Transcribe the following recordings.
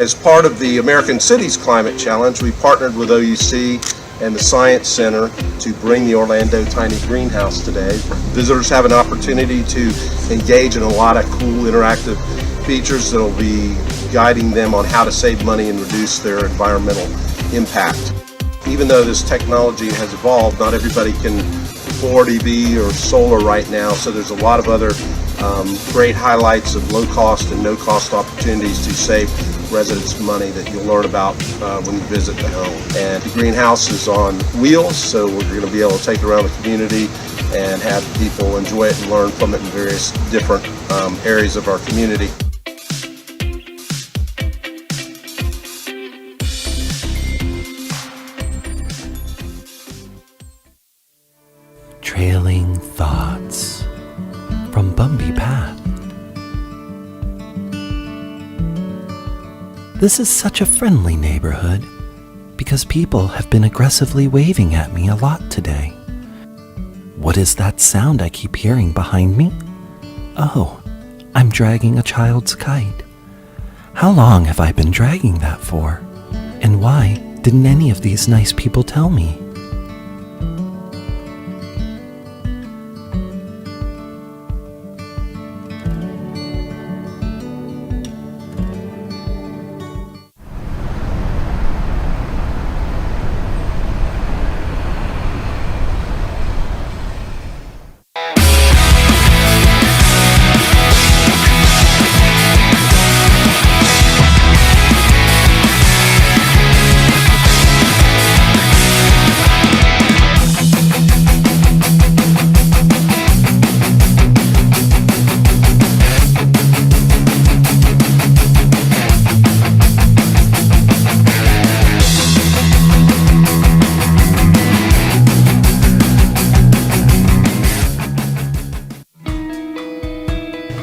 As part of the American Cities Climate Challenge, we partnered with OUC and the Science Center to bring the Orlando Tiny Greenhouse today. Visitors have an opportunity to engage in a lot of cool interactive features that will be guiding them on how to save money and reduce their environmental impact. Even though this technology has evolved, not everybody can afford EV or solar right now, so there's a lot of other great highlights of low cost and no cost opportunities to save residents money that you'll learn about when you visit the home. And the greenhouse is on wheels, so we're going to be able to take it around the community and have people enjoy it and learn from it in various different areas of our community. Trailing thoughts from Bumby Path. This is such a friendly neighborhood because people have been aggressively waving at me a lot today. What is that sound I keep hearing behind me? Oh, I'm dragging a child's kite. How long have I been dragging that for? And why didn't any of these nice people tell me?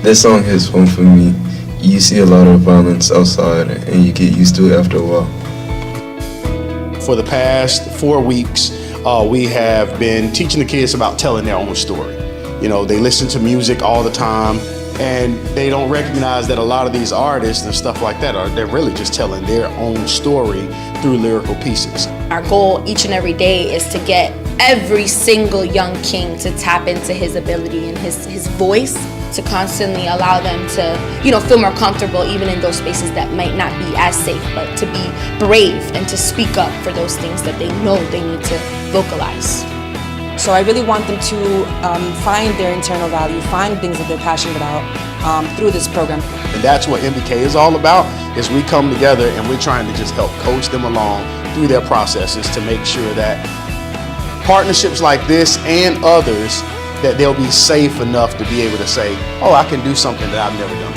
This song hits home for me. You see a lot of violence outside and you get used to it after a while. For the past 4 weeks, we have been teaching the kids about telling their own story. You know, they listen to music all the time and they don't recognize that a lot of these artists and stuff like that they're really just telling their own story through lyrical pieces. Our goal each and every day is to get every single young king to tap into his ability and his voice, to constantly allow them to, feel more comfortable even in those spaces that might not be as safe, but to be brave and to speak up for those things that they know they need to vocalize. So I really want them to find their internal value, find things that they're passionate about through this program. And that's what MBK is all about, is we come together and we're trying to just help coach them along through their processes to make sure that partnerships like this and others, that they'll be safe enough to be able to say, oh, I can do something that I've never done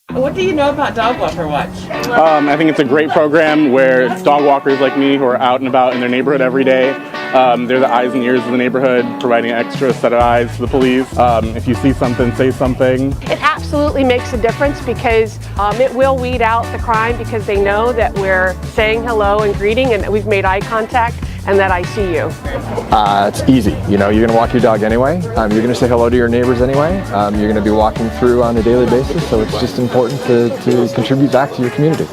before. What do you know about Dog Walker Watch? I think it's a great program where dog walkers like me who are out and about in their neighborhood every day. They're the eyes and ears of the neighborhood, providing an extra set of eyes to the police. If you see something, say something. It absolutely makes a difference because it will weed out the crime because they know that we're saying hello and greeting and that we've made eye contact and that I see you. It's easy. You're going to walk your dog anyway. You're going to say hello to your neighbors anyway. You're going to be walking through on a daily basis, so it's just important to contribute back to your community.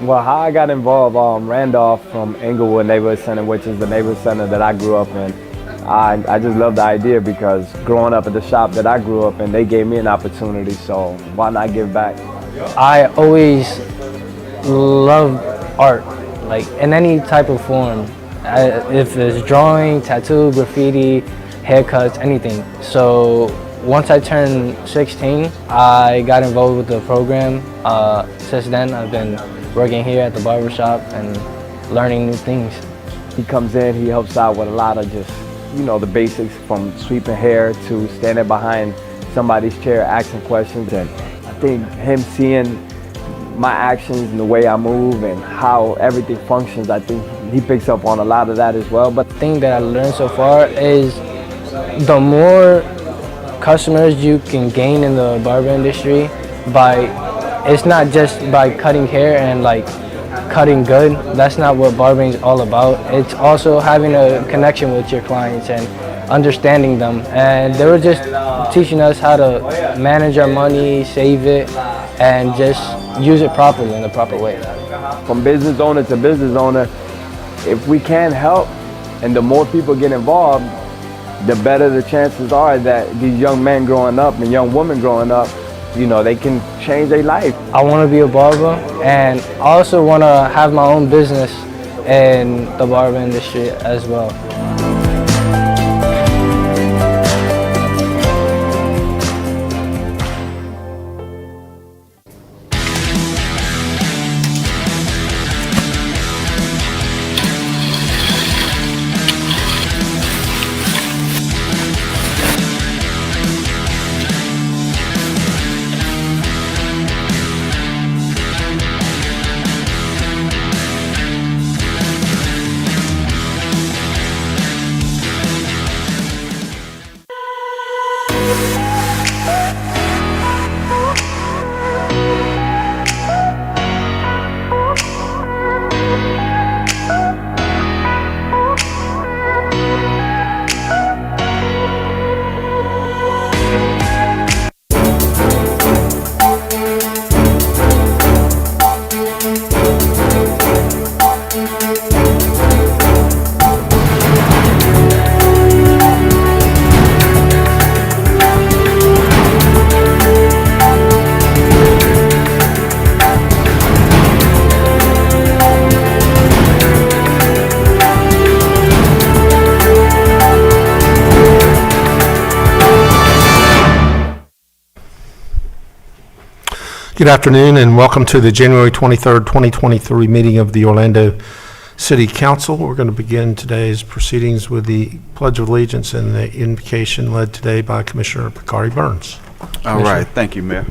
Well, how I got involved, Randolph from Englewood Neighborhood Center, which is the neighborhood center that I grew up in. I just love the idea because growing up at the shop that I grew up in, they gave me an opportunity, so why not give back? I always love art, like in any type of form. If it's drawing, tattoo, graffiti, haircuts, anything. So once I turned 16, I got involved with the program. Since then, I've been working here at the Barbershop and learning new things. He comes in, he helps out with a lot of just, the basics, from sweeping hair to standing behind somebody's chair asking questions. And I think him seeing my actions and the way I move and how everything functions, I think he picks up on a lot of that as well. But the thing that I learned so far is the more customers you can gain in the barber industry it's not just by cutting hair and like cutting good. That's not what barbering is all about. It's also having a connection with your clients and understanding them. And they were just teaching us how to manage our money, save it, and just use it properly in the proper way. From business owner to business owner, if we can help and the more people get involved, the better the chances are that these young men growing up and young women growing up, they can change their life. I want to be a barber, and I also want to have my own business in the barber industry as well. Good afternoon and welcome to the January 23rd, 2023 meeting of the Orlando City Council. We're going to begin today's proceedings with the Pledge of Allegiance and the invocation led today by Commissioner Picari Burns. All right, thank you, Mayor.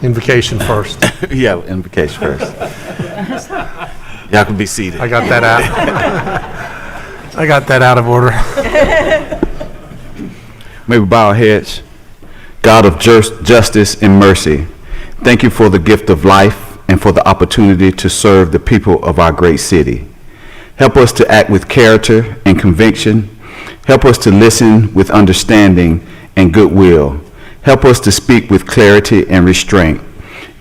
Invocation first. Yeah, invocation first. Y'all can be seated. I got that out. I got that out of order. May we bow our heads. God of justice and mercy, thank you for the gift of life and for the opportunity to serve the people of our great city. Help us to act with character and conviction. Help us to listen with understanding and goodwill. Help us to speak with clarity and restraint.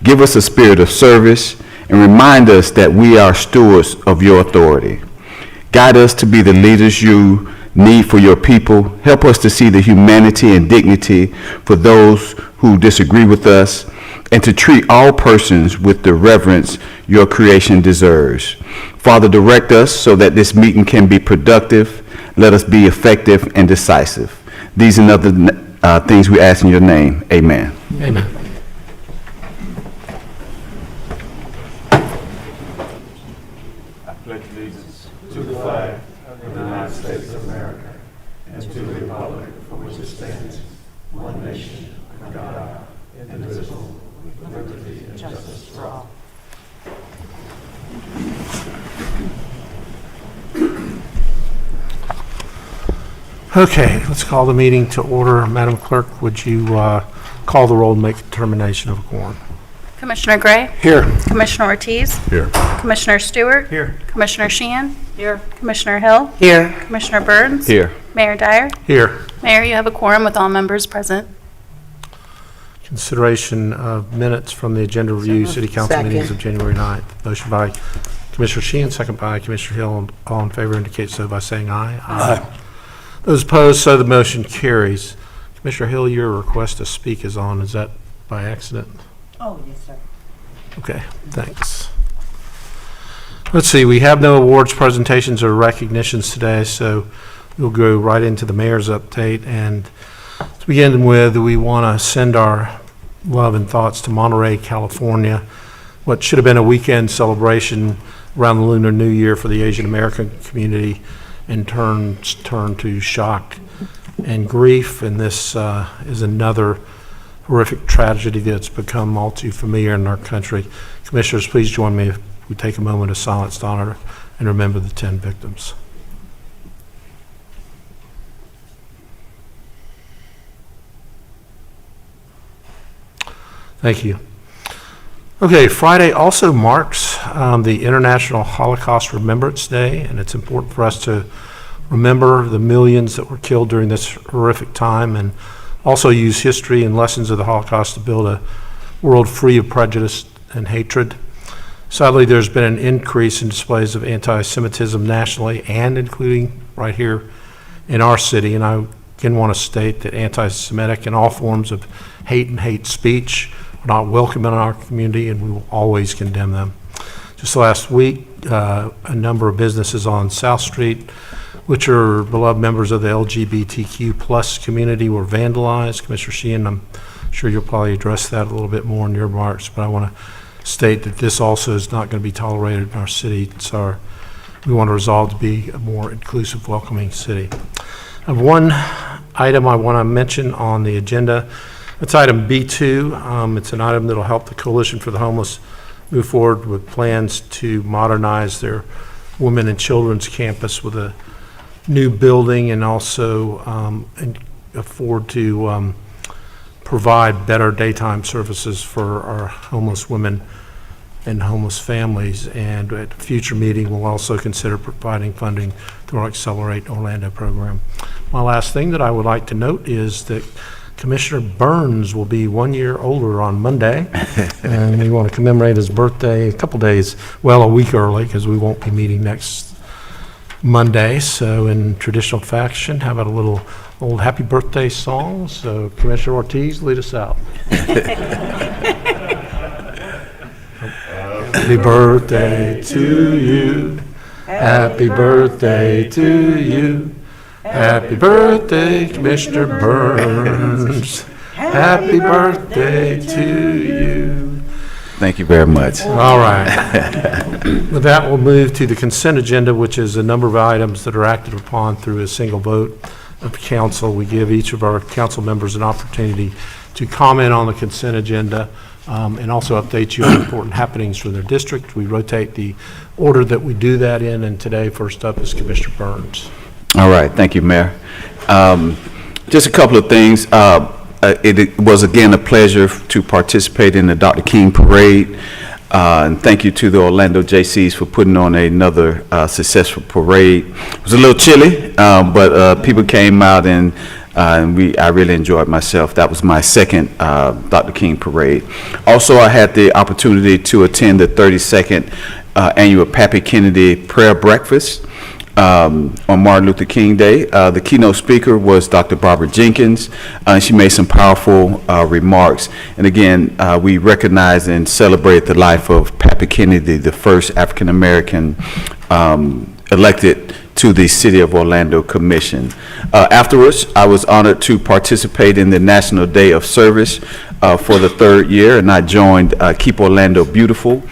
Give us a spirit of service and remind us that we are stewards of your authority. Guide us to be the leaders you need for your people. Help us to see the humanity and dignity for those who disagree with us, and to treat all persons with the reverence your creation deserves. Father, direct us so that this meeting can be productive. Let us be effective and decisive. These and other things we ask in your name. Amen. Amen. I pledge allegiance to the flag of the United States of America and to the republic for which it stands, one nation, under God, indivisible, with liberty and justice for all. Okay, let's call the meeting to order. Madam Clerk, would you call the roll and make a determination of a quorum? Commissioner Gray? Here. Commissioner Ortiz? Here. Commissioner Stewart? Here. Commissioner Sheehan? Here. Commissioner Hill? Here. Commissioner Burns? Here. Mayor Dyer? Here. Mayor, you have a quorum with all members present. Consideration of minutes from the agenda review city council meetings of January 9th. Motion by Commissioner Sheehan, second by Commissioner Hill. All in favor indicate so by saying aye. Aye. Those opposed, so the motion carries. Commissioner Hill, your request to speak is on. Is that by accident? Oh, yes, sir. Okay, thanks. Let's see, we have no awards presentations or recognitions today, so we'll go right into the mayor's update. And to begin with, we want to send our love and thoughts to Monterey, California. What should have been a weekend celebration around the Lunar New Year for the Asian American community in turn turned to shock and grief. And this is another horrific tragedy that's become all too familiar in our country. Commissioners, please join me if we take a moment of silence to honor and remember the 10 victims. Thank you. Okay, Friday also marks the International Holocaust Remembrance Day, and it's important for us to remember the millions that were killed during this horrific time and also use history and lessons of the Holocaust to build a world free of prejudice and hatred. Sadly, there's been an increase in displays of anti-Semitism nationally and including right here in our city, and I again want to state that anti-Semitic and all forms of hate and hate speech are not welcome in our community, and we will always condemn them. Just last week, a number of businesses on South Street, which are beloved members of the LGBTQ plus community, were vandalized. Commissioner Sheehan, I'm sure you'll probably address that a little bit more in your remarks, but I want to state that this also is not going to be tolerated in our city. We want to resolve to be a more inclusive, welcoming city. I have one item I want to mention on the agenda. It's item B2. It's an item that will help the Coalition for the Homeless move forward with plans to modernize their women and children's campus with a new building and also afford to provide better daytime services for our homeless women and homeless families. And at a future meeting, we'll also consider providing funding through our Accelerate Orlando program. My last thing that I would like to note is that Commissioner Burns will be 1 year older on Monday, and we want to commemorate his birthday a week early, because we won't be meeting next Monday. So in traditional fashion, how about a little old happy birthday song? So Commissioner Ortiz, lead us out. Happy birthday to you. Happy birthday to you. Happy birthday, Commissioner Burns. Happy birthday to you. Thank you very much. All right. With that, we'll move to the consent agenda, which is a number of items that are acted upon through a single vote of council. We give each of our council members an opportunity to comment on the consent agenda and also update you on important happenings from their district. We rotate the order that we do that in, and today, first up is Commissioner Burns. All right, thank you, Mayor. Just a couple of things. It was again a pleasure to participate in the Dr. King Parade. And thank you to the Orlando JCs for putting on another successful parade. It was a little chilly, but people came out and I really enjoyed myself. That was my second Dr. King Parade. Also, I had the opportunity to attend the 32nd annual Pappy Kennedy Prayer Breakfast on Martin Luther King Day. The keynote speaker was Dr. Barbara Jenkins. She made some powerful remarks. And again, we recognize and celebrate the life of Pappy Kennedy, the first African-American elected to the City of Orlando Commission. Afterwards, I was honored to participate in the National Day of Service for the third year, and I joined Keep Orlando Beautiful,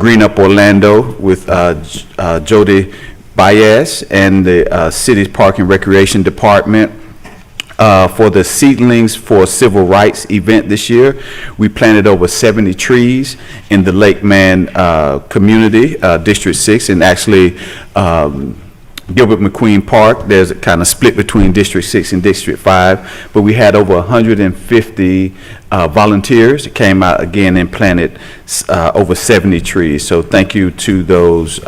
Green Up Orlando with Jody Baez and the City's Park and Recreation Department for the Seedlings for Civil Rights event this year. We planted over 70 trees in the Lake Man community, District 6, and actually Gilbert McQueen Park. There's a kind of split between District 6 and District 5, but we had over 150 volunteers came out again and planted over 70 trees. So thank you to those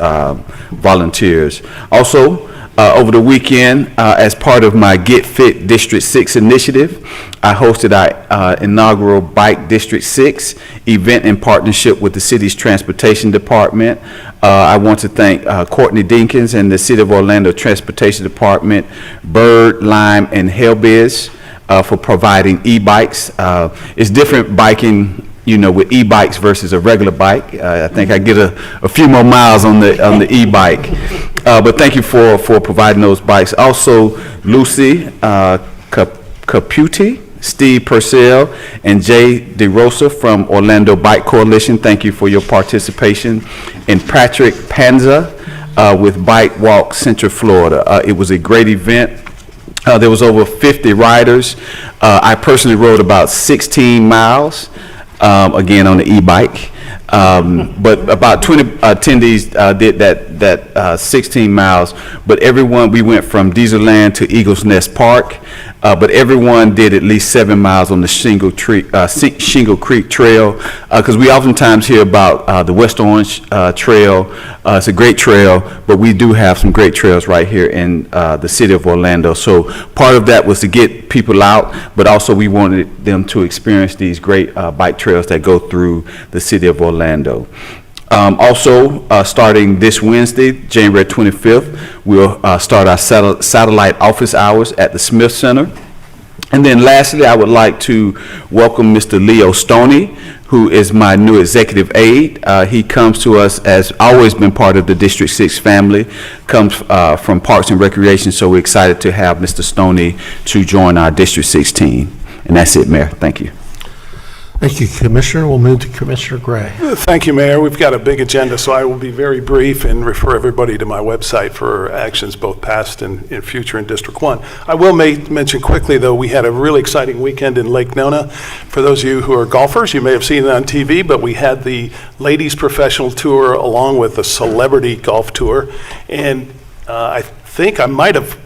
volunteers. Also, over the weekend, as part of my Get Fit District 6 initiative, I hosted our inaugural Bike District 6 event in partnership with the city's transportation department. I want to thank Courtney Dinkins and the City of Orlando Transportation Department, Bird, Lime, and Hellbiz for providing e-bikes. It's different biking, you know, with e-bikes versus a regular bike. I think I get a few more miles on the e-bike. But thank you for providing those bikes. Also, Lucy Caputi, Steve Purcell, and Jay DeRosa from Orlando Bike Coalition. Thank you for your participation. And Patrick Panza with Bike Walk Central Florida. It was a great event. There was over 50 riders. I personally rode about 16 miles, again on the e-bike. But about 20 attendees did that 16 miles. But everyone, we went from Dieselland to Eagles Nest Park. But everyone did at least 7 miles on the Shingle Creek Trail, because we oftentimes hear about the West Orange Trail. It's a great trail, but we do have some great trails right here in the city of Orlando. So part of that was to get people out, but also we wanted them to experience these great bike trails that go through the city of Orlando. Also, starting this Wednesday, January 25th, we'll start our satellite office hours at the Smith Center. And then lastly, I would like to welcome Mr. Leo Stoney, who is my new executive aide. He comes to us, as always been part of the District 6 family, comes from Parks and Recreation, so we're excited to have Mr. Stoney to join our District 6 team. And that's it, Mayor. Thank you. Thank you, Commissioner. We'll move to Commissioner Gray. Thank you, Mayor. We've got a big agenda, so I will be very brief and refer everybody to my website for actions both past and future in District 1. I will mention quickly, though, we had a really exciting weekend in Lake Nona. For those of you who are golfers, you may have seen it on TV, but we had the Ladies Professional Tour along with the Celebrity Golf Tour. And I think I might have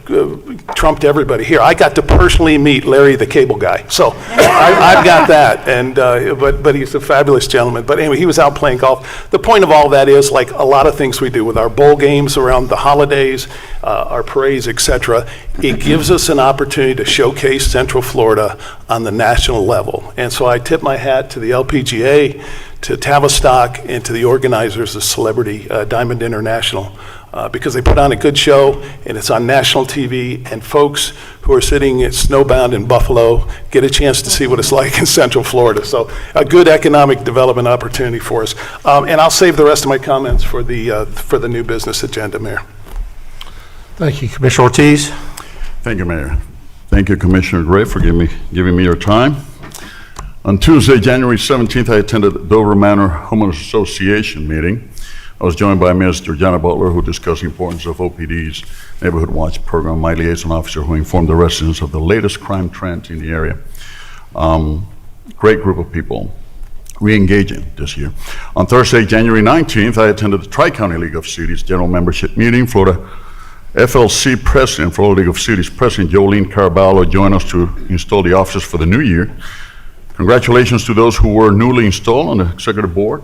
trumped everybody here. I got to personally meet Larry the Cable Guy, so I've got that. And but he's a fabulous gentleman. But anyway, he was out playing golf. The point of all that is, like a lot of things we do with our bowl games around the holidays, our parades, etc. It gives us an opportunity to showcase Central Florida on the national level. And so I tip my hat to the LPGA, to Tavistock, and to the organizers of Celebrity Diamond International. Because they put on a good show, and it's on national TV, and folks who are sitting at snowbound in Buffalo get a chance to see what it's like in Central Florida. So a good economic development opportunity for us. And I'll save the rest of my comments for the new business agenda, Mayor. Thank you, Commissioner Ortiz. Thank you, Mayor. Thank you, Commissioner Gray, for giving me your time. On Tuesday, January 17th, I attended the Dover Manor Homeowners Association meeting. I was joined by Ms. Georgiana Butler, who discussed the importance of OPD's Neighborhood Watch program, my liaison officer, who informed the residents of the latest crime trends in the area. Great group of people, re-engaging this year. On Thursday, January 19th, I attended the Tri-County League of Cities General Membership Meeting. Florida FLC President, Florida League of Cities President Jolene Caraballo joined us to install the officers for the new year. Congratulations to those who were newly installed on the executive board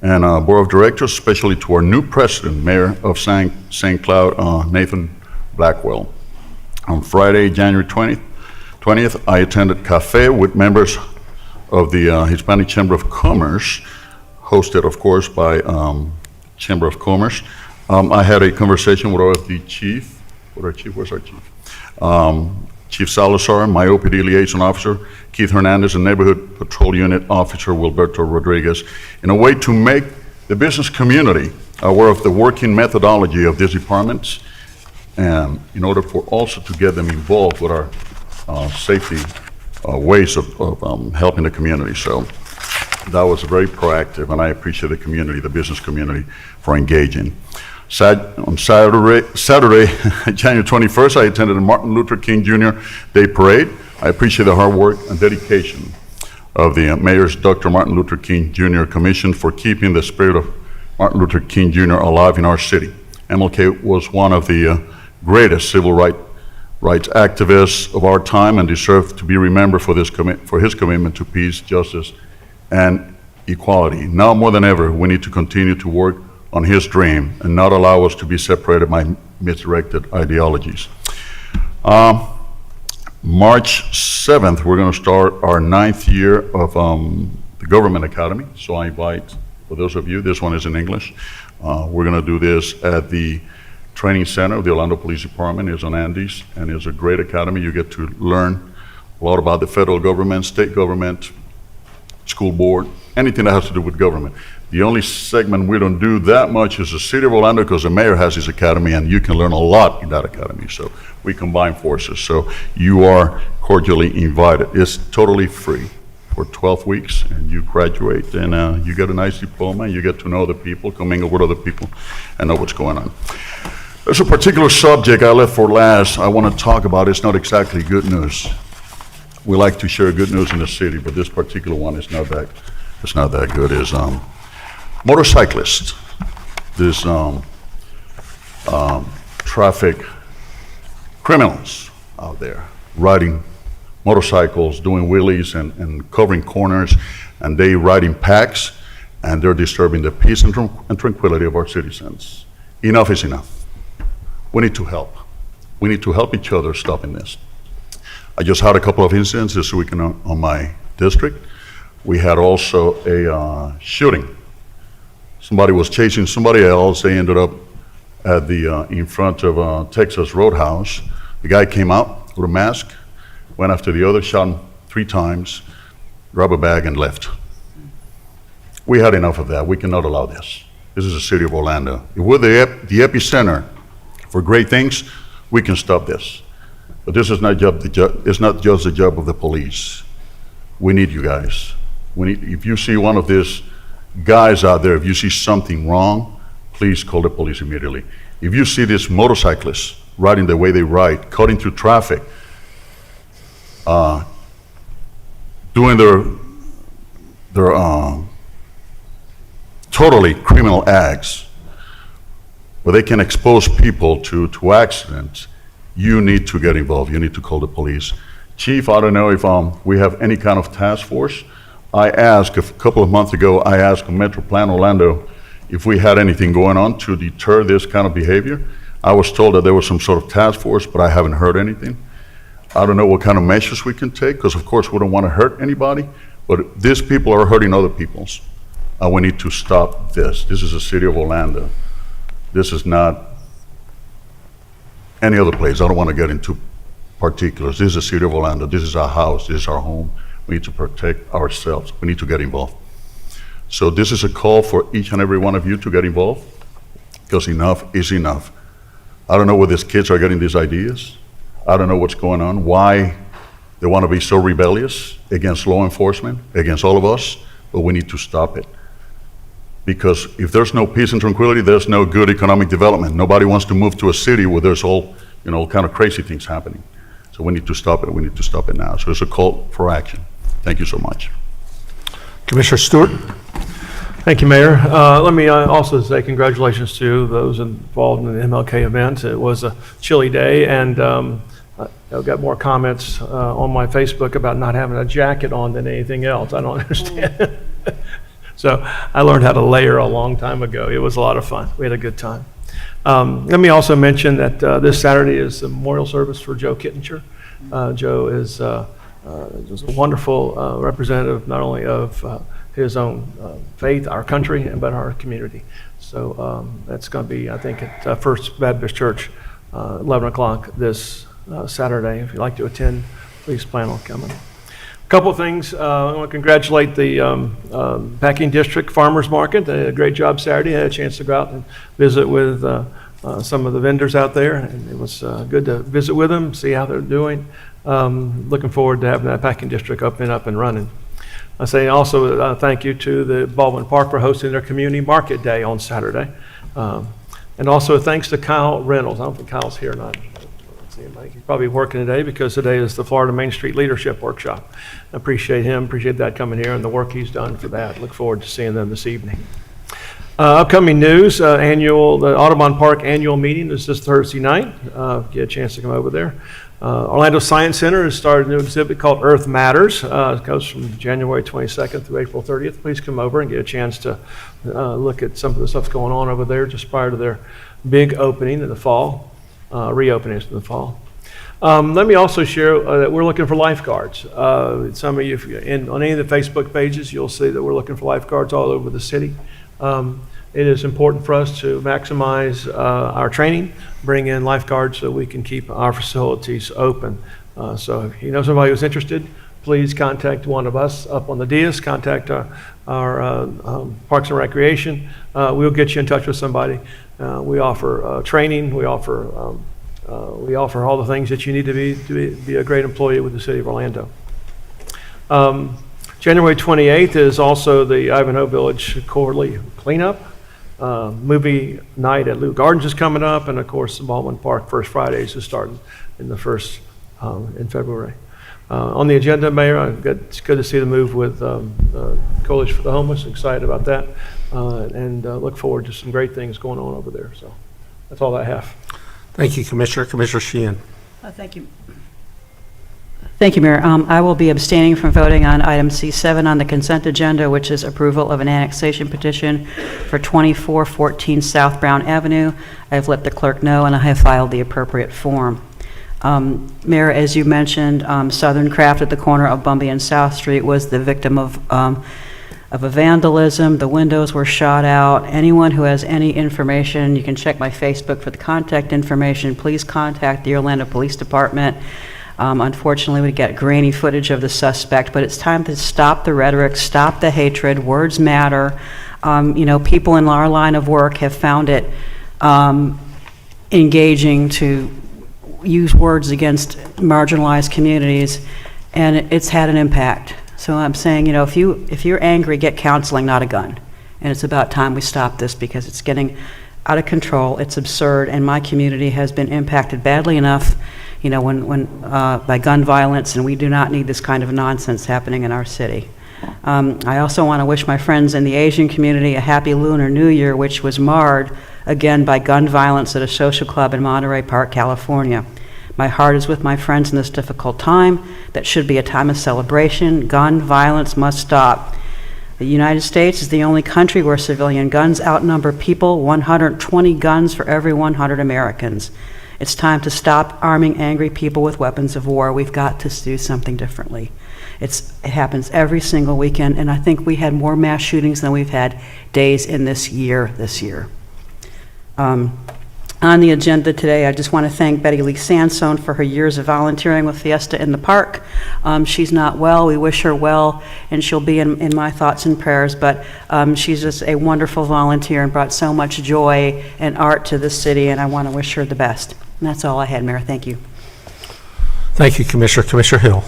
and board of directors, especially to our new president, Mayor of St. Cloud, Nathan Blackwell. On Friday, January 20th, I attended Cafe with members of the Hispanic Chamber of Commerce, hosted, of course, by Chamber of Commerce. I had a conversation with the chief. Where's our chief? Chief Salazar, my OPD liaison officer, Keith Hernandez, and Neighborhood Patrol Unit Officer Wilberto Rodriguez, in a way to make the business community aware of the working methodology of these departments, and in order for also to get them involved with our safety ways of helping the community. So that was very proactive, and I appreciate the community, the business community, for engaging. On Saturday, January 21st, I attended the Martin Luther King Jr. Day Parade. I appreciate the hard work and dedication of the Mayor's Dr. Martin Luther King Jr. Commission for keeping the spirit of Martin Luther King Jr. alive in our city. MLK was one of the greatest civil rights rights activist of our time and deserves to be remembered for his commitment to peace, justice, and equality. Now more than ever, we need to continue to work on his dream and not allow us to be separated by misdirected ideologies. March 7th, we're going to start our 9th year of the Government Academy. So I invite, for those of you, this one is in English. We're going to do this at the Training Center of the Orlando Police Department. It's on Andes, and it's a great academy. You get to learn a lot about the federal government, state government, school board, anything that has to do with government. The only segment we don't do that much is the City of Orlando, because the mayor has his academy, and you can learn a lot in that academy. So we combine forces. So you are cordially invited. It's totally free for 12 weeks, and you graduate, and you get a nice diploma, and you get to know other people, commingle with other people, and know what's going on. There's a particular subject I left for last I want to talk about. It's not exactly good news. We like to share good news in the city, but this particular one is not that good. It's motorcyclists. This traffic criminals out there riding motorcycles, doing wheelies and covering corners, and they ride in packs, and they're disturbing the peace and tranquility of our citizens. Enough is enough. We need to help. We need to help each other stopping this. I just had a couple of incidents this weekend on my district. We had also a shooting. Somebody was chasing somebody else. They ended up at the in front of Texas Roadhouse. The guy came out with a mask, went after the other, shot him 3 times, grabbed a bag, and left. We had enough of that. We cannot allow this. This is the city of Orlando. If we're the epicenter for great things, we can stop this. But this is not it's not just the job of the police. We need you guys. If you see one of these guys out there, if you see something wrong, please call the police immediately. If you see these motorcyclists riding the way they ride, cutting through traffic, doing their totally criminal acts, where they can expose people to accidents, you need to get involved. You need to call the police. Chief, I don't know if we have any kind of task force. I asked a couple of months ago, I asked Metro Plan Orlando if we had anything going on to deter this kind of behavior. I was told that there was some sort of task force, but I haven't heard anything. I don't know what kind of measures we can take, because of course we don't want to hurt anybody, but these people are hurting other people's. And we need to stop this. This is the city of Orlando. This is not any other place. I don't want to get into particulars. This is the city of Orlando. This is our house. This is our home. We need to protect ourselves. We need to get involved. So this is a call for each and every one of you to get involved, because enough is enough. I don't know where these kids are getting these ideas. I don't know what's going on, why they want to be so rebellious against law enforcement, against all of us, but we need to stop it. Because if there's no peace and tranquility, there's no good economic development. Nobody wants to move to a city where there's all kind of crazy things happening. So we need to stop it. We need to stop it now. So it's a call for action. Thank you so much. Commissioner Stewart. Thank you, Mayor. Let me also say congratulations to those involved in the MLK event. It was a chilly day, and I've got more comments on my Facebook about not having a jacket on than anything else. I don't understand. So I learned how to layer a long time ago. It was a lot of fun. We had a good time. Let me also mention that this Saturday is the memorial service for Joe Kittinger. Joe is just a wonderful representative, not only of his own faith, our country, but our community. So that's going to be, I think, at First Baptist Church, 11 o'clock this Saturday. If you'd like to attend, please plan on coming. A couple of things. I want to congratulate the Packing District Farmers Market. They did a great job Saturday. I had a chance to go out and visit with some of the vendors out there, and it was good to visit with them, see how they're doing. Looking forward to having that Packing District up and running. I say also thank you to the Baldwin Park for hosting their Community Market Day on Saturday. And also thanks to Kyle Reynolds. I don't think Kyle's here or not. He's probably working today because today is the Florida Main Street Leadership Workshop. I appreciate him, appreciate that coming here and the work he's done for that. Look forward to seeing them this evening. Upcoming news, the Audubon Park annual meeting is this Thursday night. Get a chance to come over there. Orlando Science Center has started a new exhibit called Earth Matters. It goes from January 22nd through April 30th. Please come over and get a chance to look at some of the stuff going on over there just prior to their big opening in the fall, reopenings in the fall. Let me also share that we're looking for lifeguards. Some of you, on any of the Facebook pages, you'll see that we're looking for lifeguards all over the city. It is important for us to maximize our training, bring in lifeguards so we can keep our facilities open. So if you know somebody who's interested, please contact one of us up on the dais, contact our Parks and Recreation. We'll get you in touch with somebody. We offer training, we offer all the things that you need to be a great employee with the City of Orlando. January 28th is also the Ivanhoe Village quarterly cleanup. Movie night at Lou Gardens is coming up, and of course the Baldwin Park First Fridays is starting in the first in February. On the agenda, Mayor, it's good to see the move with Coalition for the Homeless. Excited about that, and look forward to some great things going on over there. So that's all I have. Thank you, Commissioner. Commissioner Sheehan. Thank you. Thank you, Mayor. I will be abstaining from voting on item C7 on the consent agenda, which is approval of an annexation petition for 2414 South Brown Avenue. I have let the clerk know, and I have filed the appropriate form. Mayor, as you mentioned, Southern Craft at the corner of Bumby and South Street was the victim of a vandalism. The windows were shot out. Anyone who has any information, you can check my Facebook for the contact information. Please contact the Orlando Police Department. Unfortunately, we get grainy footage of the suspect, but it's time to stop the rhetoric, stop the hatred. Words matter. People in our line of work have found it engaging to use words against marginalized communities, and it's had an impact. So I'm saying, if you're angry, get counseling, not a gun. And it's about time we stop this because it's getting out of control. It's absurd, and my community has been impacted badly enough, by gun violence, and we do not need this kind of nonsense happening in our city. I also want to wish my friends in the Asian community a happy Lunar New Year, which was marred again by gun violence at a social club in Monterey Park, California. My heart is with my friends in this difficult time. That should be a time of celebration. Gun violence must stop. The United States is the only country where civilian guns outnumber people, 120 guns for every 100 Americans. It's time to stop arming angry people with weapons of war. We've got to do something differently. It happens every single weekend, and I think we had more mass shootings than we've had days in this year. On the agenda today, I just want to thank Betty Lee Sansone for her years of volunteering with Fiesta in the Park. She's not well. We wish her well, and she'll be in my thoughts and prayers, but she's just a wonderful volunteer and brought so much joy and art to the city, and I want to wish her the best. And that's all I had, Mayor. Thank you. Thank you, Commissioner. Commissioner Hill.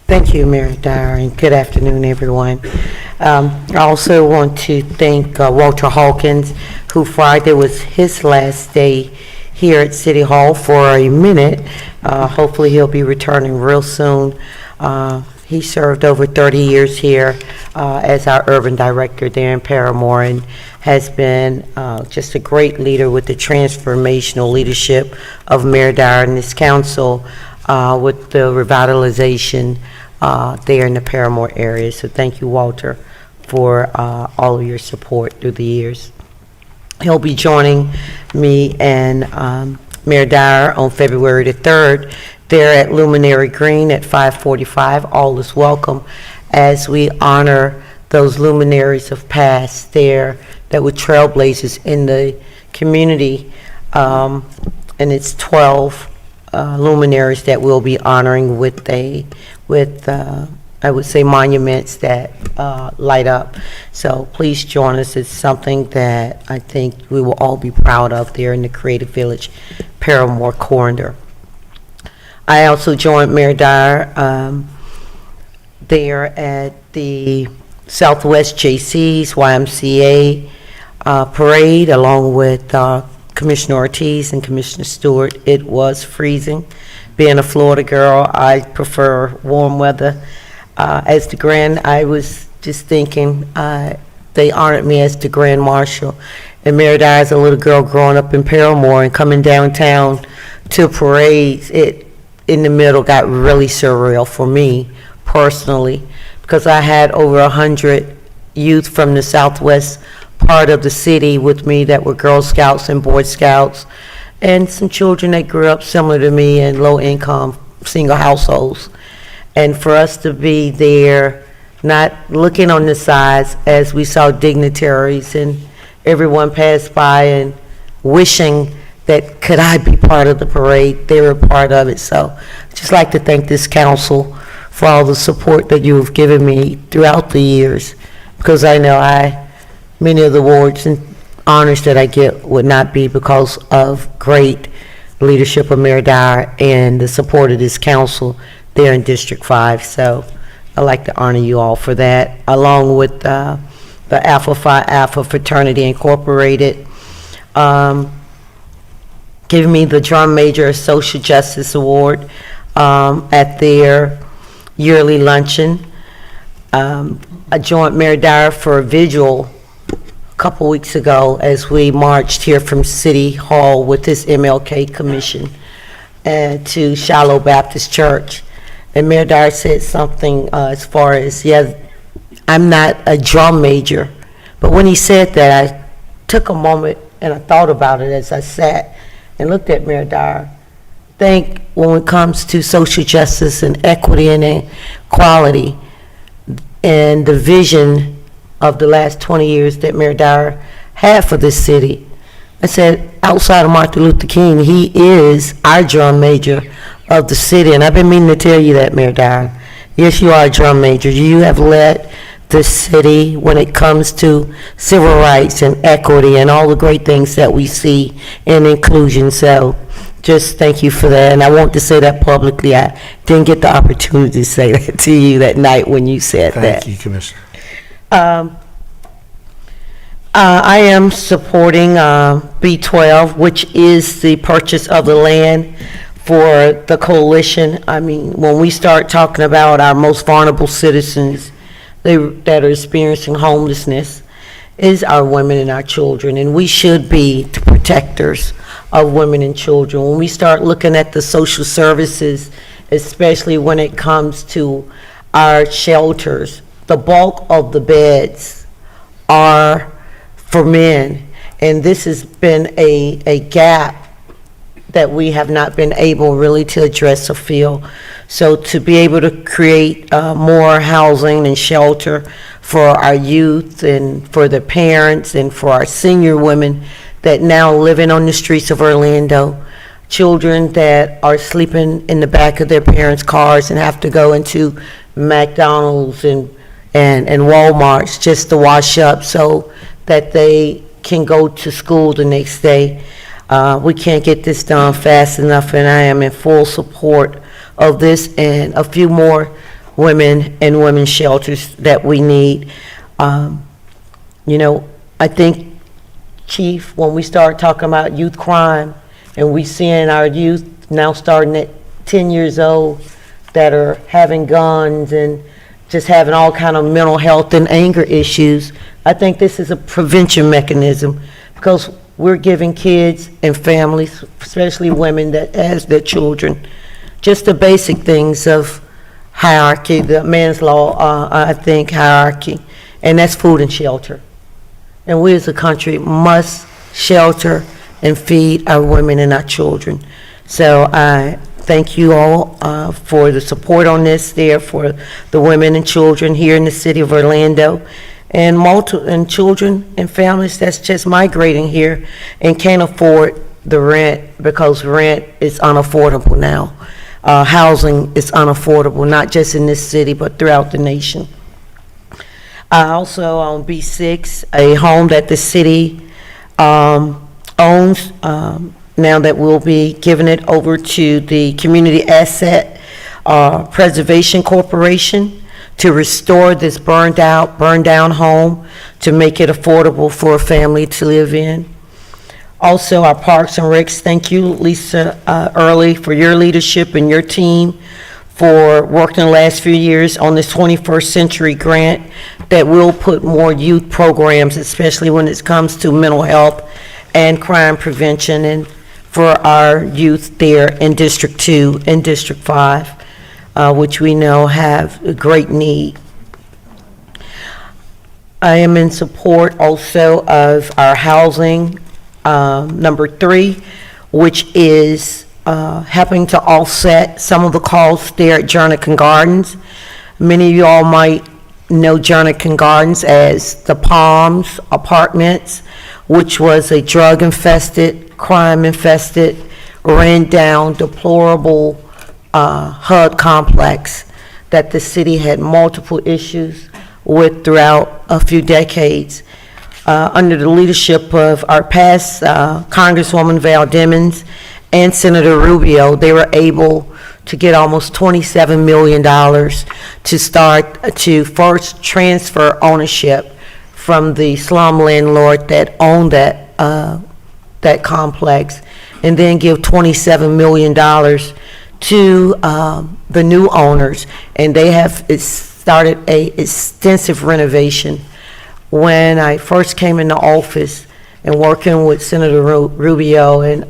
Thank you, Mayor Dyer, and good afternoon, everyone. I also want to thank Walter Hawkins, who Friday was his last day here at City Hall for a minute. Hopefully he'll be returning real soon. He served over 30 years here as our urban director there in Paramore, and has been just a great leader with the transformational leadership of Mayor Dyer and this council with the revitalization there in the Paramore area. So thank you, Walter, for all of your support through the years. He'll be joining me and Mayor Dyer on February the 3rd there at Luminary Green at 5:45. All is welcome as we honor those luminaries of past there that were trailblazers in the community. And it's 12 luminaries that we'll be honoring with I would say monuments that light up. So please join us. It's something that I think we will all be proud of there in the Creative Village Paramore corridor. I also joined Mayor Dyer there at the Southwest JC's YMCA parade along with Commissioner Ortiz and Commissioner Stewart. It was freezing. Being a Florida girl, I prefer warm weather. As the Grand, I was just thinking, they honored me as the Grand Marshal. And Mayor Dyer, as a little girl growing up in Paramore and coming downtown to parades, it in the middle got really surreal for me personally, because I had over 100 youth from the southwest part of the city with me that were Girl Scouts and Boy Scouts, and some children that grew up similar to me in low-income single households. And for us to be there, not looking on the sides as we saw dignitaries and everyone passed by and wishing that could I be part of the parade, they were part of it. So I'd just like to thank this council for all the support that you have given me throughout the years, because I know many of the awards and honors that I get would not be because of great leadership of Mayor Dyer and the support of this council there in District 5. So I'd like to honor you all for that, along with the Alpha Phi Alpha Fraternity Incorporated, giving me the Drum Major Social Justice Award at their yearly luncheon. I joined Mayor Dyer for a vigil a couple weeks ago as we marched here from City Hall with this MLK Commission to Shiloh Baptist Church. And Mayor Dyer said something as far as, yeah, I'm not a drum major. But when he said that, I took a moment and I thought about it as I sat and looked at Mayor Dyer. I think when it comes to social justice and equity and equality and the vision of the last 20 years that Mayor Dyer had for this city, I said, outside of Martin Luther King, he is our drum major of the city. And I've been meaning to tell you that, Mayor Dyer. Yes, you are a drum major. You have led this city when it comes to civil rights and equity and all the great things that we see in inclusion. So just thank you for that. And I want to say that publicly. I didn't get the opportunity to say that to you that night when you said that. Thank you, Commissioner. I am supporting B12, which is the purchase of the land for the coalition. I mean, when we start talking about our most vulnerable citizens that are experiencing homelessness, is our women and our children, and we should be the protectors of women and children. When we start looking at the social services, especially when it comes to our shelters, the bulk of the beds are for men, and this has been a gap that we have not been able really to address or fill. So to be able to create more housing and shelter for our youth and for the parents and for our senior women that now living on the streets of Orlando, children that are sleeping in the back of their parents' cars and have to go into McDonald's and Walmarts just to wash up so that they can go to school the next day. We can't get this done fast enough, and I am in full support of this and a few more women and women's shelters that we need. You know, I think, Chief, when we start talking about youth crime and we seeing our youth now starting at 10 years old that are having guns and just having all kind of mental health and anger issues, I think this is a prevention mechanism, because we're giving kids and families, especially women that has their children, just the basic things of hierarchy, the man's law, I think, hierarchy, and that's food and shelter. And we as a country must shelter and feed our women and our children. So I thank you all for the support on this there for the women and children here in the city of Orlando, and children and families that's just migrating here and can't afford the rent, because rent is unaffordable now. Housing is unaffordable, not just in this city, but throughout the nation. Also on B6, a home that the city owns, now that we'll be giving it over to the Community Asset Preservation Corporation to restore this burned down home, to make it affordable for a family to live in. Also, our Parks and Recs, thank you, Lisa Early, for your leadership and your team for working the last few years on this 21st Century Grant that will put more youth programs, especially when it comes to mental health and crime prevention. And for our youth there in District 2 and District 5, which we know have a great need. I am in support also of our housing, number 3, which is helping to offset some of the costs there at Jernigan Gardens. Many of you all might know Jernigan Gardens as the Palms Apartments, which was a drug-infested, crime-infested, ran-down, deplorable HUD complex that the city had multiple issues with throughout a few decades. Under the leadership of our past Congresswoman Val Demings and Senator Rubio, they were able to get almost $27 million to first transfer ownership from the slum landlord that owned that complex, and then give $27 million to the new owners, and they have started a extensive renovation. When I first came into office and working with Senator Rubio and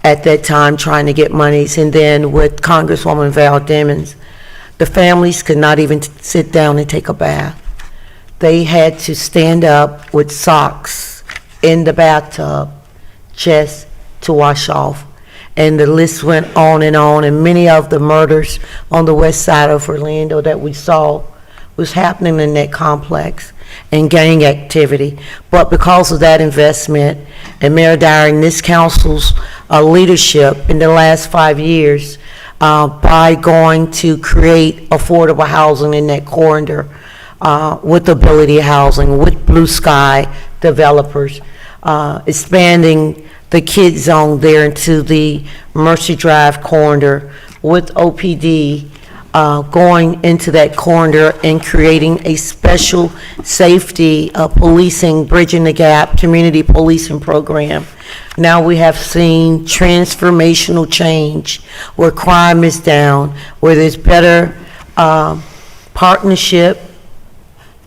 at that time trying to get monies, and then with Congresswoman Val Demings, the families could not even sit down and take a bath. They had to stand up with socks in the bathtub just to wash off. And the list went on, and many of the murders on the west side of Orlando that we saw was happening in that complex, and gang activity. But because of that investment, and Mayor Dyer and this council's leadership in the last 5 years, by going to create affordable housing in that corridor, with Ability Housing, with Blue Sky developers, expanding the kid zone there into the Mercy Drive corridor, with OPD going into that corridor and creating a special safety policing, bridging the gap, community policing program. Now we have seen transformational change where crime is down, where there's better partnership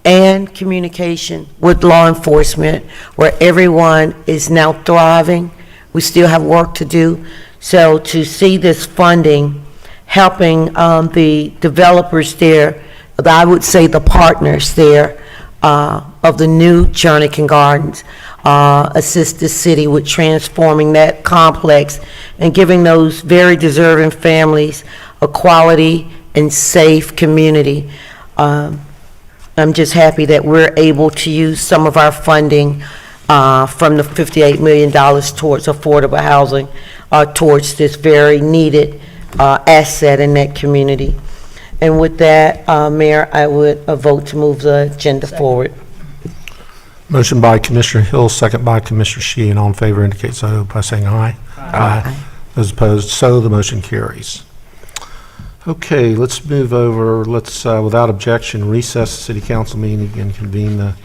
and communication with law enforcement, where everyone is now thriving. We still have work to do. So to see this funding helping the developers there, I would say the partners there of the new Jernigan Gardens, assist the city with transforming that complex and giving those very deserving families a quality and safe community. I'm just happy that we're able to use some of our funding from the $58 million towards affordable housing towards this very needed asset in that community. And with that, Mayor, I would vote to move the agenda forward. Motion by Commissioner Hill, second by Commissioner Sheehan. All in favor indicate so by saying aye. Aye. Those opposed, so. The motion carries. Okay, let's move over. Let's, without objection, recess the City Council meeting and convene the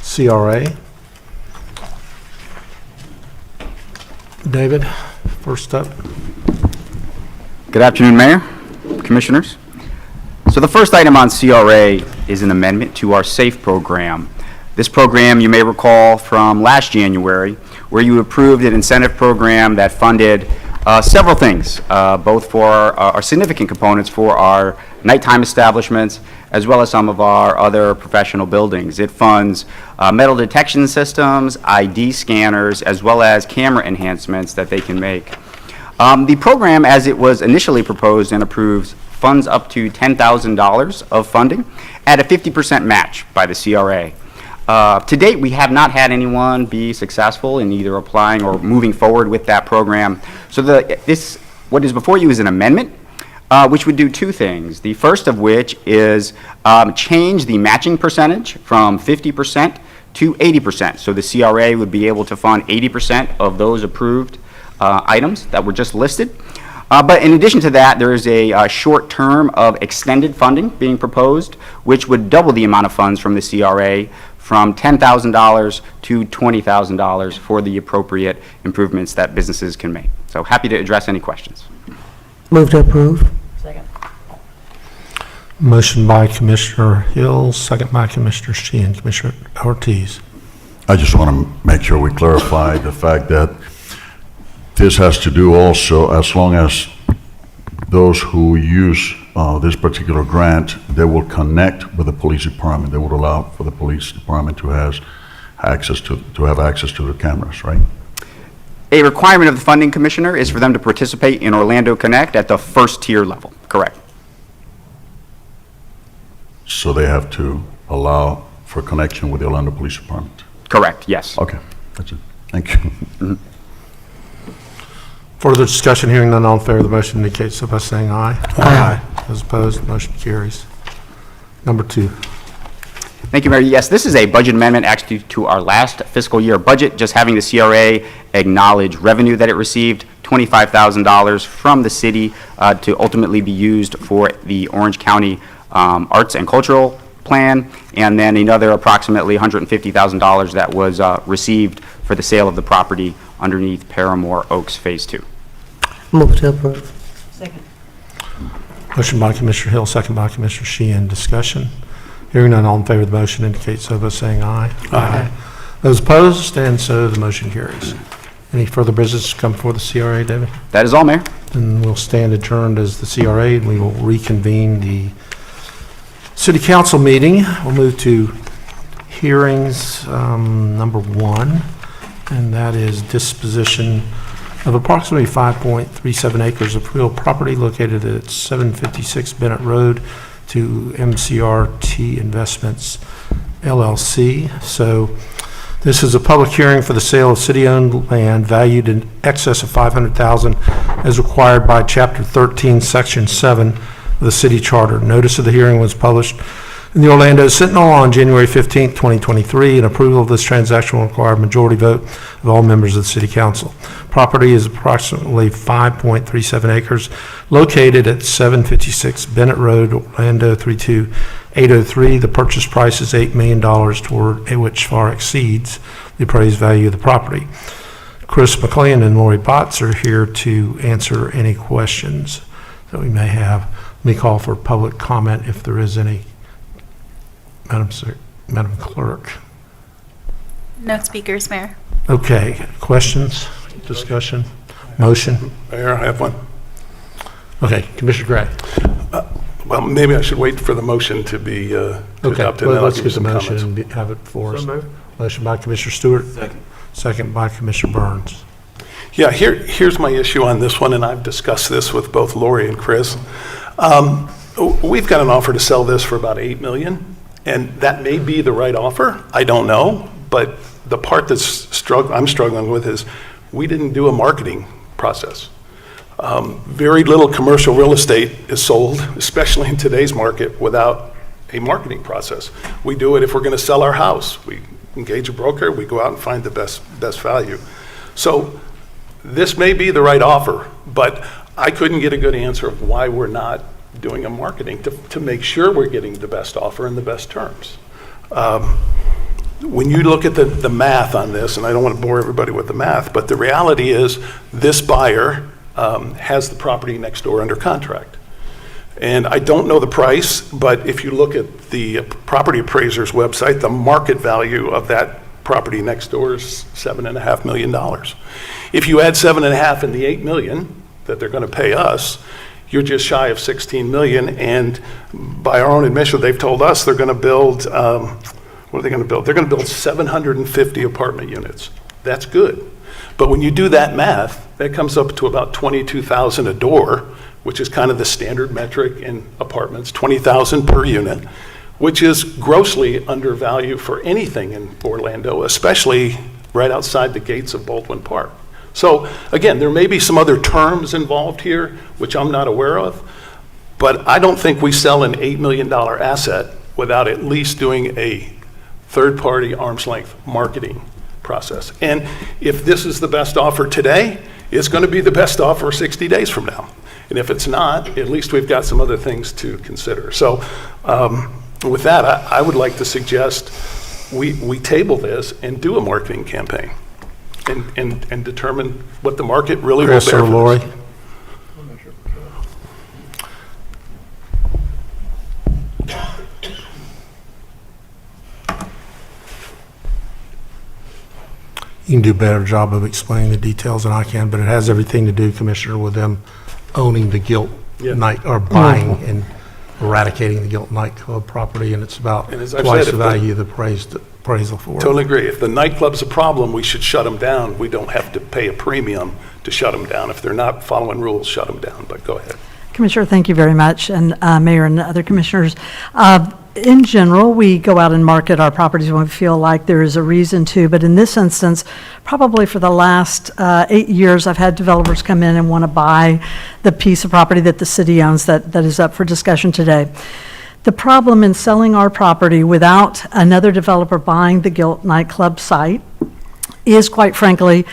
CRA. David, first up. Good afternoon, Mayor, Commissioners. So the first item on CRA is an amendment to our SAFE program. This program, you may recall from last January, where you approved an incentive program that funded several things, both for our significant components for our nighttime establishments, as well as some of our other professional buildings. It funds metal detection systems, ID scanners, as well as camera enhancements that they can make. The program, as it was initially proposed and approved, funds up to $10,000 of funding at a 50% match by the CRA. To date, we have not had anyone be successful in either applying or moving forward with that program. So what is before you is an amendment, which would do two things. The first of which is change the matching percentage from 50% to 80%. So the CRA would be able to fund 80% of those approved items that were just listed. But in addition to that, there is a short term of extended funding being proposed, which would double the amount of funds from the CRA from $10,000 to $20,000 for the appropriate improvements that businesses can make. So happy to address any questions. Move to approve. Second. Motion by Commissioner Hill, second by Commissioner Sheehan. Commissioner Ortiz. I just want to make sure we clarify the fact that this has to do also, as long as those who use this particular grant, they will connect with the police department. They would allow for the police department to have access to the cameras, right? A requirement of the funding commissioner is for them to participate in Orlando Connect at the first tier level, correct? So they have to allow for connection with the Orlando Police Department? Correct, yes. Okay, that's it. Thank you. Further discussion, hearing none, all in favor of the motion indicate so by saying aye. Aye. Those opposed, motion carries. Number 2. Thank you, Mayor. Yes, this is a budget amendment actually to our last fiscal year budget, just having the CRA acknowledge revenue that it received, $25,000 from the city to ultimately be used for the Orange County Arts and Cultural Plan, and then another approximately $150,000 that was received for the sale of the property underneath Paramore Oaks Phase 2. Move to approve. Second. Motion by Commissioner Hill, second by Commissioner Sheehan. Discussion. Hearing none, all in favor of the motion indicate so by saying aye. Aye. Those opposed, and so the motion carries. Any further business to come before the CRA, David? That is all, Mayor. Then we'll stand adjourned as the CRA, and we will reconvene the City Council meeting. We'll move to hearings number 1, and that is disposition of approximately 5.37 acres of real property located at 756 Bennett Road to MCRT Investments, LLC. So this is a public hearing for the sale of city-owned land valued in excess of $500,000 as required by Chapter 13, Section 7 of the City Charter. Notice of the hearing was published in the Orlando Sentinel on January 15, 2023, and approval of this transaction will require a majority vote of all members of the City Council. Property is approximately 5.37 acres, located at 756 Bennett Road, Orlando 32803. The purchase price is $8 million, toward which far exceeds the appraised value of the property. Chris McLean and Lori Botts are here to answer any questions that we may have. Let me call for public comment if there is any. Madam Clerk. No speakers, Mayor. Okay, questions, discussion, motion? Mayor, I have one. Okay, Commissioner Gray. Well, maybe I should wait for the motion to be adopted. Well, let's get the motion and have it for us. Motion by Commissioner Stewart. Second. Second by Commissioner Burns. Yeah, here's my issue on this one, and I've discussed this with both Lori and Chris. We've got an offer to sell this for about $8 million. And that may be the right offer. I don't know. But the part I'm struggling with is we didn't do a marketing process. Very little commercial real estate is sold, especially in today's market, without a marketing process. We do it if we're going to sell our house. We engage a broker. We go out and find the best value. So this may be the right offer, but I couldn't get a good answer of why we're not doing a marketing to make sure we're getting the best offer and the best terms. When you look at the math on this, and I don't want to bore everybody with the math, but the reality is this buyer has the property next door under contract. And I don't know the price, but if you look at the property appraiser's website, the market value of that property next door is $7.5 million. If you add 7.5 and the $8 million that they're going to pay us, you're just shy of 16 million, and by our own admission, they've told us they're going to build, what are they going to build? They're going to build 750 apartment units. That's good. But when you do that math, that comes up to about $22,000 a door, which is kind of the standard metric in apartments, $20,000 per unit, which is grossly undervalued for anything in Orlando, especially right outside the gates of Baldwin Park. So again, there may be some other terms involved here, which I'm not aware of, but I don't think we sell an $8 million asset without at least doing a third-party arm's length marketing process. And if this is the best offer today, it's going to be the best offer 60 days from now. And if it's not, at least we've got some other things to consider. So with that, I would like to suggest we table this and do a marketing campaign. And determine what the market really will bear for or Lori? you can do a better job of explaining the details than I can, but it has everything to do, Commissioner, with them owning the Gilt night, or buying and eradicating the Gilt nightclub property, and it's about And as I've twice said, the if value of the appraisal for it. Totally agree. If the nightclub's a problem, we should shut them down. We don't have to pay a premium to shut them down. If they're not following rules, shut them down, but go ahead. Commissioner, thank you very much, and Mayor and other commissioners. In general, we go out and market our properties when we feel like there is a reason to, but in this instance, probably for the last 8 years, I've had developers come in and want to buy the piece of property that the city owns that is up for discussion today. The problem in selling our property without another developer buying the Gilt nightclub site is, quite frankly,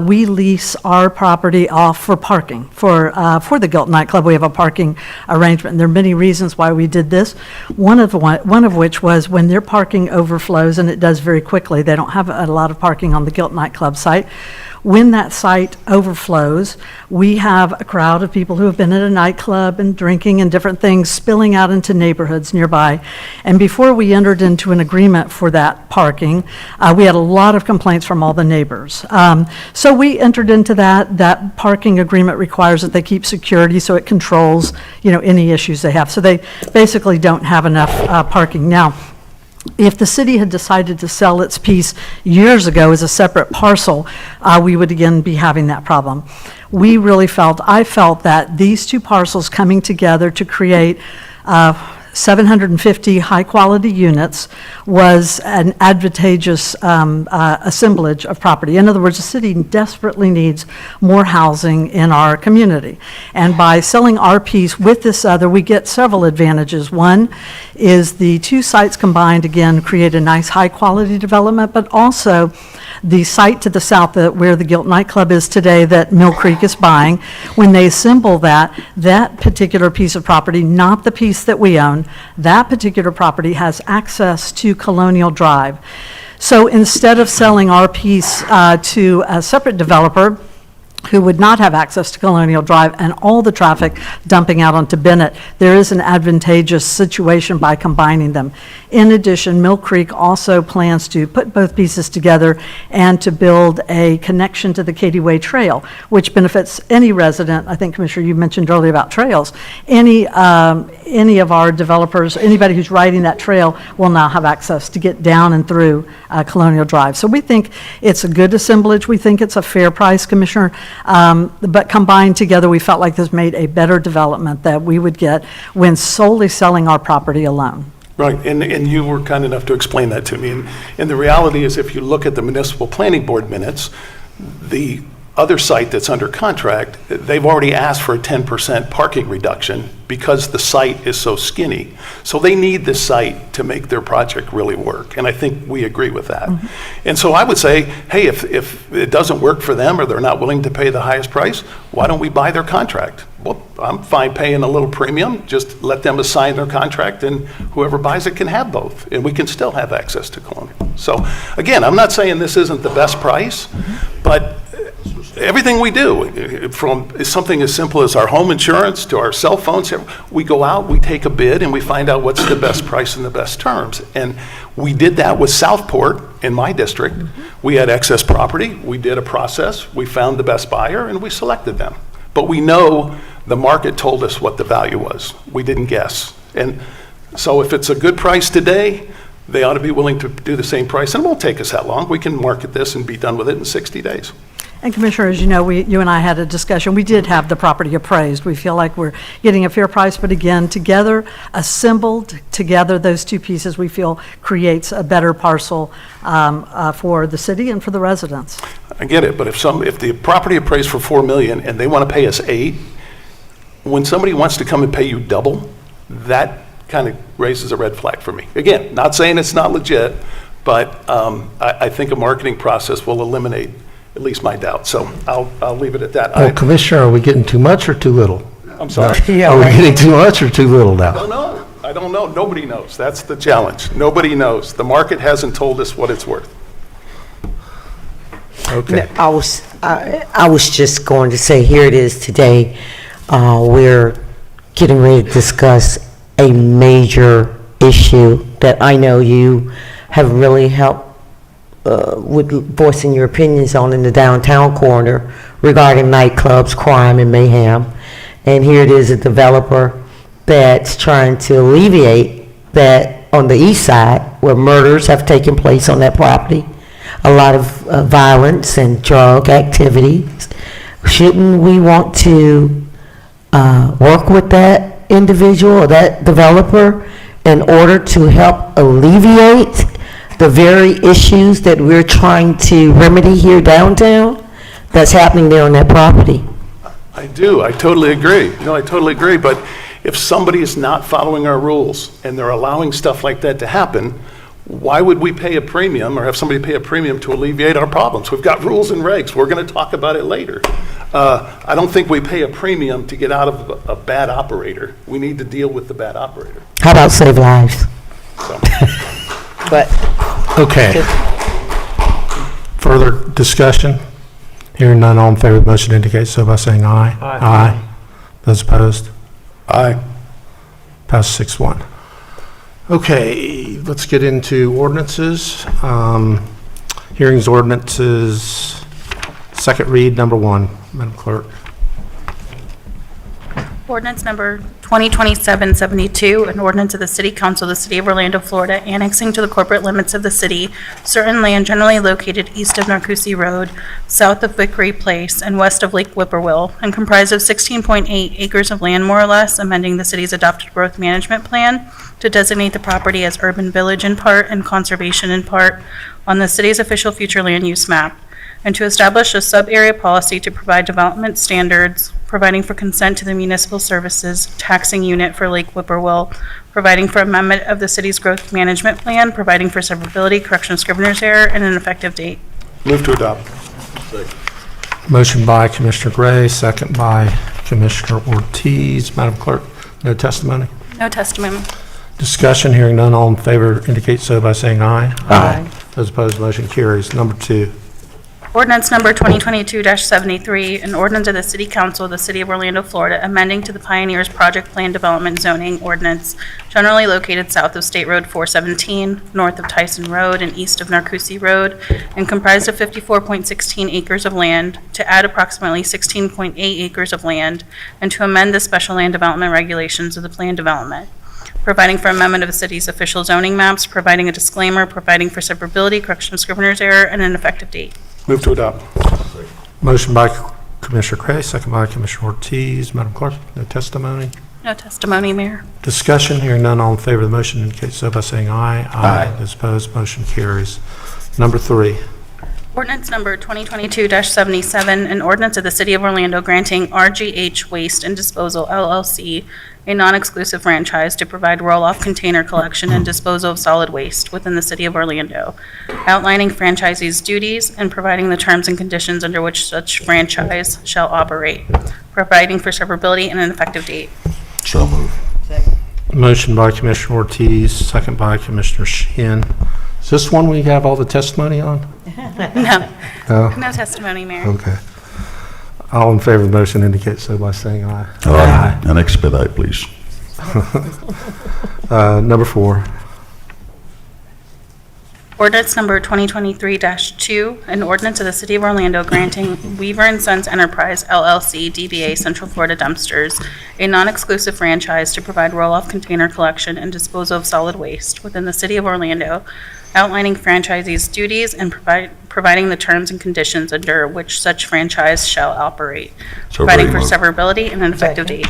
we lease our property off for parking. For the Gilt nightclub, we have a parking arrangement, and there are many reasons why we did this. One of which was when their parking overflows, and it does very quickly, they don't have a lot of parking on the Gilt nightclub site. When that site overflows, we have a crowd of people who have been at a nightclub and drinking and different things spilling out into neighborhoods nearby. And before we entered into an agreement for that parking, we had a lot of complaints from all the neighbors. So we entered into that. That parking agreement requires that they keep security, so it controls, any issues they have. So they basically don't have enough parking. Now, if the city had decided to sell its piece years ago as a separate parcel, we would again be having that problem. I felt that these two parcels coming together to create 750 high-quality units was an advantageous assemblage of property. In other words, the city desperately needs more housing in our community. And by selling our piece with this other, we get several advantages. One is the two sites combined, again, create a nice high-quality development, but also the site to the south where the Gilt nightclub is today that Mill Creek is buying, when they assemble that particular piece of property, not the piece that we own, that particular property has access to Colonial Drive. So instead of selling our piece to a separate developer who would not have access to Colonial Drive and all the traffic dumping out onto Bennett, there is an advantageous situation by combining them. In addition, Mill Creek also plans to put both pieces together and to build a connection to the Katy Way Trail, which benefits any resident. I think, Commissioner, you mentioned earlier about trails. Any of our developers, anybody who's riding that trail will now have access to get down and through Colonial Drive. So we think it's a good assemblage. We think it's a fair price, Commissioner. But combined together, we felt like this made a better development that we would get when solely selling our property alone. Right, and you were kind enough to explain that to me. And the reality is, if you look at the municipal planning board minutes, the other site that's under contract, they've already asked for a 10% parking reduction because the site is so skinny. So they need this site to make their project really work, and I think we agree with that. And so I would say, hey, if it doesn't work for them or they're not willing to pay the highest price, why don't we buy their contract? Well, I'm fine paying a little premium, just let them assign their contract, and whoever buys it can have both, and we can still have access to Colonial. So again, I'm not saying this isn't the best price, but everything we do, from something as simple as our home insurance to our cell phones, we go out, we take a bid, and we find out what's the best price and the best terms. And we did that with Southport in my district. We had excess property, we did a process, we found the best buyer, and we selected them. But we know the market told us what the value was. We didn't guess. And so if it's a good price today, they ought to be willing to do the same price, and it won't take us that long. We can market this and be done with it in 60 days. And Commissioner, as you know, you and I had a discussion. We did have the property appraised. We feel like we're getting a fair price, but again, together, assembled together, those two pieces we feel creates a better parcel for the city and for the residents. I get it, but if the property appraised for $4 million and they want to pay us $8 million, when somebody wants to come and pay you double, that kind of raises a red flag for me. Again, not saying it's not legit, but I think a marketing process will eliminate at least my doubt. So I'll leave it at that. Well, Commissioner, are we getting too much or too little? I'm sorry. Are we getting too much or too little now? I don't know. Nobody knows. That's the challenge. Nobody knows. The market hasn't told us what it's worth. Okay. I was just going to say, here it is today. We're getting ready to discuss a major issue that I know you have really helped with voicing your opinions on in the downtown corner regarding nightclubs, crime, and mayhem. And here it is, a developer that's trying to alleviate that on the east side, where murders have taken place on that property, a lot of violence and drug activities. Shouldn't we want to work with that individual or that developer in order to help alleviate the very issues that we're trying to remedy here downtown that's happening there on that property? I do. I totally agree. I totally agree. But if somebody is not following our rules and they're allowing stuff like that to happen, why would we pay a premium or have somebody pay a premium to alleviate our problems? We've got rules and regs. We're going to talk about it later. I don't think we pay a premium to get out of a bad operator. We need to deal with the bad operator. How about save lives? But Okay. Further discussion? Hearing none, all in favor of the motion indicate so by saying aye. Aye. Those opposed? Aye. Pass 6-1. Okay, let's get into ordinances. Hearings ordinances, second read, number 1. Madam Clerk. Ordinance number 2027-72, an ordinance of the City Council of the City of Orlando, Florida, annexing to the corporate limits of the city certain land generally located east of Narcoossee Road, south of Vickery Place, and west of Lake Whippoorwill, and comprised of 16.8 acres of land, more or less, amending the city's adopted growth management plan to designate the property as urban village in part and conservation in part on the city's official future land use map, and to establish a sub-area policy to provide development standards, providing for consent to the municipal services taxing unit for Lake Whippoorwill, providing for amendment of the city's growth management plan, providing for severability, correction of scrivener's error, and an effective date. Move to adopt. Motion by Commissioner Gray, second by Commissioner Ortiz. Madam Clerk, no testimony? No testimony. Discussion, hearing none, all in favor indicate so by saying aye. Aye. Those opposed, motion carries. Number 2. Ordinance number 2022-73, an ordinance of the City Council of the City of Orlando, Florida, amending to the Pioneers Project Plan Development Zoning Ordinance, generally located south of State Road 417, north of Tyson Road, and east of Narcoossee Road, and comprised of 54.16 acres of land, to add approximately 16.8 acres of land, and to amend the special land development regulations of the plan development, providing for amendment of the city's official zoning maps, providing a disclaimer, providing for severability, correction of scrivener's error, and an effective date. Move to adopt. Motion by Commissioner Gray, second by Commissioner Ortiz. Madam Clerk, no testimony? No testimony, Mayor. Discussion, hearing none, all in favor of the motion indicate so by saying aye. Aye. Those opposed, motion carries. Number 3. Ordinance number 2022-77, an ordinance of the City of Orlando granting RGH Waste and Disposal LLC a non-exclusive franchise to provide roll-off container collection and disposal of solid waste within the City of Orlando, outlining franchisees' duties and providing the terms and conditions under which such franchise shall operate, providing for severability and an effective date. So moved. Motion by Commissioner Ortiz, second by Commissioner Sheehan. Is this one we have all the testimony on? No. No? No testimony, Mayor. Okay. All in favor of the motion indicate so by saying aye. Aye. And expedite, please. Number 4. Ordinance number 2023-2, an ordinance of the City of Orlando granting Weaver & Sons Enterprise LLC DBA Central Florida Dumpsters a non-exclusive franchise to provide roll-off container collection and disposal of solid waste within the City of Orlando, outlining franchisees' duties and providing the terms and conditions under which such franchise shall operate, providing for severability and an effective date.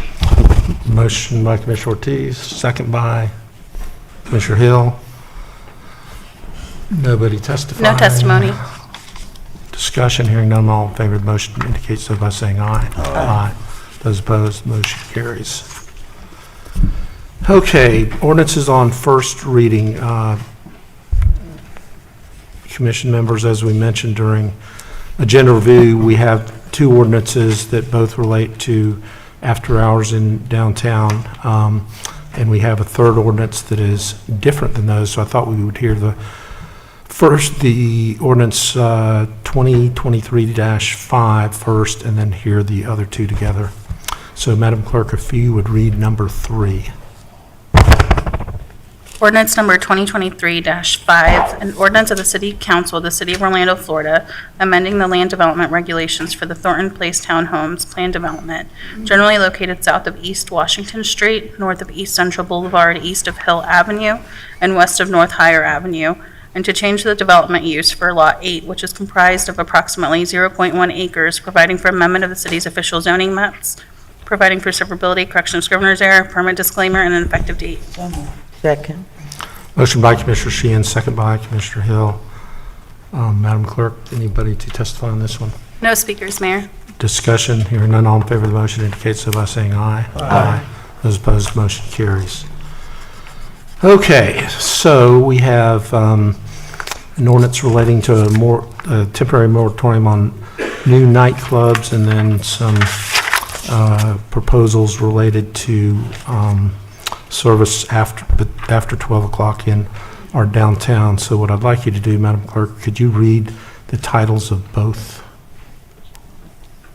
Motion by Commissioner Ortiz, second by Commissioner Hill. Nobody testifying. No testimony. Discussion, hearing none, all in favor of the motion indicate so by saying aye. Aye. Those opposed, motion carries. Okay, ordinances on first reading. Commission members, as we mentioned during agenda review, we have 2 ordinances that both relate to after hours in downtown. And we have a third ordinance that is different than those, so I thought we would hear the ordinance 2023-5 first, and then hear the other 2 together. So, Madam Clerk, if you would read number 3. Ordinance number 2023-5, an ordinance of the City Council of the City of Orlando, Florida, amending the land development regulations for the Thornton Place Townhomes Plan Development, generally located south of East Washington Street, north of East Central Boulevard, east of Hill Avenue, and west of North Higher Avenue, and to change the development use for Lot 8, which is comprised of approximately 0.1 acres, providing for amendment of the city's official zoning maps, providing for severability, correction of scrivener's error, permit disclaimer, and an effective date. Second. Motion by Commissioner Sheehan, second by Commissioner Hill. Madam Clerk, anybody to testify on this one? No speakers, Mayor. Discussion, hearing none, all in favor of the motion indicate so by saying aye. Aye. Those opposed, motion carries. Okay, so we have an ordinance relating to a temporary moratorium on new nightclubs, and then some proposals related to service after 12 o'clock in our downtown. So what I'd like you to do, Madam Clerk, could you read the titles of both?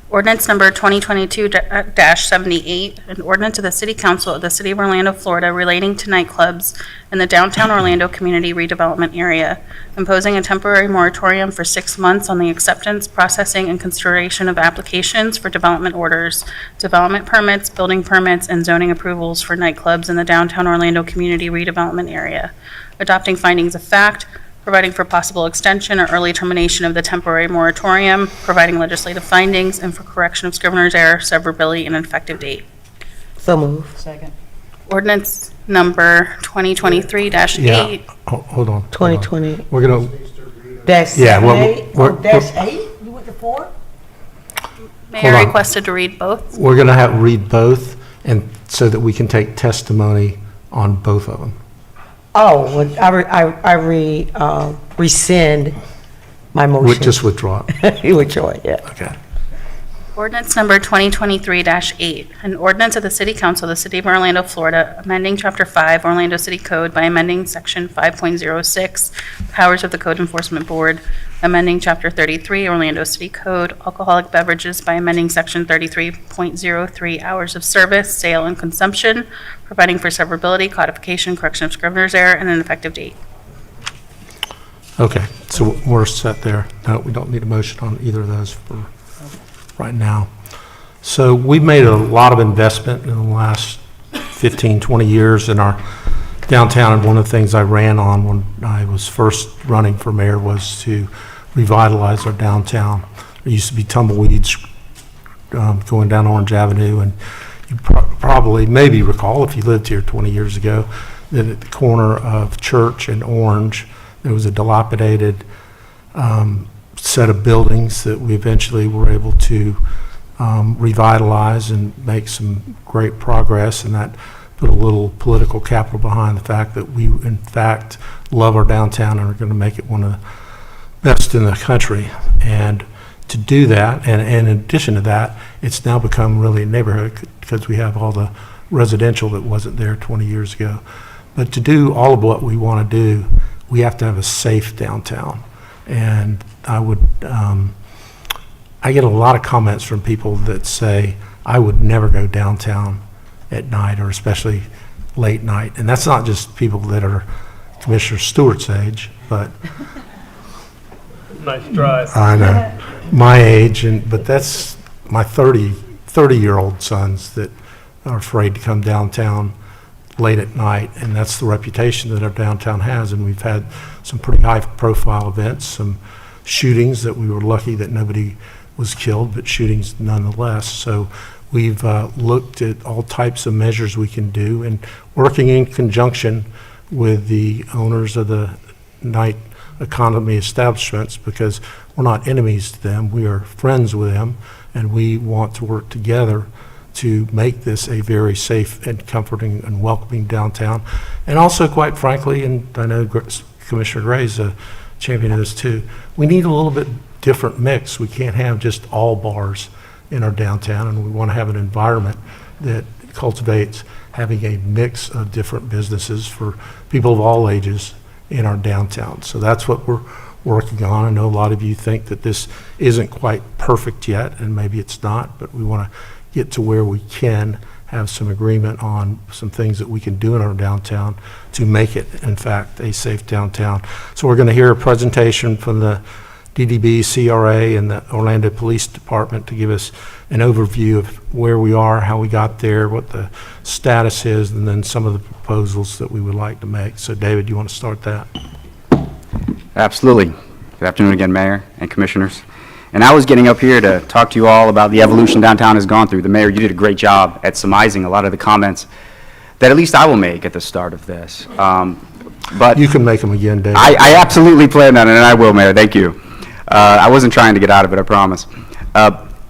Ordinance number 2022-78, an ordinance of the City Council of the City of Orlando, Florida, relating to nightclubs in the downtown Orlando community redevelopment area, imposing a temporary moratorium for 6 months on the acceptance, processing, and consideration of applications for development orders, development permits, building permits, and zoning approvals for nightclubs in the downtown Orlando community redevelopment area, adopting findings of fact, providing for possible extension or early termination of the temporary moratorium, providing legislative findings, and for correction of scrivener's error, severability, and an effective date. So moved. Second. Ordinance number 2023-8. Yeah, hold on. 2020. We're going to, Dash Yeah, well, 78? we're- Oh, dash 8? You went to 4? Mayor Hold on. requested to read both. we're going to have read both, and so that we can take testimony on both of them. Oh, well, I rescind my motion. Just withdraw it. You withdraw it, yeah. Okay. Ordinance number 2023-8, an ordinance of the City Council of the City of Orlando, Florida, amending Chapter 5 Orlando City Code by amending Section 5.06, Powers of the Code Enforcement Board, amending Chapter 33 Orlando City Code, Alcoholic Beverages by amending Section 33.03, Hours of Service, Sale, and Consumption, providing for severability, codification, correction of scrivener's error, and an effective date. Okay, so we're set there. No, we don't need a motion on either of those for right now. So we've made a lot of investment in the last 15, 20 years in our downtown, and one of the things I ran on when I was first running for mayor was to revitalize our downtown. There used to be tumbleweeds going down Orange Avenue, and you probably, maybe recall if you lived here 20 years ago, that at the corner of Church and Orange, there was a dilapidated set of buildings that we eventually were able to revitalize and make some great progress, and that put a little political capital behind the fact that we, in fact, love our downtown and are going to make it one of the best in the country. And to do that, and in addition to that, it's now become really a neighborhood because we have all the residential that wasn't there 20 years ago. But to do all of what we want to do, we have to have a safe downtown. And I would, I get a lot of comments from people that say, I would never go downtown at night, or especially late night. And that's not just people that are Commissioner Stewart's age, but Nice drive. I know, my age, but that's my 30-year-old sons that are afraid to come downtown late at night, and that's the reputation that our downtown has. And we've had some pretty high-profile events, some shootings that we were lucky that nobody was killed, but shootings nonetheless. So we've looked at all types of measures we can do, and working in conjunction with the owners of the night economy establishments, because we're not enemies to them, we are friends with them, and we want to work together to make this a very safe and comforting and welcoming downtown. And also, quite frankly, and I know Commissioner Gray's a champion of this too, we need a little bit different mix. We can't have just all bars in our downtown, and we want to have an environment that cultivates having a mix of different businesses for people of all ages in our downtown. So that's what we're working on. I know a lot of you think that this isn't quite perfect yet, and maybe it's not, but we want to get to where we can have some agreement on some things that we can do in our downtown to make it, in fact, a safe downtown. So we're going to hear a presentation from the DDB, CRA, and the Orlando Police Department to give us an overview of where we are, how we got there, what the status is, and then some of the proposals that we would like to make. So David, you want to start that? Absolutely. Good afternoon again, Mayor and Commissioners. And I was getting up here to talk to you all about the evolution downtown has gone through. The Mayor, you did a great job at surmising a lot of the comments that at least I will make at the start of this. But you can make them again, David. I absolutely plan on it, and I will, Mayor. Thank you. I wasn't trying to get out of it, I promise.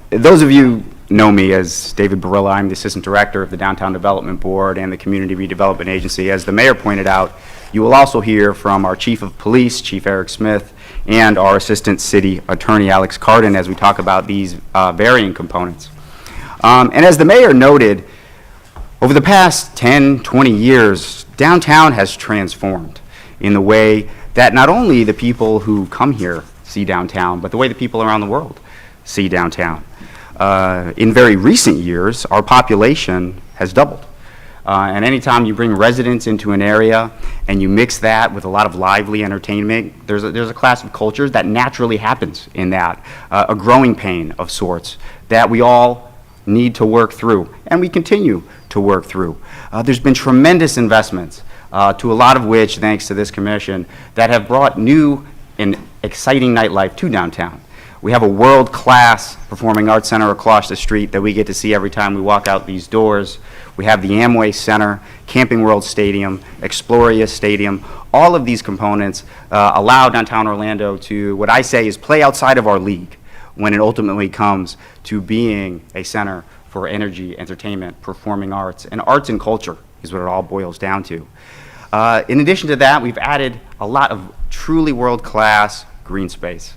Those of you know me as David Barilla. I'm the Assistant Director of the Downtown Development Board and the Community Redevelopment Agency. As the Mayor pointed out, you will also hear from our Chief of Police, Chief Eric Smith, and our Assistant City Attorney, Alex Cardin, as we talk about these varying components. And as the Mayor noted, over the past 10, 20 years, downtown has transformed in the way that not only the people who come here see downtown, but the way the people around the world see downtown. In very recent years, our population has doubled. And anytime you bring residents into an area and you mix that with a lot of lively entertainment, there's a class of cultures that naturally happens in that, a growing pain of sorts that we all need to work through, and we continue to work through. There's been tremendous investments, to a lot of which, thanks to this commission, that have brought new and exciting nightlife to downtown. We have a world-class performing arts center across the street that we get to see every time we walk out these doors. We have the Amway Center, Camping World Stadium, Exploria Stadium. All of these components allow downtown Orlando to, what I say, is play outside of our league when it ultimately comes to being a center for energy, entertainment, performing arts, and culture is what it all boils down to. In addition to that, we've added a lot of truly world-class green space.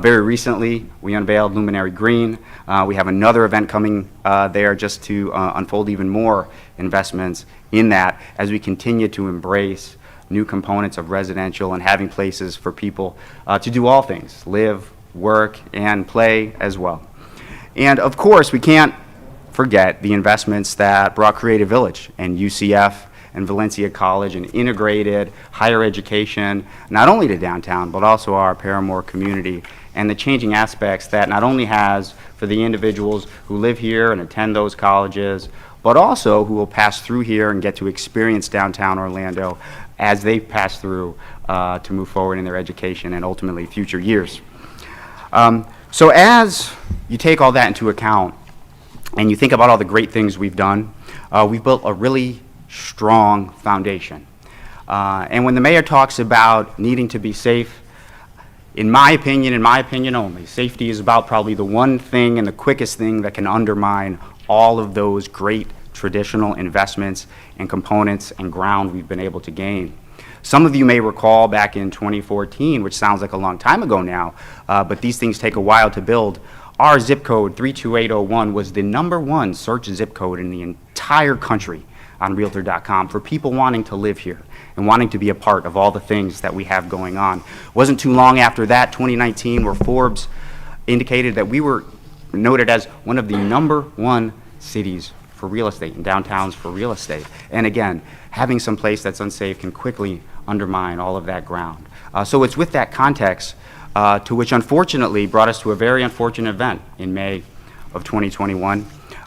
Very recently, we unveiled Luminary Green. We have another event coming there just to unfold even more investments in that as we continue to embrace new components of residential and having places for people to do all things, live, work, and play as well. And of course, we can't forget the investments that brought Creative Village and UCF and Valencia College and integrated higher education, not only to downtown, but also our Paramore community, and the changing aspects that not only has for the individuals who live here and attend those colleges, but also who will pass through here and get to experience downtown Orlando as they pass through to move forward in their education and ultimately future years. So as you take all that into account and you think about all the great things we've done, we've built a really strong foundation. And when the Mayor talks about needing to be safe, in my opinion only, safety is about probably the one thing and the quickest thing that can undermine all of those great traditional investments and components and ground we've been able to gain. Some of you may recall back in 2014, which sounds like a long time ago now, but these things take a while to build. Our zip code, 32801, was the #1 search zip code in the entire country on Realtor.com for people wanting to live here and wanting to be a part of all the things that we have going on. Wasn't too long after that, 2019, where Forbes indicated that we were noted as one of the #1 cities for real estate and downtowns for real estate. And again, having some place that's unsafe can quickly undermine all of that ground. So it's with that context to which unfortunately brought us to a very unfortunate event in May of 2021.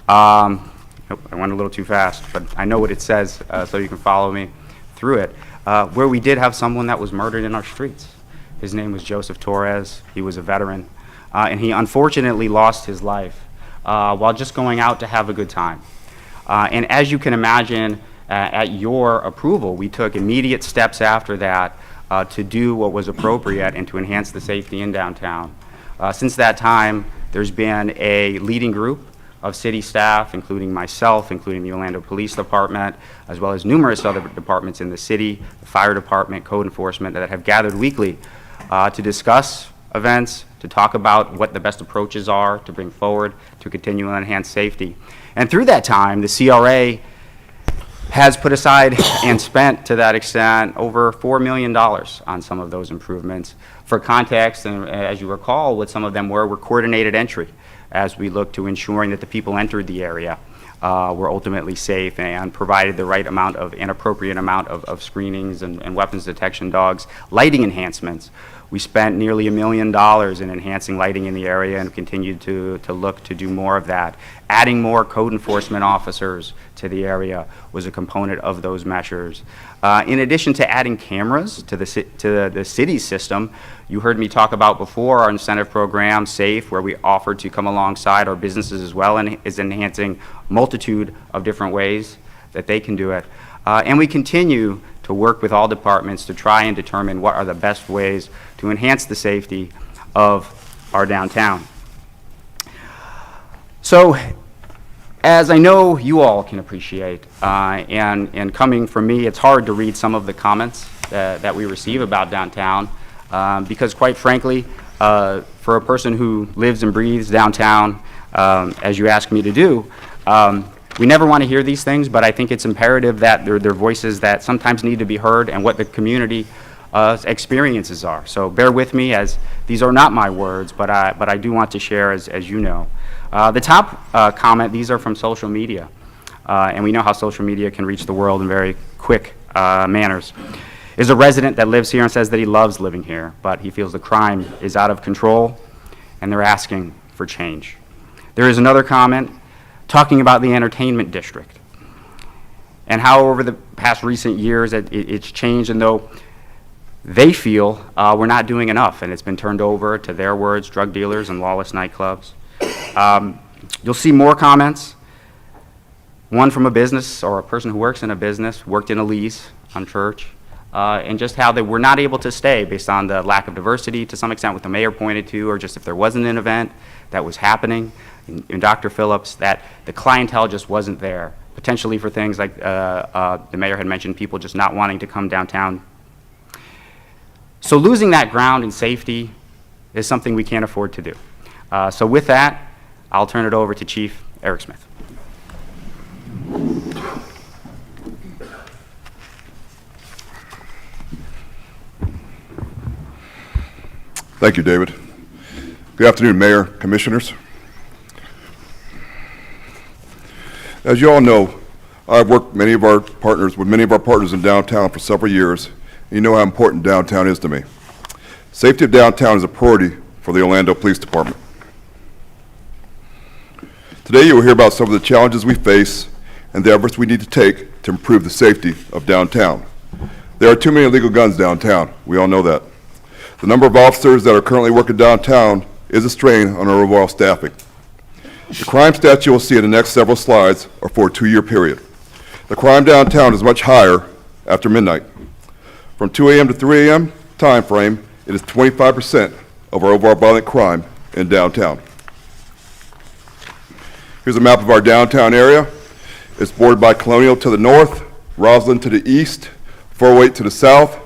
I went a little too fast, but I know what it says, so you can follow me through it, where we did have someone that was murdered in our streets. His name was Joseph Torres. He was a veteran, and he unfortunately lost his life while just going out to have a good time. And as you can imagine, at your approval, we took immediate steps after that to do what was appropriate and to enhance the safety in downtown. Since that time, there's been a leading group of city staff, including myself, including the Orlando Police Department, as well as numerous other departments in the city, the fire department, code enforcement, that have gathered weekly to discuss events, to talk about what the best approaches are to bring forward to continue to enhance safety. And through that time, the CRA has put aside and spent, to that extent, over $4 million on some of those improvements. For context, and as you recall, what some of them were coordinated entry, as we look to ensuring that the people entered the area were ultimately safe and provided the right amount of, an appropriate amount of screenings and weapons detection dogs. Lighting enhancements. We spent nearly $1 million in enhancing lighting in the area and continued to look to do more of that. Adding more code enforcement officers to the area was a component of those measures. In addition to adding cameras to the city's system, you heard me talk about before our incentive program, SAFE, where we offered to come alongside our businesses as well, and is enhancing multitude of different ways that they can do it. And we continue to work with all departments to try and determine what are the best ways to enhance the safety of our downtown. So, as I know you all can appreciate, and coming from me, it's hard to read some of the comments that we receive about downtown, because quite frankly, for a person who lives and breathes downtown, as you asked me to do, we never want to hear these things, but I think it's imperative that they're voices that sometimes need to be heard and what the community experiences are. So bear with me, as these are not my words, but I do want to share, as you know. The top comment, these are from social media, and we know how social media can reach the world in very quick manners. Is a resident that lives here and says that he loves living here, but he feels the crime is out of control, and they're asking for change. There is another comment talking about the entertainment district and how over the past recent years it's changed, and though they feel we're not doing enough, and it's been turned over, to their words, drug dealers and lawless nightclubs. You'll see more comments. One from a business, or a person who works in a business, worked in a lease on church, and just how they were not able to stay based on the lack of diversity, to some extent what the mayor pointed to, or just if there wasn't an event that was happening in Dr. Phillips, that the clientele just wasn't there, potentially for things like the mayor had mentioned, people just not wanting to come downtown. So losing that ground in safety is something we can't afford to do. So with that, I'll turn it over to Chief Eric Smith. Thank you, David. Good afternoon, Mayor, Commissioners. As you all know, I've worked with many of our partners in downtown for several years, and you know how important downtown is to me. Safety of downtown is a priority for the Orlando Police Department. Today you will hear about some of the challenges we face and the efforts we need to take to improve the safety of downtown. There are too many illegal guns downtown. We all know that. The number of officers that are currently working downtown is a strain on our overall staffing. The crime stats you will see in the next several slides are for a 2-year period. The crime downtown is much higher after midnight. From 2 a.m. to 3 a.m. time frame, it is 25% of our overall violent crime in downtown. Here's a map of our downtown area. It's bordered by Colonial to the north, Roslyn to the east, 408 to the south,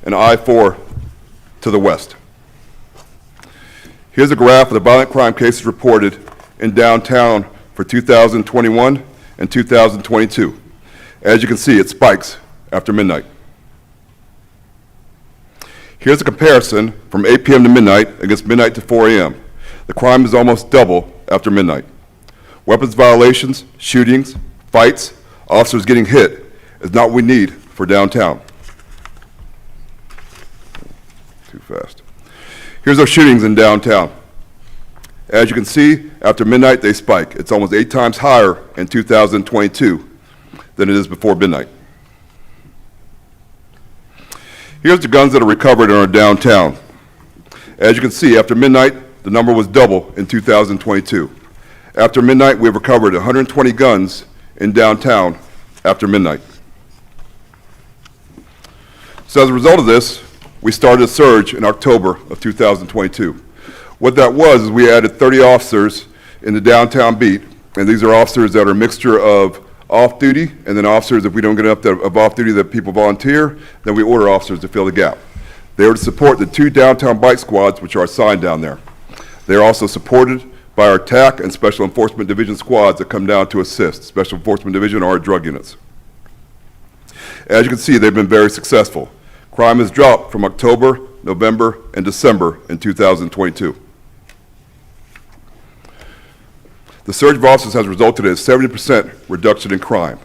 and I-4 to the west. Here's a graph of the violent crime cases reported in downtown for 2021 and 2022. As you can see, it spikes after midnight. Here's a comparison from 8 p.m. to midnight against midnight to 4 a.m. The crime is almost double after midnight. Weapons violations, shootings, fights, officers getting hit is not what we need for downtown. Too fast. Here's our shootings in downtown. As you can see, after midnight they spike. It's almost 8 times higher in 2022 than it is before midnight. Here's the guns that are recovered in our downtown. As you can see, after midnight, the number was double in 2022. After midnight, we have recovered 120 guns in downtown after midnight. So as a result of this, we started a surge in October of 2022. What that was is we added 30 officers in the downtown beat, and these are officers that are a mixture of off-duty, and then officers, if we don't get enough of off-duty that people volunteer, then we order officers to fill the gap. They are to support the 2 downtown bike squads, which are assigned down there. They are also supported by our TAC and Special Enforcement Division squads that come down to assist. Special Enforcement Division are our drug units. As you can see, they've been very successful. Crime has dropped from October, November, and December in 2022. The surge of officers has resulted in a 70% reduction in crime.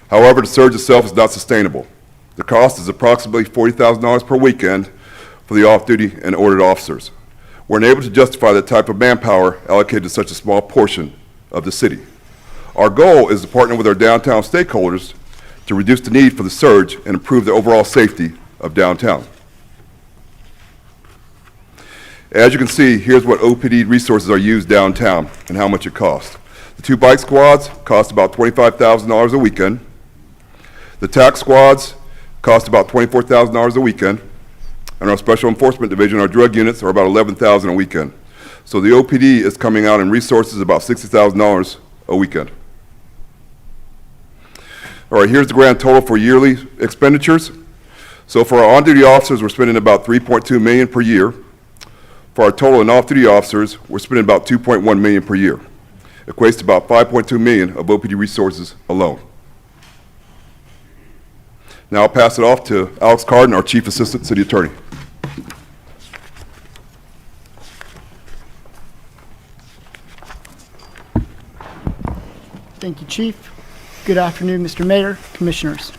However, the surge itself is not sustainable. The cost is approximately $40,000 per weekend for the off-duty and ordered officers. We're unable to justify the type of manpower allocated to such a small portion of the city. Our goal is to partner with our downtown stakeholders to reduce the need for the surge and improve the overall safety of downtown. As you can see, here's what OPD resources are used downtown and how much it costs. The 2 bike squads cost about $25,000 a weekend. The tax squads cost about $24,000 a weekend. And our special enforcement division, our drug units, are about $11,000 a weekend. So the OPD is coming out in resources about $60,000 a weekend. All right, here's the grand total for yearly expenditures. So for our on-duty officers, we're spending about $3.2 million per year. For our total and off-duty officers, we're spending about $2.1 million per year. Equates to about $5.2 million of OPD resources alone. Now I'll pass it off to Alex Carden, our Chief Assistant City Attorney. Thank you, Chief. Good afternoon, Mr. Mayor, Commissioners.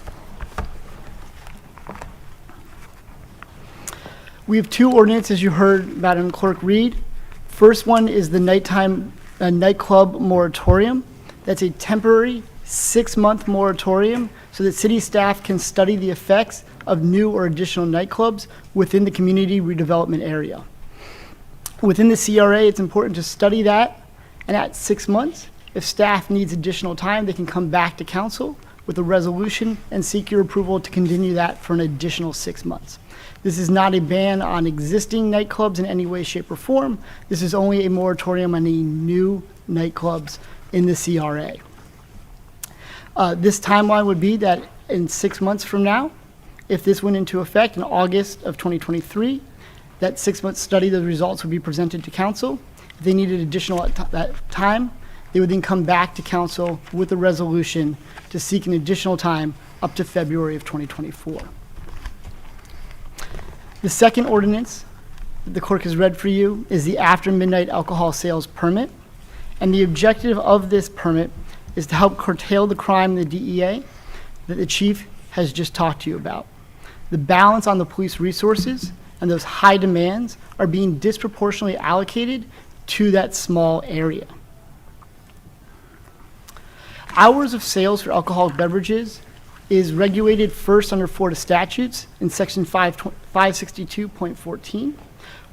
We have 2 ordinances you heard Madam Clerk read. First one is the nightclub moratorium. That's a temporary 6-month moratorium so that city staff can study the effects of new or additional nightclubs within the community redevelopment area. Within the CRA, it's important to study that, and at 6 months, if staff needs additional time, they can come back to council with a resolution and seek your approval to continue that for an additional 6 months. This is not a ban on existing nightclubs in any way, shape, or form. This is only a moratorium on any new nightclubs in the CRA. This timeline would be that in 6 months from now, if this went into effect in August of 2023, that 6-month study, the results would be presented to council. If they needed additional time, they would then come back to council with a resolution to seek an additional time up to February of 2024. The second ordinance that the clerk has read for you is the after midnight alcohol sales permit. And the objective of this permit is to help curtail the crime in the DEA that the chief has just talked to you about. The balance on the police resources and those high demands are being disproportionately allocated to that small area. Hours of sales for alcoholic beverages is regulated first under Florida statutes in section 562.14,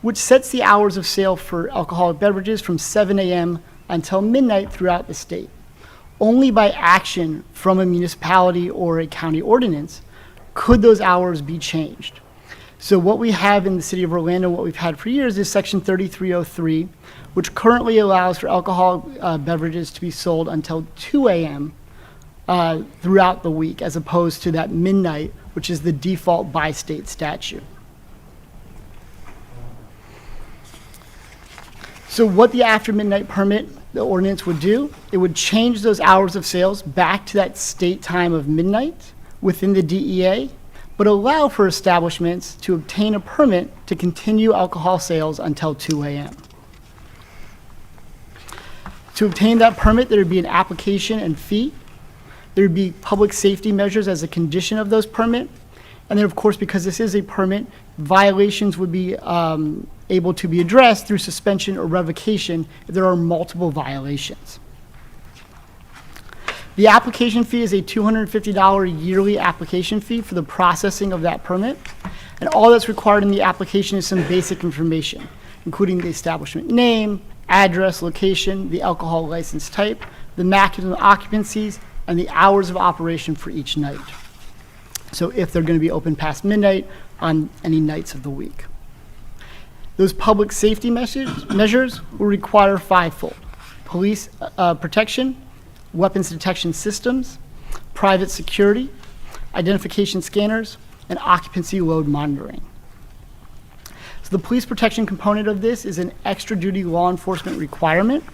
which sets the hours of sale for alcoholic beverages from 7 a.m. until midnight throughout the state. Only by action from a municipality or a county ordinance could those hours be changed. So what we have in the city of Orlando, what we've had for years, is section 3303, which currently allows for alcoholic beverages to be sold until 2 a.m. Throughout the week, as opposed to that midnight, which is the default by state statute. So what the after midnight permit, the ordinance would do, it would change those hours of sales back to that state time of midnight within the DEA, but allow for establishments to obtain a permit to continue alcohol sales until 2 a.m. To obtain that permit, there would be an application and fee. There would be public safety measures as a condition of those permit. And then, of course, because this is a permit, violations would be able to be addressed through suspension or revocation if there are multiple violations. The application fee is a $250 yearly application fee for the processing of that permit. And all that's required in the application is some basic information, including the establishment name, address, location, the alcohol license type, the maximum occupancies, and the hours of operation for each night. So if they're going to be open past midnight on any nights of the week. Those public safety measures will require fivefold: police protection, weapons detection systems, private security, identification scanners, and occupancy load monitoring. So the police protection component of this is an extra duty law enforcement requirement,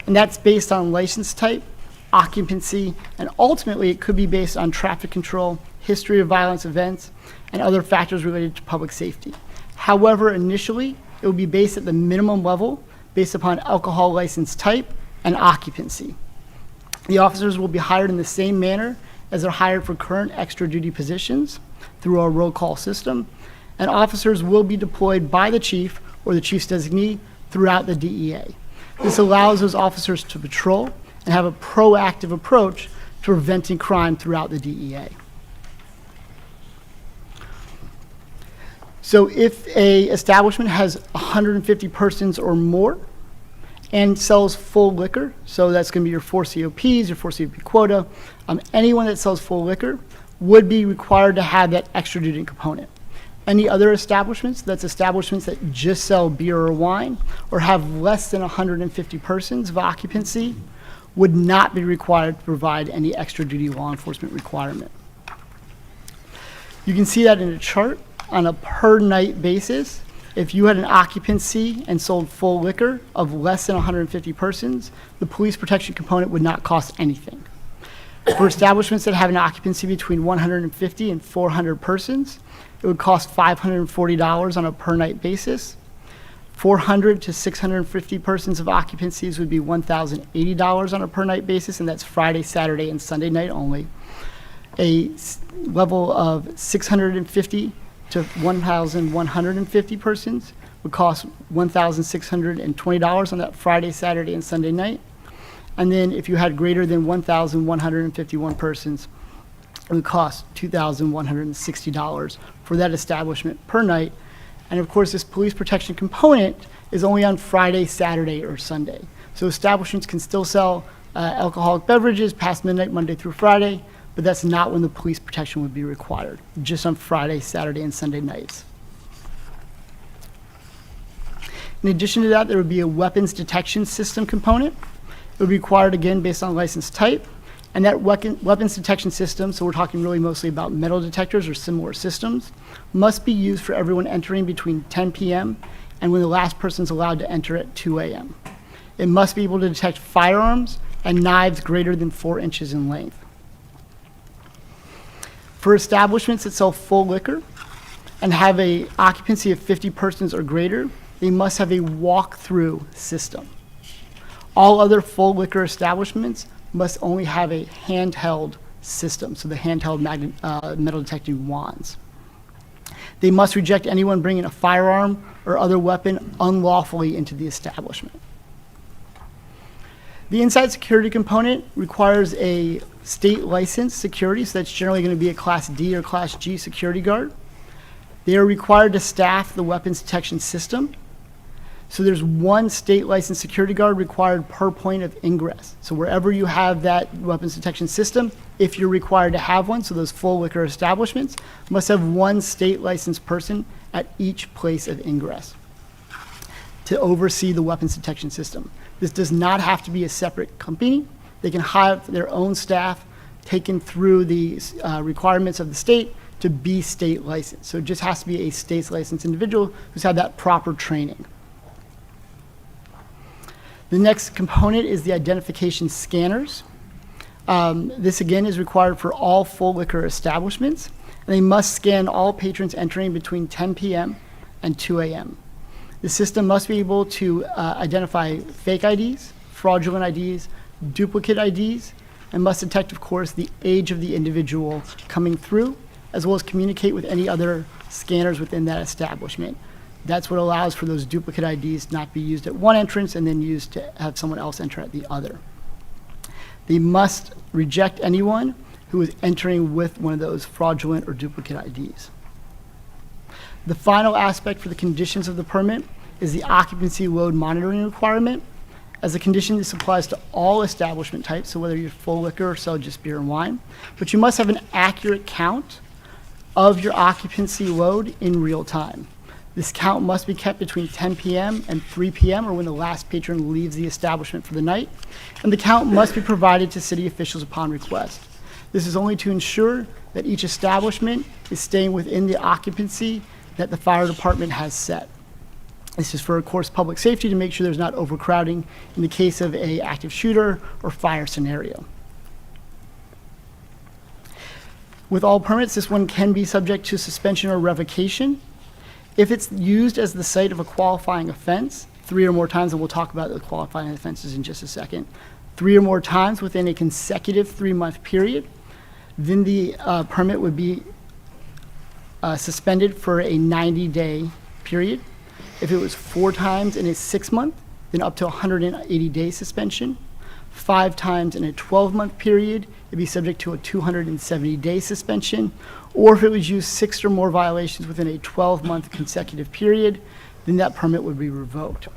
and that's based on license type, occupancy, and ultimately it could be based on traffic control, history of violence events, and other factors related to public safety. However, initially, it will be based at the minimum level based upon alcohol license type and occupancy. The officers will be hired in the same manner as they're hired for current extra duty positions through our roll call system, and officers will be deployed by the chief or the chief's designee throughout the DEA. This allows those officers to patrol and have a proactive approach to preventing crime throughout the DEA. So if a establishment has 150 persons or more and sells full liquor, so that's going to be your 4 COPs, your 4 COP quota, anyone that sells full liquor would be required to have that extra duty component. Any other establishments, that's establishments that just sell beer or wine or have less than 150 persons of occupancy, would not be required to provide any extra duty law enforcement requirement. You can see that in a chart on a per night basis. If you had an occupancy and sold full liquor of less than 150 persons, the police protection component would not cost anything. For establishments that have an occupancy between 150 and 400 persons, it would cost $540 on a per night basis. 400 to 650 persons of occupancies would be $1,080 on a per night basis, and that's Friday, Saturday, and Sunday night only. A level of 650 to 1,150 persons would cost $1,620 on that Friday, Saturday, and Sunday night. And then if you had greater than 1,151 persons, it would cost $2,160 for that establishment per night. And of course, this police protection component is only on Friday, Saturday, or Sunday. So establishments can still sell alcoholic beverages past midnight, Monday through Friday, but that's not when the police protection would be required, just on Friday, Saturday, and Sunday nights. In addition to that, there would be a weapons detection system component. It would be required, again, based on license type. And that weapons detection system, so we're talking really mostly about metal detectors or similar systems, must be used for everyone entering between 10 p.m. and when the last person's allowed to enter at 2 a.m. It must be able to detect firearms and knives greater than 4 inches in length. For establishments that sell full liquor and have an occupancy of 50 persons or greater, they must have a walk-through system. All other full liquor establishments must only have a handheld system, so the handheld metal detecting wands. They must reject anyone bringing a firearm or other weapon unlawfully into the establishment. The inside security component requires a state licensed security, so that's generally going to be a Class D or Class G security guard. They are required to staff the weapons detection system. So there's one state licensed security guard required per point of ingress. So wherever you have that weapons detection system, if you're required to have one, so those full liquor establishments must have one state licensed person at each place of ingress to oversee the weapons detection system. This does not have to be a separate company. They can have their own staff taken through the requirements of the state to be state licensed. So it just has to be a state licensed individual who's had that proper training. The next component is the identification scanners. This again is required for all full liquor establishments, and they must scan all patrons entering between 10 p.m. and 2 a.m. The system must be able to identify fake IDs, fraudulent IDs, duplicate IDs, and must detect, of course, the age of the individual coming through, as well as communicate with any other scanners within that establishment. That's what allows for those duplicate IDs not be used at one entrance and then used to have someone else enter at the other. They must reject anyone who is entering with one of those fraudulent or duplicate IDs. The final aspect for the conditions of the permit is the occupancy load monitoring requirement. As a condition, this applies to all establishment types, so whether you're full liquor or sell just beer and wine, but you must have an accurate count of your occupancy load in real time. This count must be kept between 10 p.m. and 3 p.m. or when the last patron leaves the establishment for the night, and the count must be provided to city officials upon request. This is only to ensure that each establishment is staying within the occupancy that the fire department has set. This is for, of course, public safety to make sure there's not overcrowding in the case of an active shooter or fire scenario. With all permits, this one can be subject to suspension or revocation. If it's used as the site of a qualifying offense 3 or more times, and we'll talk about the qualifying offenses in just a second, 3 or more times within a consecutive 3-month period, then the permit would be suspended for a 90-day period. If it was 4 times in a 6-month, then up to 180-day suspension. 5 times in a 12-month period, it'd be subject to a 270-day suspension. Or if it was used 6 or more violations within a 12-month consecutive period, then that permit would be revoked.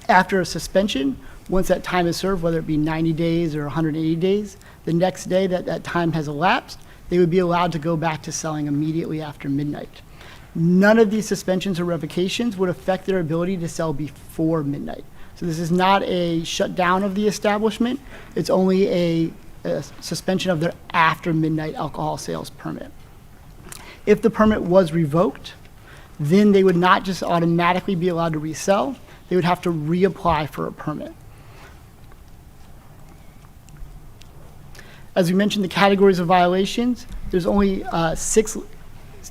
After a suspension, once that time is served, whether it be 90 days or 180 days, the next day that that time has elapsed, they would be allowed to go back to selling immediately after midnight. None of these suspensions or revocations would affect their ability to sell before midnight. So this is not a shutdown of the establishment. It's only a suspension of their after midnight alcohol sales permit. If the permit was revoked, then they would not just automatically be allowed to resell. They would have to reapply for a permit. As we mentioned, the categories of violations, there's only 6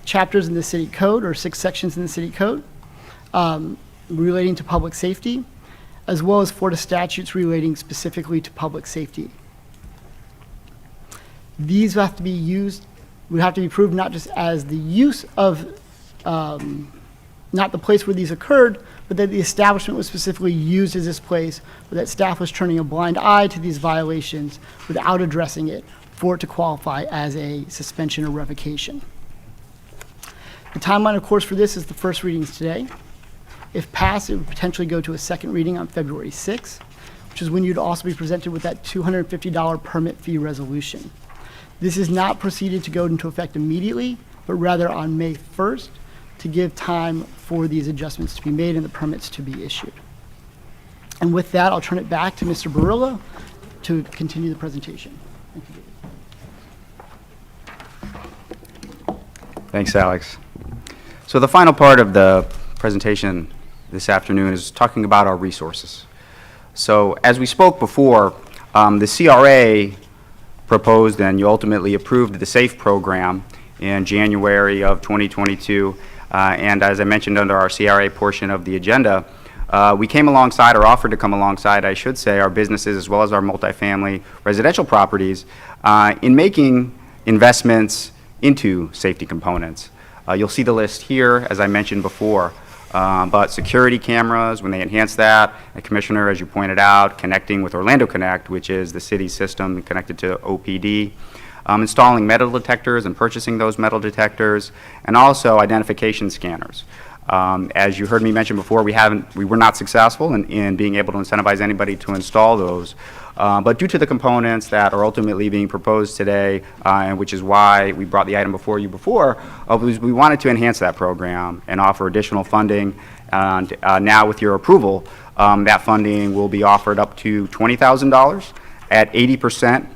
chapters in the city code, or 6 sections in the city code relating to public safety, as well as Florida statutes relating specifically to public safety. These have to be used, would have to be proved not just as the use of, not the place where these occurred, but that the establishment was specifically used as this place, or that staff was turning a blind eye to these violations without addressing it for it to qualify as a suspension or revocation. The timeline, of course, for this is the first readings today. If passed, it would potentially go to a second reading on February 6th, which is when you'd also be presented with that $250 permit fee resolution. This is not proceeded to go into effect immediately, but rather on May 1st to give time for these adjustments to be made and the permits to be issued. And with that, I'll turn it back to Mr. Barilla to continue the presentation. Thank you. Thanks, Alex. So the final part of the presentation this afternoon is talking about our resources. So as we spoke before, the CRA proposed and you ultimately approved the SAFE program in January of 2022. And as I mentioned under our CRA portion of the agenda, we came alongside, or offered to come alongside, I should say, our businesses as well as our multifamily residential properties in making investments into safety components. You'll see the list here, as I mentioned before, but security cameras, when they enhance that, and Commissioner, as you pointed out, connecting with Orlando Connect, which is the city system connected to OPD, installing metal detectors and purchasing those metal detectors, and also identification scanners. As you heard me mention before, we were not successful in being able to incentivize anybody to install those. But due to the components that are ultimately being proposed today, and which is why we brought the item before you before, we wanted to enhance that program and offer additional funding. And now with your approval, that funding will be offered up to $20,000 at 80%,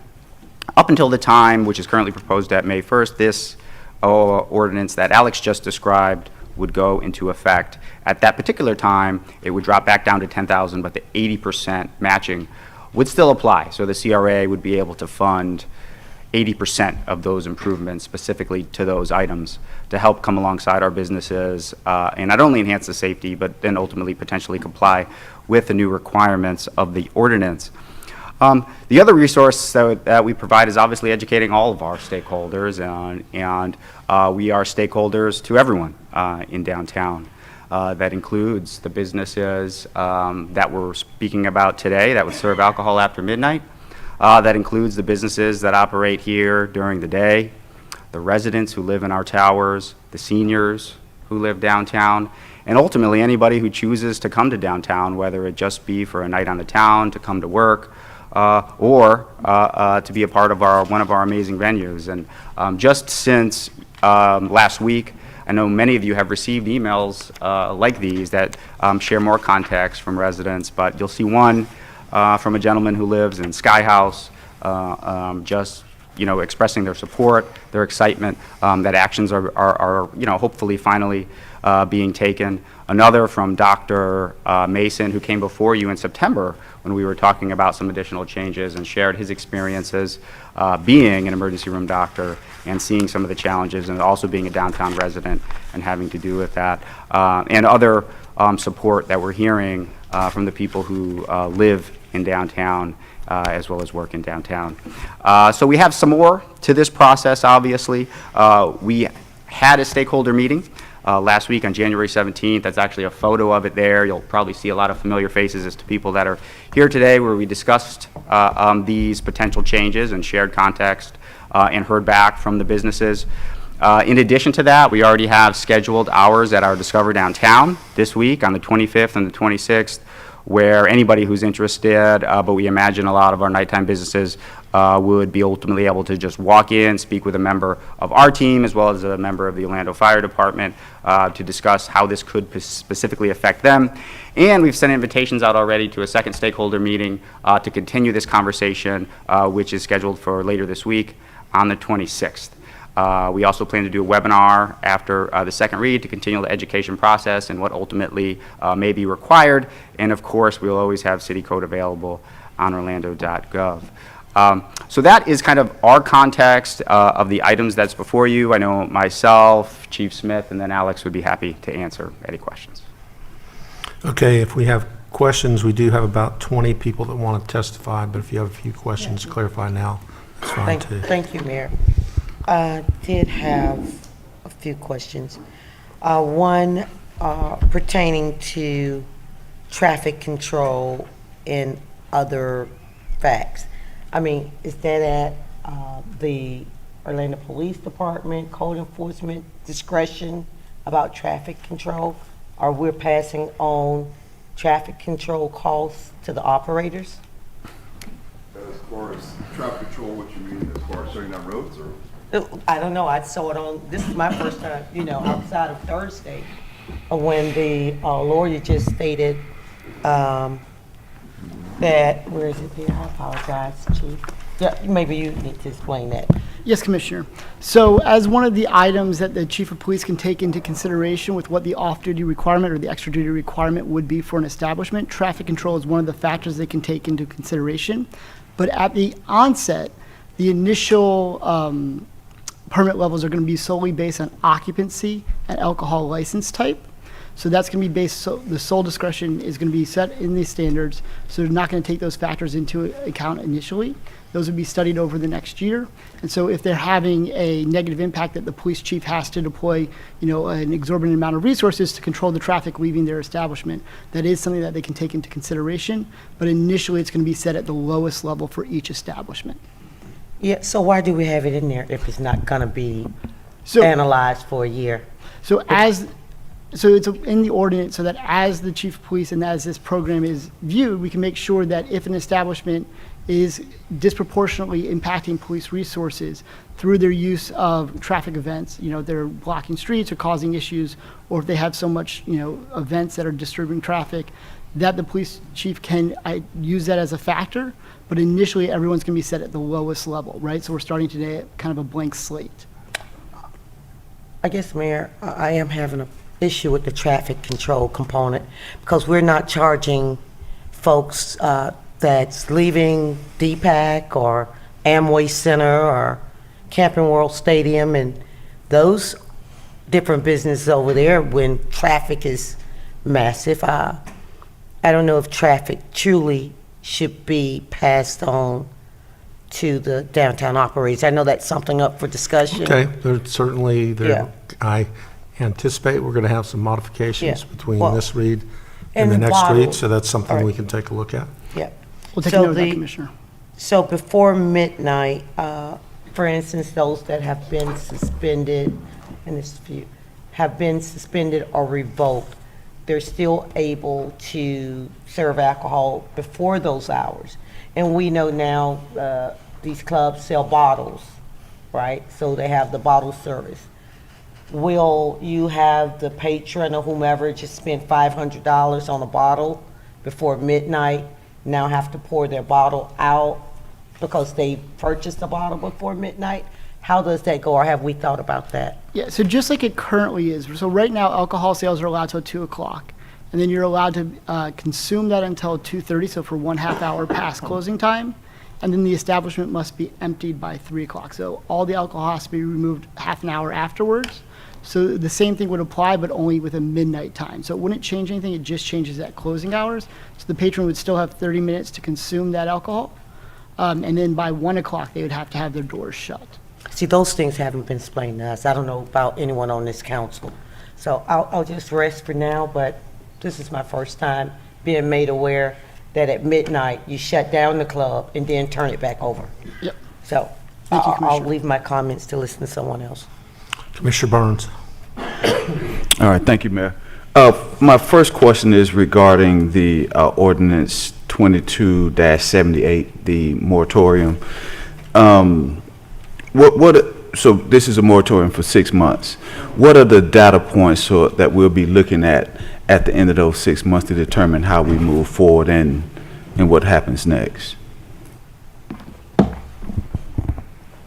up until the time, which is currently proposed at May 1st, this ordinance that Alex just described would go into effect. At that particular time, it would drop back down to $10,000, but the 80% matching would still apply. So the CRA would be able to fund 80% of those improvements specifically to those items to help come alongside our businesses and not only enhance the safety, but then ultimately potentially comply with the new requirements of the ordinance. The other resource that we provide is obviously educating all of our stakeholders, and we are stakeholders to everyone in downtown. That includes the businesses that we're speaking about today that would serve alcohol after midnight. That includes the businesses that operate here during the day, the residents who live in our towers, the seniors who live downtown, and ultimately anybody who chooses to come to downtown, whether it just be for a night on the town, to come to work, or to be a part of one of our amazing venues. And just since last week, I know many of you have received emails like these that share more context from residents, but you'll see one from a gentleman who lives in Sky House, just expressing their support, their excitement that actions are hopefully finally being taken. Another from Dr. Mason, who came before you in September when we were talking about some additional changes and shared his experiences being an emergency room doctor and seeing some of the challenges, and also being a downtown resident and having to do with that. And other support that we're hearing from the people who live in downtown as well as work in downtown. So we have some more to this process, obviously. We had a stakeholder meeting last week on January 17th. That's actually a photo of it there. You'll probably see a lot of familiar faces as to people that are here today, where we discussed these potential changes and shared context and heard back from the businesses. In addition to that, we already have scheduled hours at our Discover Downtown this week on the 25th and the 26th, where anybody who's interested, but we imagine a lot of our nighttime businesses would be ultimately able to just walk in, speak with a member of our team as well as a member of the Orlando Fire Department to discuss how this could specifically affect them. And we've sent invitations out already to a second stakeholder meeting to continue this conversation, which is scheduled for later this week on the 26th. We also plan to do a webinar after the second read to continue the education process and what ultimately may be required. And of course, we'll always have city code available on orlando.gov. So that is kind of our context of the items that's before you. I know myself, Chief Smith, and then Alex would be happy to answer any questions. Okay, if we have questions, we do have about 20 people that want to testify, but if you have a few questions to clarify now, that's fine too. Thank you, Mayor. I did have a few questions. One pertaining to traffic control and other facts. I mean, is that at the Orlando Police Department, code enforcement discretion about traffic control? Or we're passing on traffic control costs to the operators? As far as traffic control, what you mean as far as shutting down roads, or? I don't know, I saw it on, this is my first time, outside of Thursday, when the lawyer just stated that, where is it there? I apologize, Chief. Yeah, maybe you need to explain that. Yes, Commissioner. So as one of the items that the Chief of Police can take into consideration with what the off-duty requirement or the extra duty requirement would be for an establishment, traffic control is one of the factors they can take into consideration. But at the onset, the initial permit levels are going to be solely based on occupancy and alcohol license type. So that's going to be based, so the sole discretion is going to be set in these standards. So they're not going to take those factors into account initially. Those would be studied over the next year. And so if they're having a negative impact that the police chief has to deploy, an exorbitant amount of resources to control the traffic leaving their establishment, that is something that they can take into consideration. But initially, it's going to be set at the lowest level for each establishment. Yeah, so why do we have it in there if it's not going to be analyzed for a year? So it's in the ordinance so that as the chief of police and as this program is viewed, we can make sure that if an establishment is disproportionately impacting police resources through their use of traffic events, they're blocking streets or causing issues, or if they have so much, events that are disturbing traffic, that the police chief can use that as a factor. But initially, everyone's going to be set at the lowest level, right? So we're starting today at kind of a blank slate. I guess, Mayor, I am having an issue with the traffic control component because we're not charging folks that's leaving DPAC or Amway Center or Camping World Stadium and those different businesses over there when traffic is massive. I don't know if traffic truly should be passed on to the downtown operators. I know that's something up for discussion. Okay, I anticipate we're going to have some modifications between this read and the next read, so that's something we can take a look at. Yeah. We'll take note of that, Commissioner. So before midnight, for instance, those that have been suspended, and this few, have been suspended or revoked, they're still able to serve alcohol before those hours. And we know now these clubs sell bottles, right? So they have the bottle service. Will you have the patron or whomever just spent $500 on a bottle before midnight now have to pour their bottle out because they purchased a bottle before midnight? How does that go, or have we thought about that? Yeah, so just like it currently is. So right now, alcohol sales are allowed till 2 o'clock. And then you're allowed to consume that until 2:30, so for 1/2 hour past closing time. And then the establishment must be emptied by 3 o'clock. So all the alcohol has to be removed half an hour afterwards So the same thing would apply, but only with a midnight time. So it wouldn't change anything, it just changes that closing hours. So the patron would still have 30 minutes to consume that alcohol, and then by 1 o'clock, they would have to have their doors shut. See, those things haven't been explained to us. I don't know about anyone on this council. So I'll just rest for now, but this is my first time being made aware that at midnight, you shut down the club and then turn it back over. Yep. So Thank you, I'll Commissioner. leave my comments to listen to someone else. Commissioner Burns. All right, thank you, Mayor. My first question is regarding the Ordinance 22-78, the moratorium. So this is a moratorium for 6 months. What are the data points that we'll be looking at the end of those 6 months to determine how we move forward and what happens next?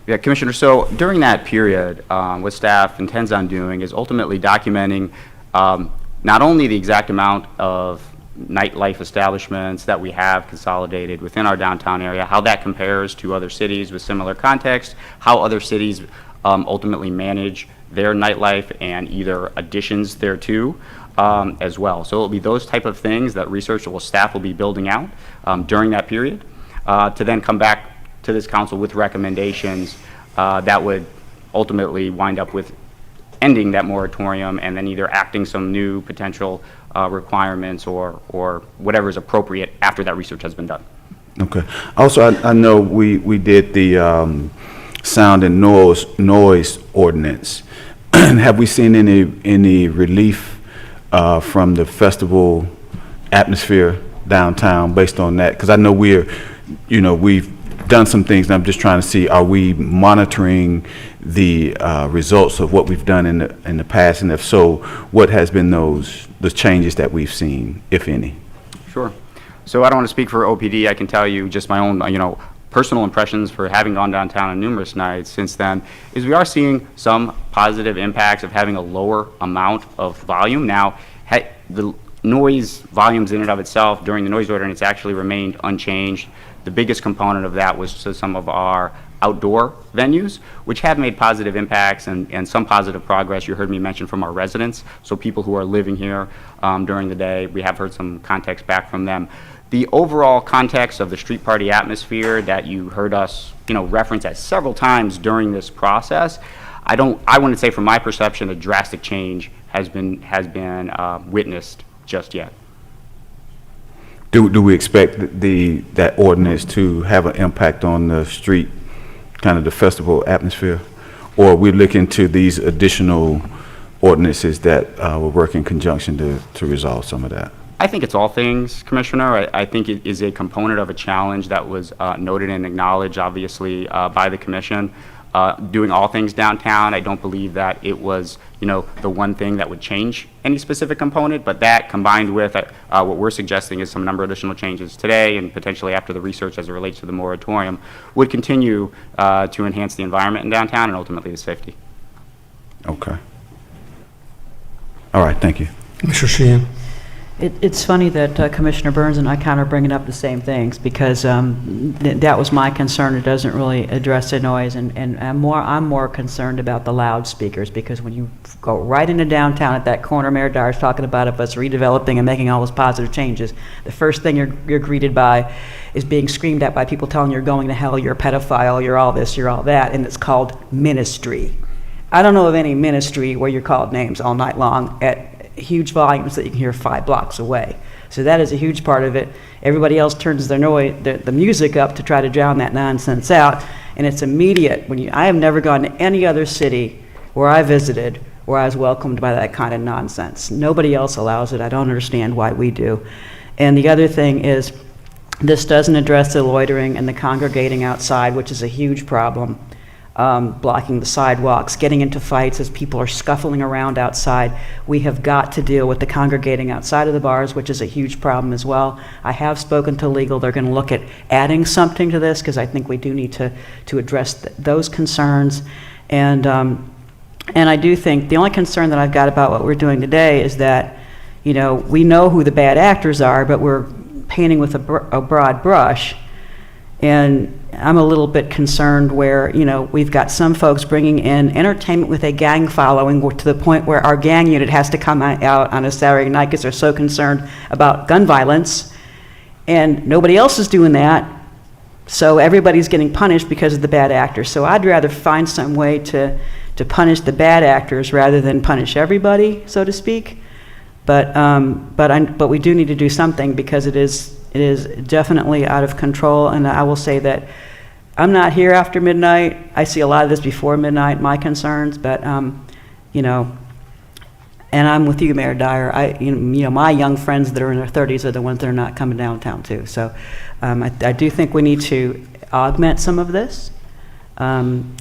Yeah, Commissioner, so during that period, what staff intends on doing is ultimately documenting not only the exact amount of nightlife establishments that we have consolidated within our downtown area, how that compares to other cities with similar context, how other cities ultimately manage their nightlife and either additions thereto as well. So it'll be those type of things that staff will be building out during that period to then come back to this council with recommendations that would ultimately wind up with ending that moratorium and then either acting some new potential requirements or whatever is appropriate after that research has been done. Okay. Also, I know we did the sound and noise ordinance. Have we seen any relief from the festival atmosphere downtown based on that? Because I know we've done some things, and I'm just trying to see, are we monitoring the results of what we've done in the past, and if so, what has been the changes that we've seen, if any? Sure. So I don't want to speak for OPD. I can tell you just my own, personal impressions for having gone downtown on numerous nights since then, is we are seeing some positive impacts of having a lower amount of volume. Now, the noise volumes in and of itself during the noise ordinance actually remained unchanged. The biggest component of that was to some of our outdoor venues, which have made positive impacts and some positive progress. You heard me mention from our residents, so people who are living here during the day, we have heard some context back from them. The overall context of the street party atmosphere that you heard us, reference at several times during this process, I wouldn't say from my perception a drastic change has been witnessed just yet. Do we expect that ordinance to have an impact on the street, kind of the festival atmosphere? Or are we looking to these additional ordinances that will work in conjunction to resolve some of that? I think it's all things, Commissioner. I think it is a component of a challenge that was noted and acknowledged, obviously, by the Commission. Doing all things downtown, I don't believe that it was, the one thing that would change any specific component, but that combined with what we're suggesting is some number of additional changes today and potentially after the research as it relates to the moratorium would continue to enhance the environment in downtown and ultimately the safety. Okay. All right, thank you. Mr. Sheehan. It's funny that Commissioner Burns and I kind of bringing up the same things because that was my concern. It doesn't really address the noise, and I'm more concerned about the loudspeakers because when you go right into downtown at that corner Mayor Dyer's talking about of us redeveloping and making all those positive changes, the first thing you're greeted by is being screamed at by people telling you you're going to hell, you're a pedophile, you're all this, you're all that, and it's called ministry. I don't know of any ministry where you're called names all night long at huge volumes that you can hear 5 blocks away. So that is a huge part of it. Everybody else turns their noise, the music up to try to drown that nonsense out, and it's immediate. I have never gone to any other city where I visited where I was welcomed by that kind of nonsense. Nobody else allows it. I don't understand why we do. And the other thing is, this doesn't address the loitering and the congregating outside, which is a huge problem. Blocking the sidewalks, getting into fights as people are scuffling around outside. We have got to deal with the congregating outside of the bars, which is a huge problem as well. I have spoken to legal. They're going to look at adding something to this because I think we do need to address those concerns. And I do think the only concern that I've got about what we're doing today is that, we know who the bad actors are, but we're painting with a broad brush. And I'm a little bit concerned where, you know, we've got some folks bringing in entertainment with a gang following to the point where our gang unit has to come out on a Saturday night because they're so concerned about gun violence, and nobody else is doing that. So everybody's getting punished because of the bad actors. So I'd rather find some way to punish the bad actors rather than punish everybody, so to speak. But we do need to do something because it is definitely out of control. And I will say that I'm not here after midnight. I see a lot of this before midnight, my concerns, but you know, and I'm with you, Mayor Dyer. You know, my young friends that are in their 30s are the ones that are not coming downtown too. So I do think we need to augment some of this and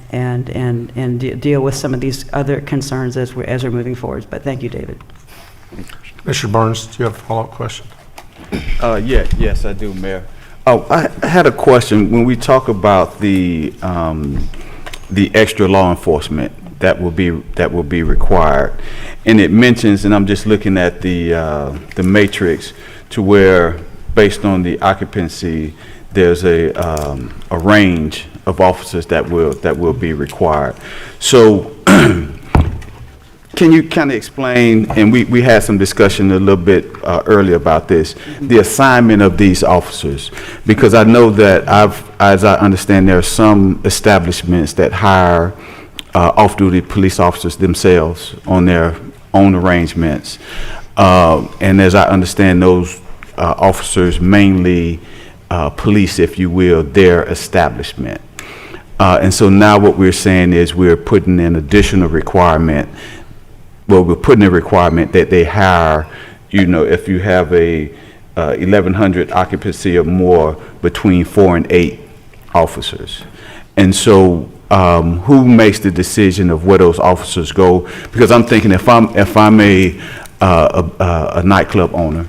deal with some of these other concerns as we're moving forward. But thank you, David. Mr. Burns, do you have a follow-up question? Yes, I do, Mayor. Oh, I had a question. When we talk about the extra law enforcement that will be required, and it mentions, and I'm just looking at the matrix to where, based on the occupancy, there's a range of officers that will be required. So can you kind of explain, and we had some discussion a little bit earlier about this, the assignment of these officers? Because I know that as I understand, there are some establishments that hire off-duty police officers themselves on their own arrangements. And as I understand, those officers mainly police, if you will, their establishment. And so now what we're saying is we're putting an additional requirement. Well, we're putting a requirement that they hire, you know, if you have a 1,100 occupancy or more, between 4 and 8 officers. And so who makes the decision of where those officers go? Because I'm thinking if I'm a nightclub owner,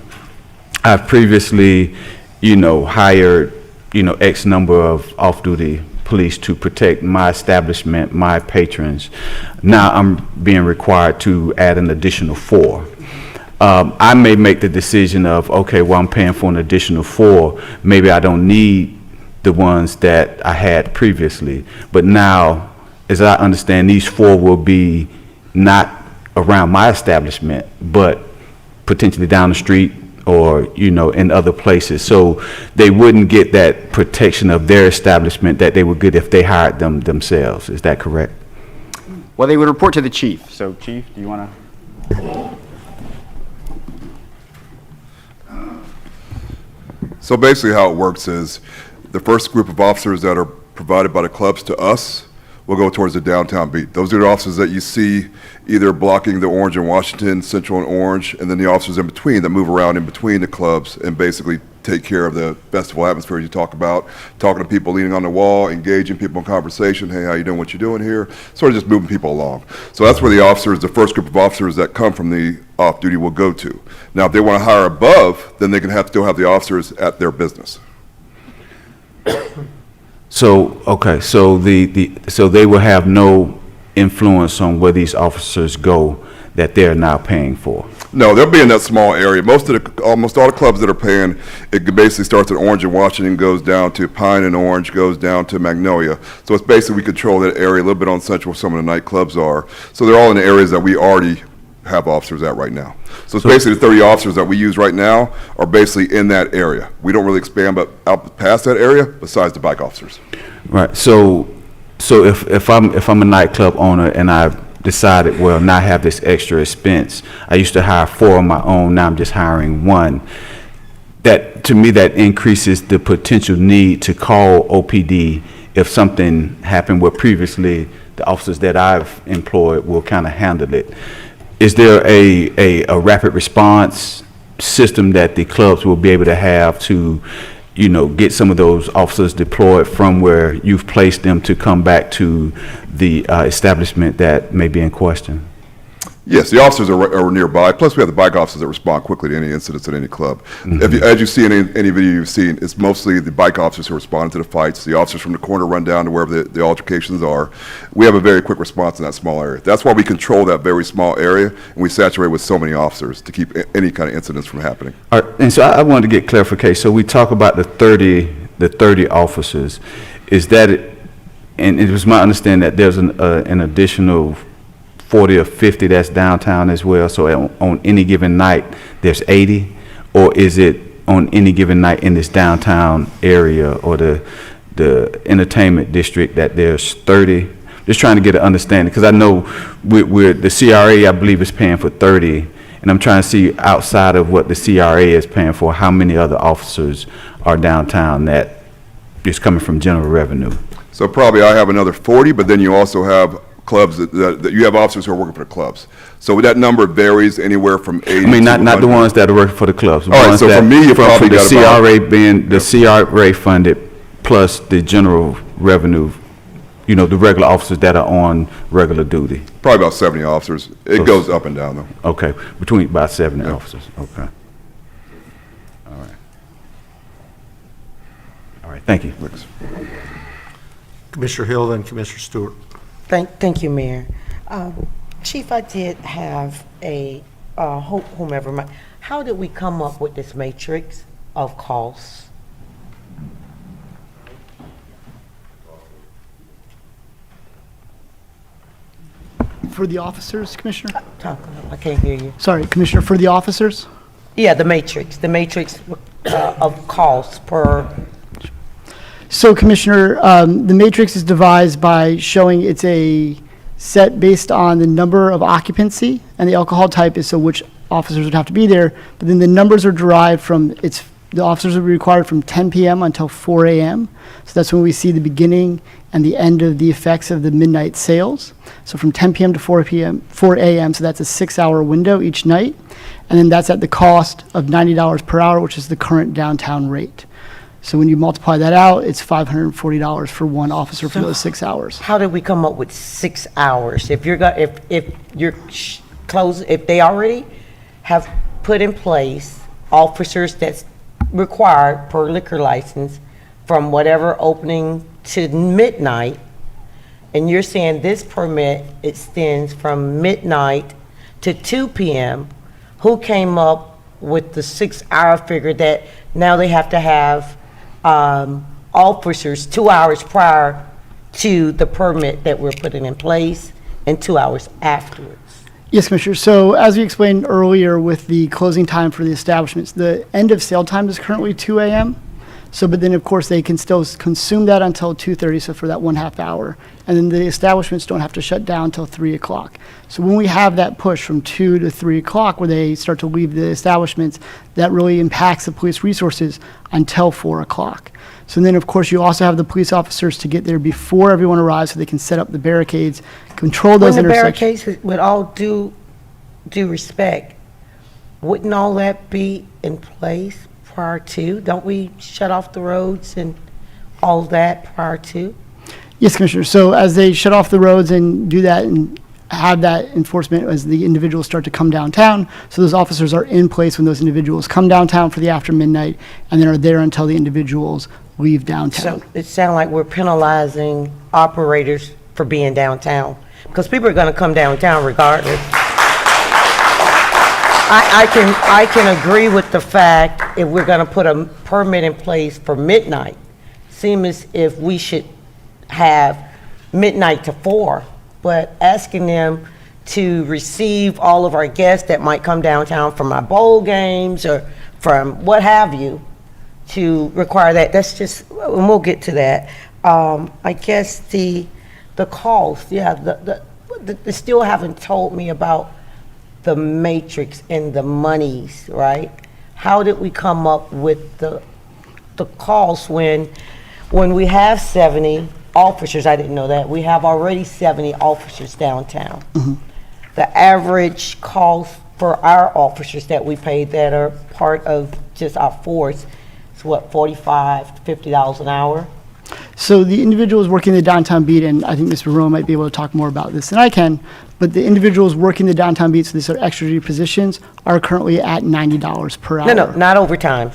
I've previously, you know, hired, you know, X number of off-duty police to protect my establishment, my patrons. Now I'm being required to add an additional 4. I may make the decision of, okay, well, I'm paying for an additional 4. Maybe I don't need the ones that I had previously. But now, as I understand, these 4 will be not around my establishment, but potentially down the street, or, you know, in other places. So they wouldn't get that protection of their establishment that they would get if they hired them themselves. Is that correct? Well, they would report to the chief. So, Chief, do you want to? So basically how it works is the first group of officers that are provided by the clubs to us will go towards the downtown beat. Those are the officers that you see either blocking the Orange and Washington, Central and Orange, and then the officers in between that move around in between the clubs and basically take care of the festival atmosphere you talk about, talking to people leaning on the wall, engaging people in conversation, hey, how you doing, what you doing here, sort of just moving people along. So that's where the officers, the first group of officers that come from the off-duty will go to. Now, if they want to hire above, then they can still have the officers at their business. So, okay, so so they will have no influence on where these officers go that they're now paying for? No, they'll be in that small area. Almost all the clubs that are paying, it basically starts at Orange and Washington, goes down to Pine and Orange, goes down to Magnolia. So it's basically we control that area a little bit on Central where some of the nightclubs are. So they're all in the areas that we already have officers at right now. So it's basically the 30 officers that we use right now are basically in that area. We don't really expand but out past that area besides the bike officers. Right. So if I'm a nightclub owner and I decided, well, now I have this extra expense. I used to hire 4 on my own. Now I'm just hiring 1. That, to me, that increases the potential need to call OPD if something happened where previously the officers that I've employed will kind of handle it. Is there a rapid response system that the clubs will be able to have to, you know, get some of those officers deployed from where you've placed them to come back to the establishment that may be in question? Yes, the officers are nearby. Plus, we have the bike officers that respond quickly to any incidents at any club. Mm-hmm. As you see in any video you've seen, it's mostly the bike officers who respond to the fights. The officers from the corner run down to wherever the altercations are. We have a very quick response in that small area. That's why we control that very small area, and we saturate with so many officers to keep any kind of incidents from happening. All right, and so I wanted to get clarification. So we talk about the 30 the 30 officers, is that, and it was my understanding that there's an additional 40 or 50 that's downtown as well, so on any given night, there's 80? Or is it on any given night in this downtown area or the entertainment district that there's 30? Just trying to get an understanding, because I know the CRA, I believe, is paying for 30, and I'm trying to see outside of what the CRA is paying for, how many other officers are downtown that is coming from general revenue. So probably I have another 40, but then you also have clubs that you have officers who are working for the clubs. So that number varies anywhere from 80 I mean, to not the ones that are working for the clubs. All right, so for me, you probably the got about- CRA being the CRA funded plus the general revenue, you know, the regular officers that are on regular duty. Probably about 70 officers. It goes up and down, though. Okay, between about 70 officers. Okay. All right. All right, thank you. Commissioner Hill, then Commissioner Stewart. Thank you, Mayor. Chief, I did have a, whomever, how did we come up with this matrix of costs? For the officers, Commissioner? I can't hear you. Sorry, Commissioner, for the officers? Yeah, the matrix of costs per. So, Commissioner, the matrix is devised by showing it's a set based on the number of occupancy, and the alcohol type is so which officers would have to be there, but then the numbers are derived from, the officers will be required from 10 p.m. until 4 a.m. So that's when we see the beginning and the end of the effects of the midnight sales. So from 10 p.m. to 4 a.m., so that's a 6-hour window each night. And then that's at the cost of $90 per hour, which is the current downtown rate. So when you multiply that out, it's $540 for one officer for those 6 hours. How did we come up with 6 hours? If they already have put in place officers that's required per liquor license from whatever opening to midnight, and you're saying this permit extends from midnight to 2 p.m., who came up with the 6-hour figure that now they have to have officers 2 hours prior to the permit that we're putting in place and 2 hours afterwards? Yes, Commissioner. So as we explained earlier with the closing time for the establishments, the end of sale time is currently 2 a.m. So, but then of course they can still consume that until 2:30, so for that 1/2 hour. And then the establishments don't have to shut down until 3 o'clock. So when we have that push from 2 to 3 o'clock where they start to leave the establishments, that really impacts the police resources until 4 o'clock. So then of course you also have the police officers to get there before everyone arrives so they can set up the barricades, control those When the intersections. barricades, with all due respect, wouldn't all that be in place prior to? Don't we shut off the roads and all that prior to? Yes, Commissioner. So as they shut off the roads and do that and have that enforcement as the individuals start to come downtown, so those officers are in place when those individuals come downtown for the after midnight and then are there until the individuals leave downtown. So it sounds like we're penalizing operators for being downtown, because people are going to come downtown regardless. I can agree with the fact if we're going to put a permit in place for midnight, seems as if we should have midnight to 4, but asking them to receive all of our guests that might come downtown from our bowl games or from what have you, to require that's just, and we'll get to that. I guess the cost, yeah, they still haven't told me about the matrix and the monies, right? How did we come up with the cost when we have 70 officers? I didn't know that. We have already 70 officers downtown. Mm-hmm. The average cost for our officers that we pay that are part of just our force is what, $45 to $50 an hour? So the individuals working the downtown beat, and I think Mr. Rowe might be able to talk more about this than I can, but the individuals working the downtown beat, so these are extra duty positions, are currently at $90 per hour. No, not overtime.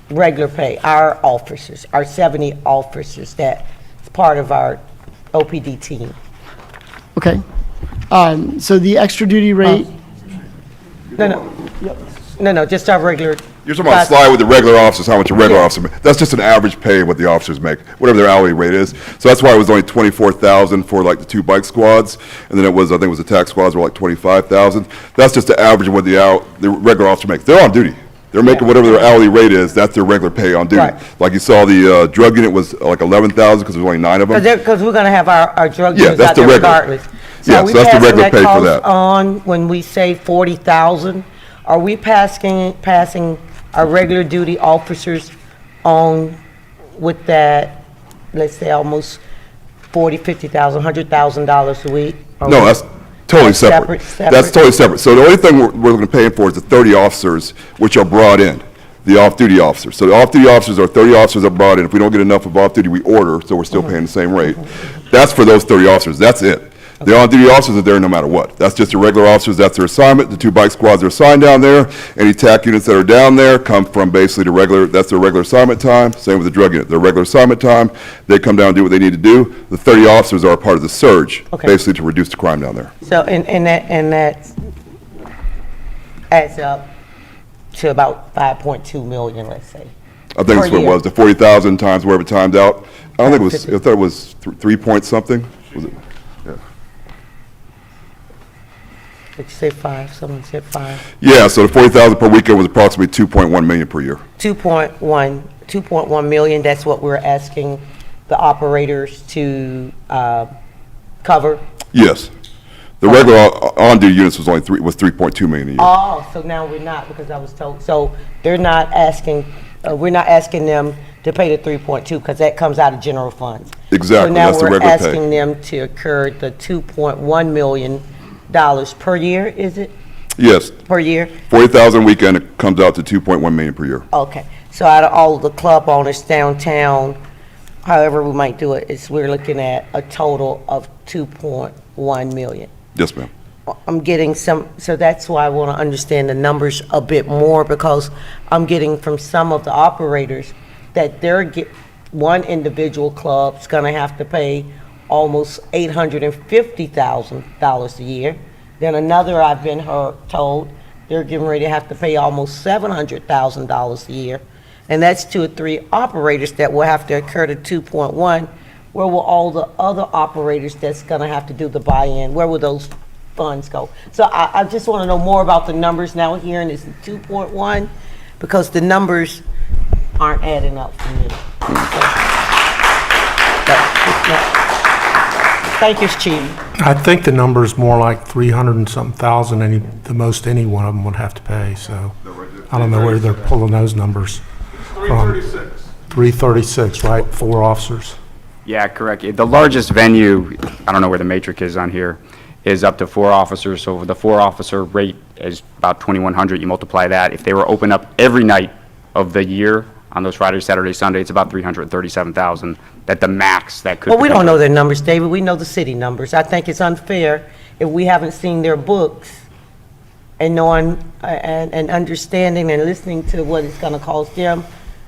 Regular pay, our officers, our 70 officers that's part of our OPD team. Okay. So the extra duty rate, No, just our regular You're talking about a slide with the regular officers, how much a regular officer makes. That's just an average pay of what the officers make, whatever their hourly rate is. So that's why it was only $24,000 for like the 2 bike squads, and then I think it was the tax squads were like $25,000. That's just the average of what the regular officer makes. They're on duty. They're making whatever their hourly rate is. That's their regular pay on duty. Right. Like you saw, the drug unit was like $11,000 because there's only 9 of them. Because we're going to have our drug Yeah, units that's out the there regular. regardless. So Yeah, are we so that's the passing regular pay for cost that. on when we say 40,000? Are we passing our regular duty officers on with that, let's say almost $40,000, $50,000, $100,000 a week? No, that's totally separate. That's totally separate. So the only thing we're going to pay for is the 30 officers which are brought in, the off-duty officers. So the off-duty officers are 30 officers are brought in. If we don't get enough of off-duty, we order, so we're still paying the same rate. That's for those 30 officers. That's it. The on-duty officers are there no matter what. That's just the regular officers. That's their assignment. The 2 bike squads are assigned down there. Any TAC units that are down there come from basically that's their regular assignment time. Same with the drug unit. Their regular assignment time. They come down and do what they need to do. The 30 officers are a part of the surge, basically to reduce the crime down there. So, and that adds up to about 5.2 million, let's say. I think that's what it was, the 40,000 times wherever it timed out. I don't think it was, I thought it was 3 point something. Was it? Yeah. Did you say 5? Someone said 5. Yeah, so the 40,000 per weekend was approximately 2.1 million per year. 2.1 million, that's what we're asking the operators to cover? Yes. The regular on-duty units was only 3.2 million a year. Oh, so now we're not, because I was told, so they're not asking, we're not asking them to pay the 3.2 because that comes out of general funds. Exactly, that's the regular pay. So now we're asking them to incur the $2.1 million per year, is it? Yes. Per year? 40,000 a weekend, it comes out to 2.1 million per year. Okay, so out of all of the club owners downtown, however we might do it, we're looking at a total of 2.1 million. Yes, ma'am. I'm getting some, so that's why I want to understand the numbers a bit more, because I'm getting from some of the operators that one individual club's going to have to pay almost $850,000 a year. Then another, I've been told, they're getting ready to have to pay almost $700,000 a year. And that's 2 or 3 operators that will have to incur the 2.1. Where will all the other operators that's going to have to do the buy-in, where will those funds go? So I just want to know more about the numbers now hearing this 2.1, because the numbers aren't adding up for me. Thank you, Chief. I think the number's more like 300 and something thousand, the most any one of them would have to pay, so I don't know where they're pulling those numbers from. 336, right, 4 officers. Yeah, correct. The largest venue, I don't know where the matrix is on here, is up to 4 officers. So the 4 officer rate is about 2,100. You multiply that. If they were open up every night of the year on those Friday, Saturday, Sunday, it's about 337,000. That the max that could. Well, we don't know their numbers, David. We know the city numbers. I think it's unfair if we haven't seen their books and knowing and understanding and listening to what it's going to cost them.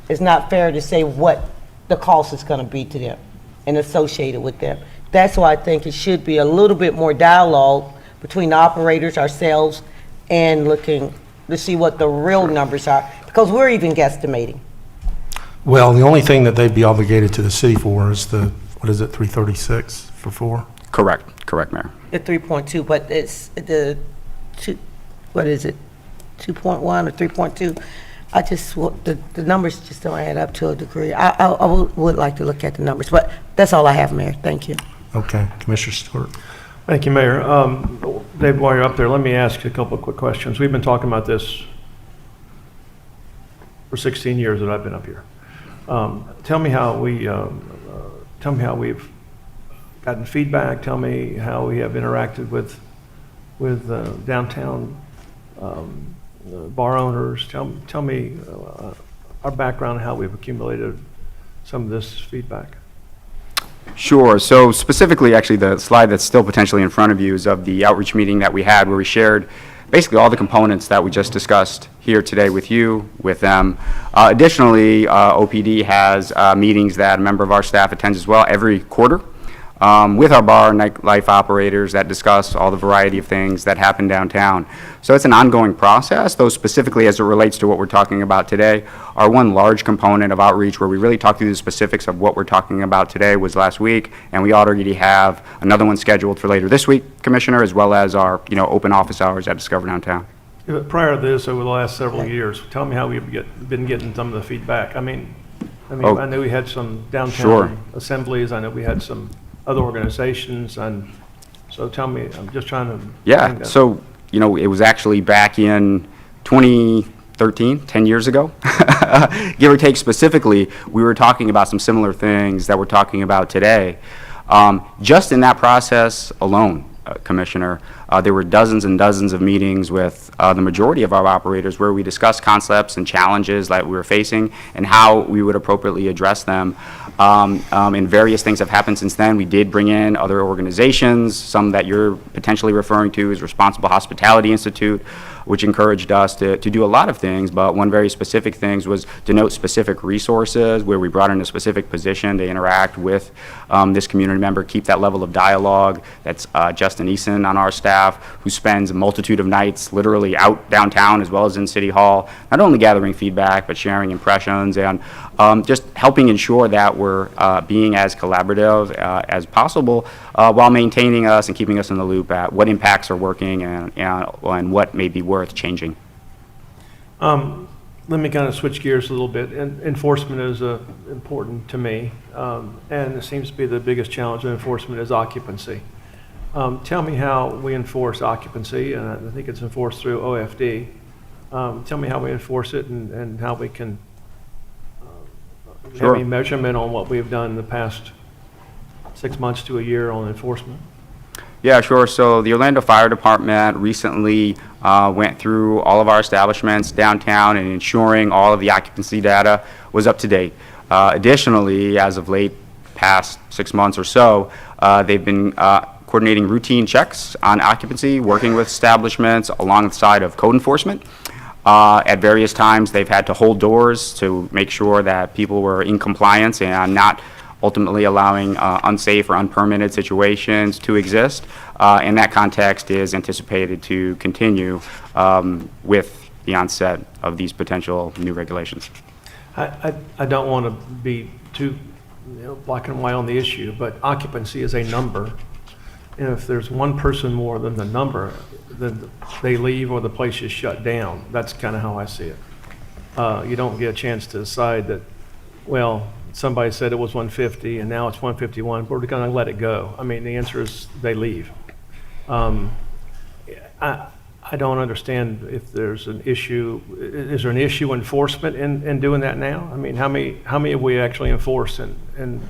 It's not fair to say what the cost is going to be to them and associated with them. That's why I think it should be a little bit more dialogue between the operators, ourselves, and looking to see what the real numbers are, because we're even guesstimating. Well, the only thing that they'd be obligated to the city for is the, 336 for 4? Correct, Mayor. The 3.2, but it's the 2, what is it, 2.1 or 3.2? The numbers just don't add up to a degree. I would like to look at the numbers, but that's all I have, Mayor. Thank you. Okay, Commissioner Stewart. Thank you, Mayor. Dave, while you're up there, let me ask you a couple of quick questions. We've been talking about this for 16 years that I've been up here. Tell me how we've gotten feedback. Tell me how we have interacted with downtown bar owners. Tell me our background and how we've accumulated some of this feedback. Sure. So specifically, actually, the slide that's still potentially in front of you is of the outreach meeting that we had, where we shared basically all the components that we just discussed here today with you, with them. Additionally, OPD has meetings that a member of our staff attends as well every quarter. with our bar and nightlife operators that discuss all the variety of things that happen downtown. So it's an ongoing process, though specifically as it relates to what we're talking about today. Our one large component of outreach where we really talk through the specifics of what we're talking about today was last week, and we already have another one scheduled for later this week, Commissioner, as well as our open office hours at Discover Downtown. Yeah, but prior to this, over the last several years, tell me how we've been getting some of the feedback. I know we had some downtown assemblies. I know we had some other organizations, and so tell me, I'm just trying to... Yeah, so, it was actually back in 2013, 10 years ago, give or take specifically, we were talking about some similar things that we're talking about today. Just in that process alone, Commissioner, there were dozens and dozens of meetings with the majority of our operators where we discussed concepts and challenges that we were facing and how we would appropriately address them. And various things have happened since then. We did bring in other organizations, some that you're potentially referring to as Responsible Hospitality Institute, which encouraged us to do a lot of things, but one very specific thing was to note specific resources where we brought in a specific position to interact with this community member, keep that level of dialogue. That's Justin Eason on our staff, who spends a multitude of nights literally out downtown as well as in City Hall, not only gathering feedback, but sharing impressions and just helping ensure that we're being as collaborative as possible while maintaining us and keeping us in the loop at what impacts are working and what may be worth changing. Let me kind of switch gears a little bit. Enforcement is important to me, and it seems to be the biggest challenge in enforcement is occupancy. Tell me how we enforce occupancy, and I think it's enforced through OFD. Tell me how we enforce it and how we can have any measurement on what we've done in the past 6 months to a year on enforcement. Yeah, sure. So the Orlando Fire Department recently went through all of our establishments downtown and ensuring all of the occupancy data was up to date. Additionally, as of late past 6 months or so, they've been coordinating routine checks on occupancy, working with establishments alongside of code enforcement. At various times, they've had to hold doors to make sure that people were in compliance and not ultimately allowing unsafe or unpermitted situations to exist. And that context is anticipated to continue with the onset of these potential new regulations. I don't want to be too black and white on the issue, but occupancy is a number. And if there's one person more than the number, then they leave or the place is shut down. That's kind of how I see it. You don't get a chance to decide that, well, somebody said it was 150 and now it's 151, we're going to let it go. I mean, the answer is they leave. I don't understand if there's an issue. Is there an issue enforcement in doing that now? I mean, how many have we actually enforced in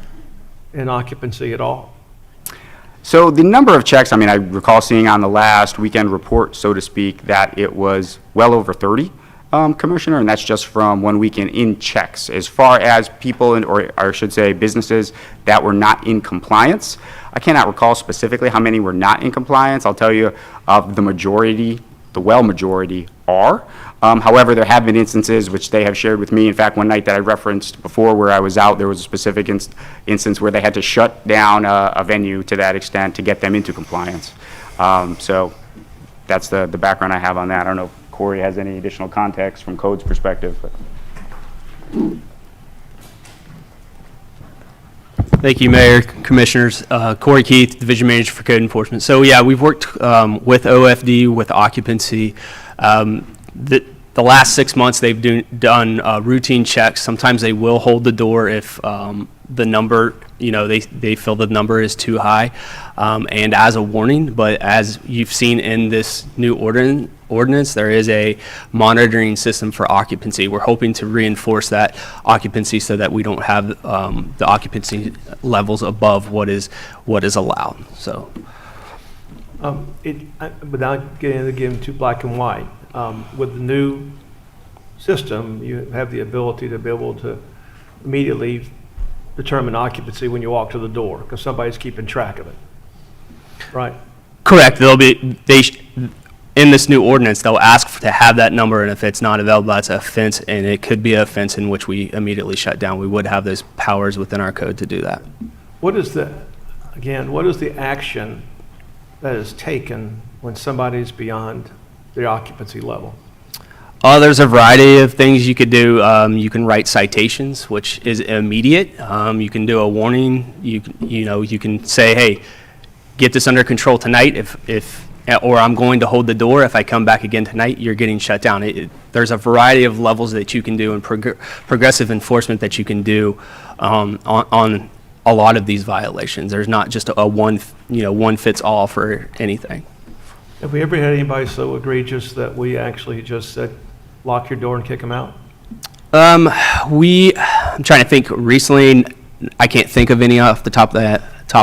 occupancy at all? So the number of checks, I mean, I recall seeing on the last weekend report, so to speak, that it was well over 30, Commissioner, and that's just from one weekend in checks. As far as people, or I should say businesses that were not in compliance, I cannot recall specifically how many were not in compliance. I'll tell you the majority, the well majority are. However, there have been instances which they have shared with me. In fact, one night that I referenced before where I was out, there was a specific instance where they had to shut down a venue to that extent to get them into compliance. So that's the background I have on that. I don't know if Corey has any additional context from code's perspective. But. Thank you, Mayor, Commissioners. Corey Keith, Division Manager for Code Enforcement. So yeah, we've worked with OFD, with occupancy. The last 6 months they've done routine checks. Sometimes they will hold the door if the number, they feel the number is too high, and as a warning. But as you've seen in this new ordinance, there is a monitoring system for occupancy. We're hoping to reinforce that occupancy so that we don't have the occupancy levels above what is allowed. So, without getting too black and white, with the new system, you have the ability to be able to immediately determine occupancy when you walk to the door because somebody's keeping track of it, right? Correct. In this new ordinance, they'll ask to have that number, and if it's not available, that's an offense, and it could be an offense in which we immediately shut down. We would have those powers within our code to do that. What is the, again, what is the action that is taken when somebody's beyond the occupancy level? There's a variety of things you could do. You can write citations, which is immediate. You can do a warning. You can say, hey, get this under control tonight. Or I'm going to hold the door. If I come back again tonight, you're getting shut down. There's a variety of levels that you can do and progressive enforcement that you can do on a lot of these violations. There's not just a one fits all for anything. Have we ever had anybody so egregious that we actually just said, lock your door and kick them out? I'm trying to think recently. I can't think of any off the top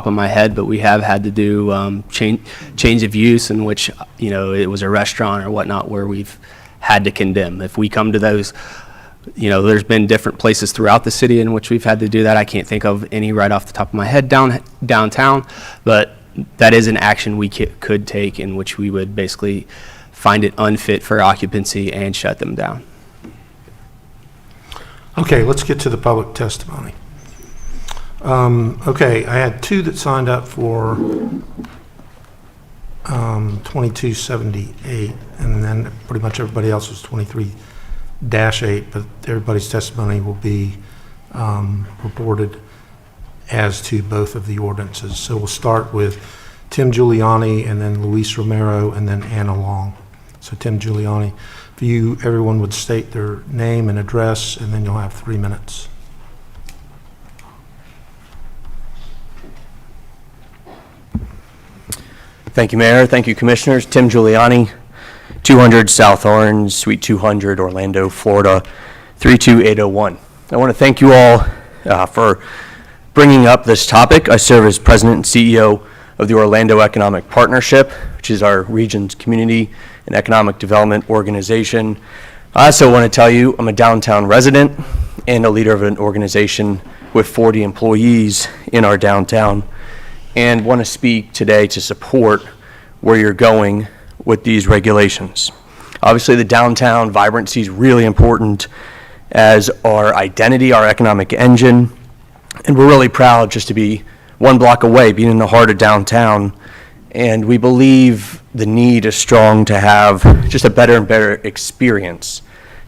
of my head, but we have had to do change of use in which it was a restaurant or whatnot where we've had to condemn. If we come to those, there's been different places throughout the city in which we've had to do that. I can't think of any right off the top of my head downtown, but that is an action we could take in which we would basically find it unfit for occupancy and shut them down. Okay, let's get to the public testimony. Okay, I had two that signed up for 2278, and then pretty much everybody else was 23-8, but everybody's testimony will be reported as to both of the ordinances. So we'll start with Tim Giuliani, and then Luis Romero, and then Anna Long. So Tim Giuliani, if everyone would state their name and address, and then you'll have 3 minutes. Thank you, Mayor. Thank you, Commissioners. Tim Giuliani, 200 South Orange, Suite 200, Orlando, Florida, 32801. I want to thank you all for bringing up this topic. I serve as President and CEO of the Orlando Economic Partnership, which is our region's community and economic development organization. I also want to tell you I'm a downtown resident and a leader of an organization with 40 employees in our downtown, and want to speak today to support where you're going with these regulations. Obviously, the downtown vibrancy is really important as our identity, our economic engine, and we're really proud just to be 1 block away, being in the heart of downtown, and we believe the need is strong to have just a better and better experience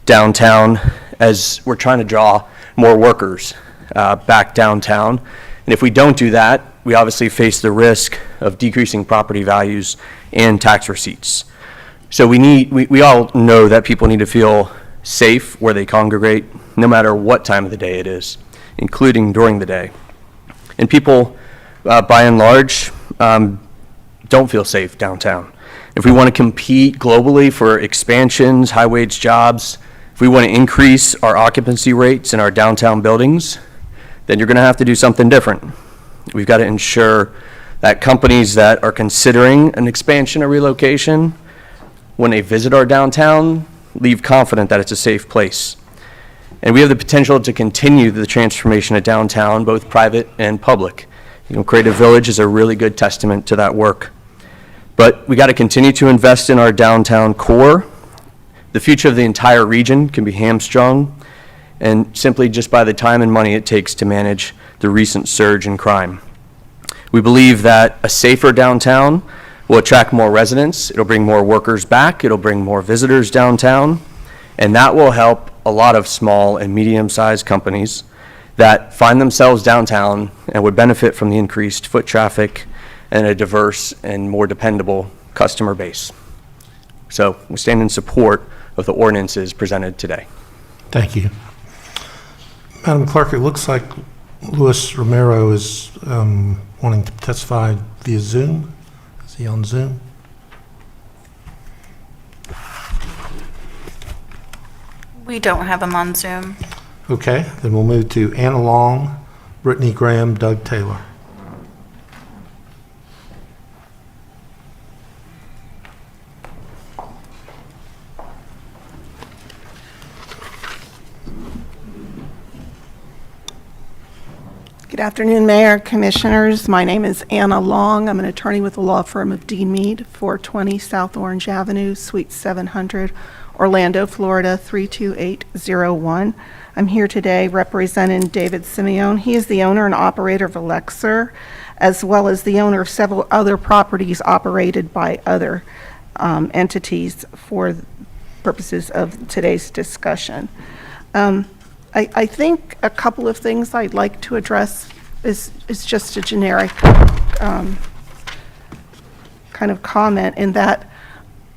downtown as we're trying to draw more workers back downtown. And if we don't do that, we obviously face the risk of decreasing property values and tax receipts. So we all know that people need to feel safe where they congregate, no matter what time of the day it is, including during the day. And people, by and large, don't feel safe downtown. If we want to compete globally for expansions, high-wage jobs, if we want to increase our occupancy rates in our downtown buildings, then you're going to have to do something different. We've got to ensure that companies that are considering an expansion or relocation, when they visit our downtown, leave confident that it's a safe place. And we have the potential to continue the transformation of downtown, both private and public. Creative Village is a really good testament to that work. But we got to continue to invest in our downtown core. The future of the entire region can be hamstrung, and simply just by the time and money it takes to manage the recent surge in crime. We believe that a safer downtown will attract more residents, it'll bring more workers back, it'll bring more visitors downtown, and that will help a lot of small and medium-sized companies that find themselves downtown and would benefit from the increased foot traffic and a diverse and more dependable customer base. So we stand in support of the ordinances presented today. Thank you. Madam Clerk, it looks like Luis Romero is wanting to testify via Zoom. Is he on Zoom? We don't have him on Zoom. Okay, then we'll move to Anna Long, Brittany Graham, Doug Taylor. Good afternoon, Mayor, Commissioners. My name is Anna Long. I'm an attorney with the law firm of Dean Mead, 420 South Orange Avenue, Suite 700, Orlando, Florida, 32801. I'm here today representing David Simeone. He is the owner and operator of Elexir, as well as the owner of several other properties operated by other entities for purposes of today's discussion. I think a couple of things I'd like to address is just a generic kind of comment in that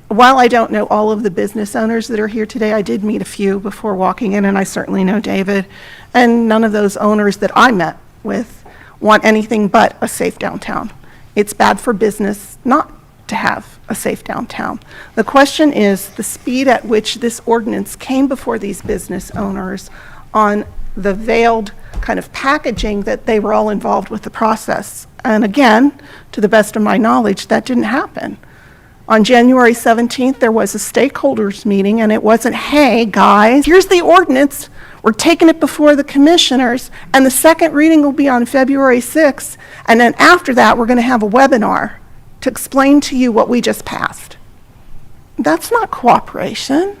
while I don't know all of the business owners that are here today, I did meet a few before walking in, and I certainly know David, and none of those owners that I met with want anything but a safe downtown. It's bad for business not to have a safe downtown. The question is the speed at which this ordinance came before these business owners on the veiled kind of packaging that they were all involved with the process. And again, to the best of my knowledge, that didn't happen. On January 17th, there was a stakeholders meeting, and it wasn't, hey, guys, here's the ordinance. We're taking it before the commissioners, and the second reading will be on February 6th. And then after that, we're going to have a webinar to explain to you what we just passed. That's not cooperation.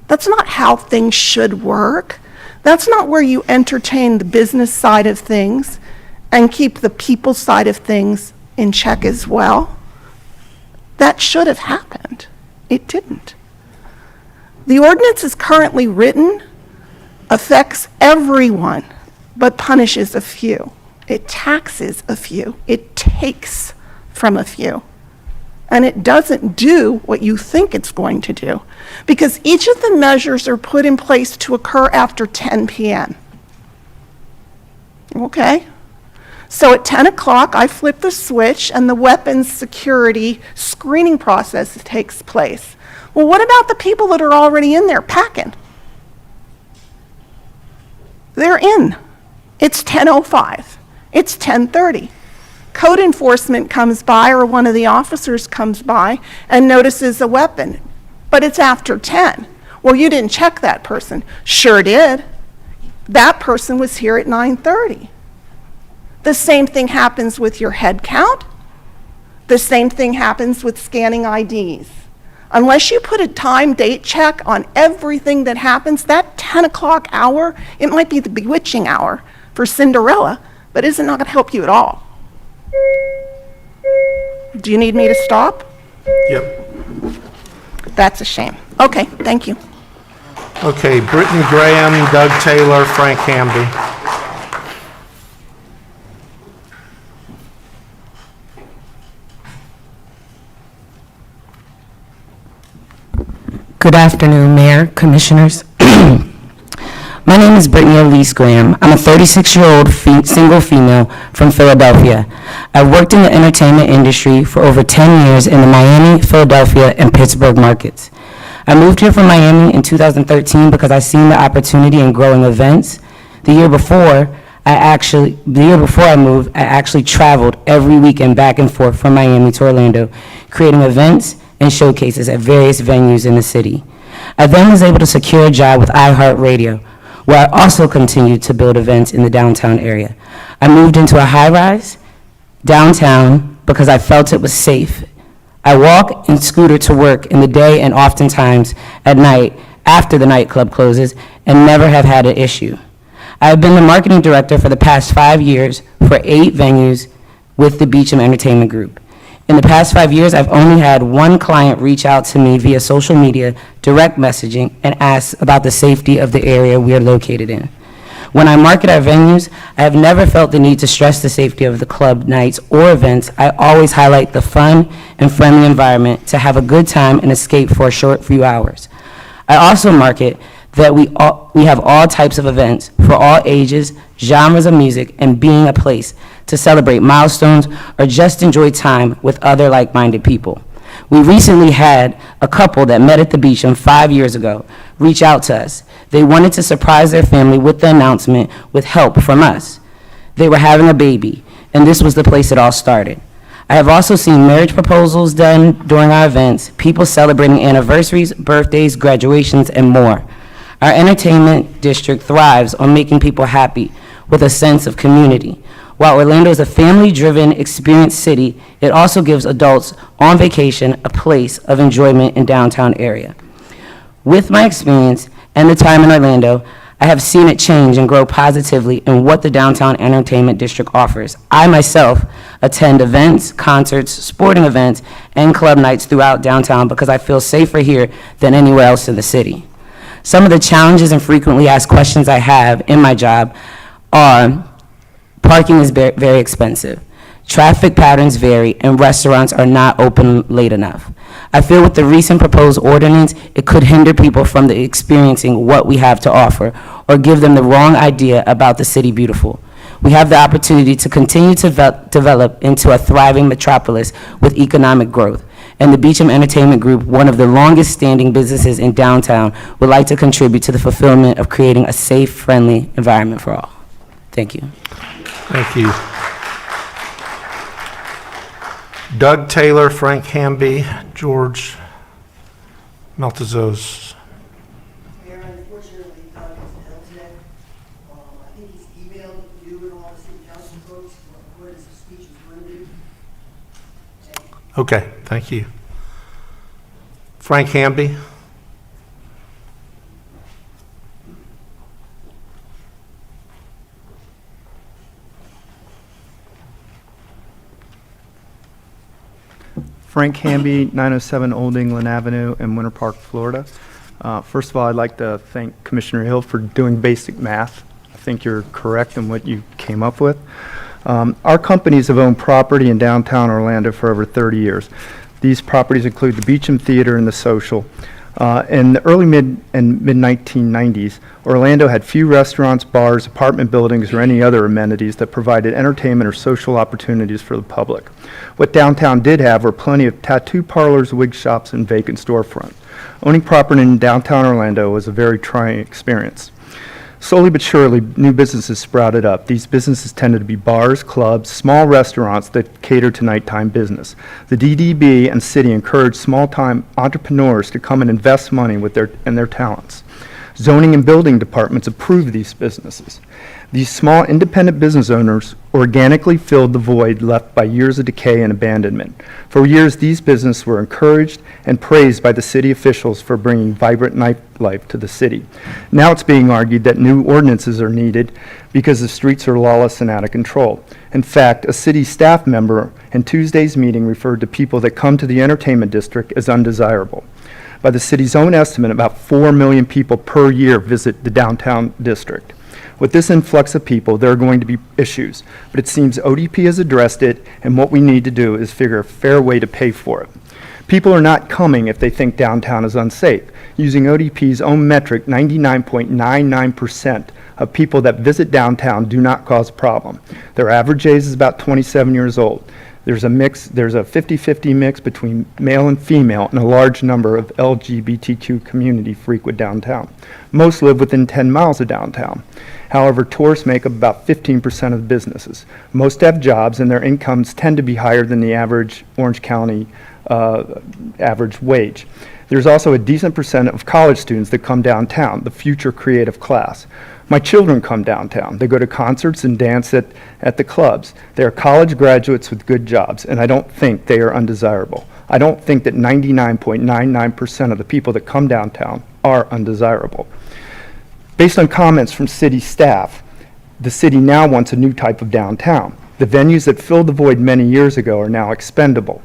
That's not how things should work. That's not where you entertain the business side of things and keep the people side of things in check as well. That should have happened. It didn't. The ordinance is currently written, affects everyone, but punishes a few. It taxes a few. It takes from a few. And it doesn't do what you think it's going to do, because each of the measures are put in place to occur after 10 p.m. Okay? So at 10 o'clock, I flip the switch and the weapons security screening process takes place. Well, what about the people that are already in there packing? They're in. It's 10:05. It's 10:30. Code enforcement comes by, or one of the officers comes by and notices a weapon, but it's after 10. Well, you didn't check that person. Sure did. That person was here at 9:30. The same thing happens with your head count. The same thing happens with scanning IDs. Unless you put a time date check on everything that happens, that 10 o'clock hour, it might be the bewitching hour for Cinderella, but it's not going to help you at all. Do you need me to stop? Yep. That's a shame. Okay, thank you. Okay, Brittany Graham, Doug Taylor, Frank Hamby. Good afternoon, Mayor, Commissioners. My name is Brittany Elise Graham. I'm a 36-year-old single female from Philadelphia. I've worked in the entertainment industry for over 10 years in the Miami, Philadelphia, and Pittsburgh markets. I moved here from Miami in 2013 because I seen the opportunity in growing events. The year before I moved, I actually traveled every weekend back and forth from Miami to Orlando, creating events and showcases at various venues in the city. I then was able to secure a job with iHeartRadio, where I also continued to build events in the downtown area. I moved into a high-rise downtown because I felt it was safe. I walk and scooter to work in the day and oftentimes at night after the nightclub closes and never have had an issue. I have been the marketing director for the past 5 years for 8 venues with the Beecham Entertainment Group. In the past 5 years, I've only had one client reach out to me via social media, direct messaging, and ask about the safety of the area we are located in. When I market our venues, I have never felt the need to stress the safety of the club nights or events. I always highlight the fun and friendly environment to have a good time and escape for a short few hours. I also market that we have all types of events for all ages, genres of music, and being a place to celebrate milestones or just enjoy time with other like-minded people. We recently had a couple that met at the Beecham 5 years ago reach out to us. They wanted to surprise their family with the announcement with help from us. They were having a baby, and this was the place it all started. I have also seen marriage proposals done during our events, people celebrating anniversaries, birthdays, graduations, and more. Our entertainment district thrives on making people happy with a sense of community. While Orlando is a family-driven, experienced city, it also gives adults on vacation a place of enjoyment in downtown area. With my experience and the time in Orlando, I have seen it change and grow positively in what the Downtown Entertainment District offers. I myself attend events, concerts, sporting events, and club nights throughout downtown because I feel safer here than anywhere else in the city. Some of the challenges and frequently asked questions I have in my job are: parking is very expensive, traffic patterns vary, and restaurants are not open late enough. I feel with the recent proposed ordinance, it could hinder people from experiencing what we have to offer or give them the wrong idea about the city beautiful. We have the opportunity to continue to develop into a thriving metropolis with economic growth. And the Beecham Entertainment Group, one of the longest-standing businesses in downtown, would like to contribute to the fulfillment of creating a safe, friendly environment for all. Thank you. Thank you. Doug Taylor, Frank Hamby, George Maltazos. Mayor, unfortunately, Doug isn't ill today. I think he's emailed you and all the city council folks what his speech is going to do. Okay, thank you. Frank Hamby. Frank Hamby, 907 Old England Avenue in Winter Park, Florida. First of all, I'd like to thank Commissioner Hill for doing basic math. I think you're correct in what you came up with. Our companies have owned property in downtown Orlando for over 30 years. These properties include the Beecham Theater and the Social. In the early mid-1990s, Orlando had few restaurants, bars, apartment buildings, or any other amenities that provided entertainment or social opportunities for the public. What downtown did have were plenty of tattoo parlors, wig shops, and vacant storefronts. Owning property in downtown Orlando was a very trying experience. Slowly but surely, new businesses sprouted up. These businesses tended to be bars, clubs, small restaurants that cater to nighttime business. The DDB and city encouraged small-time entrepreneurs to come and invest money with their talents. Zoning and building departments approved these businesses. These small independent business owners organically filled the void left by years of decay and abandonment. For years, these businesses were encouraged and praised by the city officials for bringing vibrant nightlife to the city. Now it's being argued that new ordinances are needed because the streets are lawless and out of control. In fact, a city staff member in Tuesday's meeting referred to people that come to the entertainment district as undesirable. By the city's own estimate, about 4 million people per year visit the downtown district. With this influx of people, there are going to be issues, but it seems ODP has addressed it, and what we need to do is figure a fair way to pay for it. People are not coming if they think downtown is unsafe. Using ODP's own metric, 99.99% of people that visit downtown do not cause a problem. Their average age is about 27 years old. There's a 50-50 mix between male and female, and a large number of LGBTQ community frequent downtown. Most live within 10 miles of downtown. However, tourists make up about 15% of businesses. Most have jobs, and their incomes tend to be higher than the average Orange County average wage. There's also a decent percent of college students that come downtown, the future creative class. My children come downtown. They go to concerts and dance at the clubs. They are college graduates with good jobs, and I don't think they are undesirable. I don't think that 99.99% of the people that come downtown are undesirable. Based on comments from city staff, the city now wants a new type of downtown. The venues that filled the void many years ago are now expendable.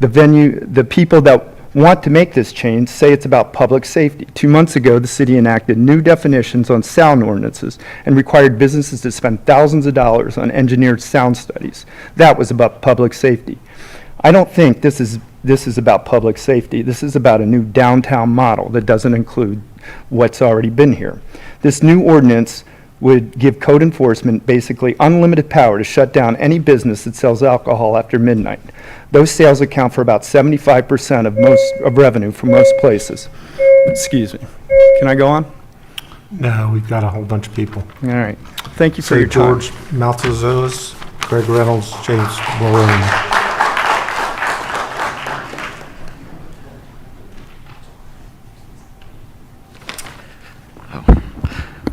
The people that want to make this change say it's about public safety. 2 months ago, the city enacted new definitions on sound ordinances and required businesses to spend thousands of dollars on engineered sound studies. That was about public safety. I don't think this is about public safety. This is about a new downtown model that doesn't include what's already been here. This new ordinance would give code enforcement basically unlimited power to shut down any business that sells alcohol after midnight. Those sales account for about 75% of revenue for most places. Excuse me. Can I go on? No, we've got a whole bunch of people. All right. Thank you for your time. George Maltazos, Greg Reynolds, James Warren.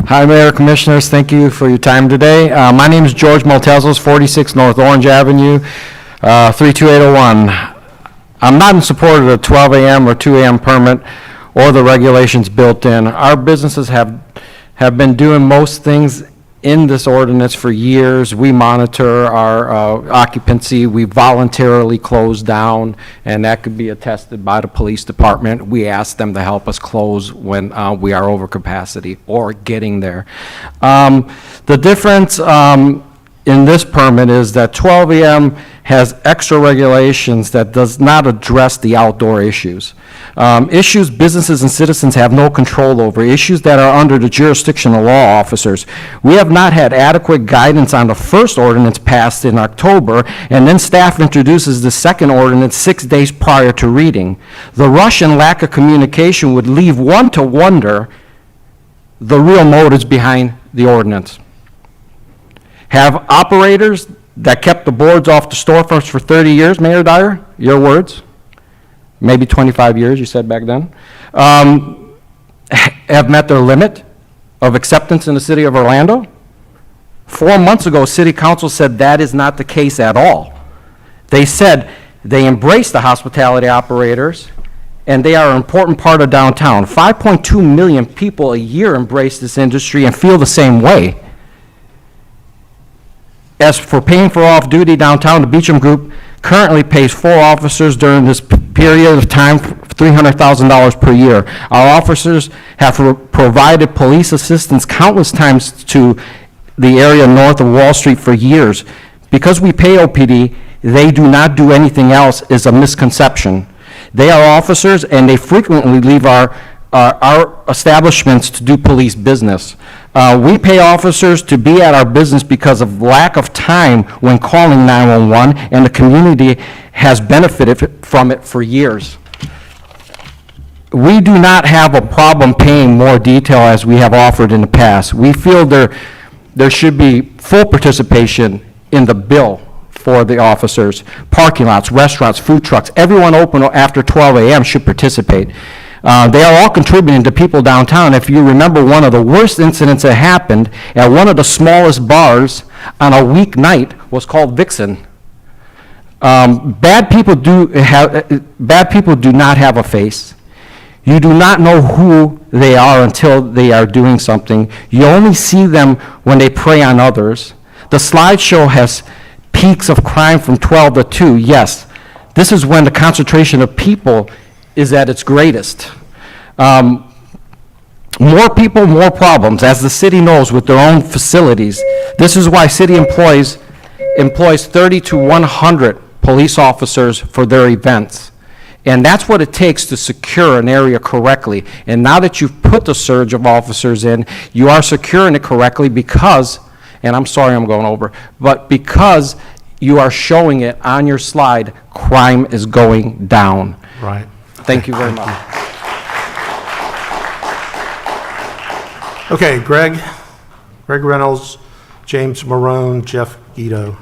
Hi, Mayor, Commissioners. Thank you for your time today. My name is George Maltazos, 46 North Orange Avenue, 32801. I'm not in support of the 12 a.m. or 2 a.m. permit or the regulations built in. Our businesses have have been doing most things in this ordinance for years. We monitor our occupancy. We voluntarily close down, and that could be attested by the police department. We ask them to help us close when we are over capacity or getting there. The difference in this permit is that 12 a.m. has extra regulations that does not address the outdoor issues. Issues businesses and citizens have no control over, issues that are under the jurisdiction of law officers. We have not had adequate guidance on the first ordinance passed in October, and then staff introduces the second ordinance 6 days prior to reading. The rush and lack of communication would leave one to wonder the real motives behind the ordinance. Have operators that kept the boards off the storefronts for 30 years, Mayor Dyer, your words, maybe 25 years, you said back then, have met their limit of acceptance in the city of Orlando? 4 months ago, City Council said that is not the case at all. They said they embrace the hospitality operators, and they are an important part of downtown. 5.2 million people a year embrace this industry and feel the same way. As for paying for off-duty downtown, the Beecham Group currently pays 4 officers during this period of time $300,000 per year. Our officers have provided police assistance countless times to the area north of Wall Street for years. Because we pay OPD, they do not do anything else is a misconception. They are officers, and they frequently leave our establishments to do police business. We pay officers to be at our business because of lack of time when calling 911, and the community has benefited from it for years. We do not have a problem paying more detail as we have offered in the past. We feel there should be full participation in the bill for the officers. Parking lots, restaurants, food trucks, everyone open after 12 a.m. should participate. They are all contributing to people downtown. If you remember, one of the worst incidents that happened at one of the smallest bars on a weeknight was called Vixen. Bad people do not have a face. You do not know who they are until they are doing something. You only see them when they prey on others. The slideshow has peaks of crime from 12 to 2. Yes, this is when the concentration of people is at its greatest. More people, more problems, as the city knows with their own facilities. This is why city employs 30 to 100 police officers for their events. And that's what it takes to secure an area correctly. And now that you've put the surge of officers in, you are securing it correctly because, and I'm sorry I'm going over, but because you are showing it on your slide, crime is going down. Right. Thank you very much. Okay, Greg Reynolds, James Marone, Jeff Guido.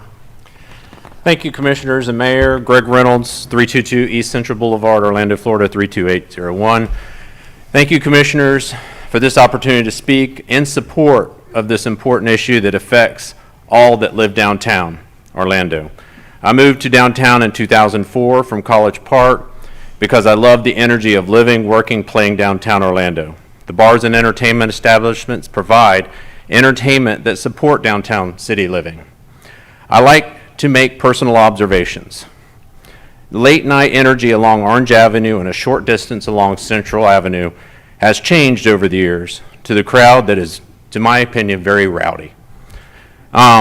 Thank you, Commissioners and Mayor. Greg Reynolds, 322 East Central Boulevard, Orlando, Florida, 32801. Thank you, Commissioners, for this opportunity to speak in support of this important issue that affects all that live downtown Orlando. I moved to downtown in 2004 from College Park because I love the energy of living, working, playing downtown Orlando. The bars and entertainment establishments provide entertainment that support downtown city living. I like to make personal observations. Late night energy along Orange Avenue and a short distance along Central Avenue has changed over the years to the crowd that is, to my opinion, very rowdy. There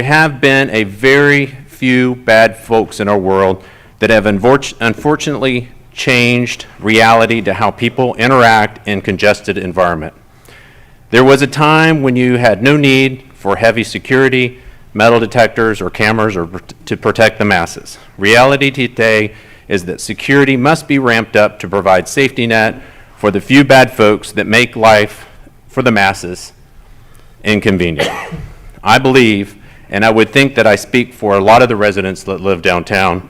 have been a very few bad folks in our world that have unfortunately changed reality to how people interact in congested environment. There was a time when you had no need for heavy security, metal detectors, or cameras to protect the masses. Reality today is that security must be ramped up to provide safety net for the few bad folks that make life for the masses inconvenient. I believe, and I would think that I speak for a lot of the residents that live downtown,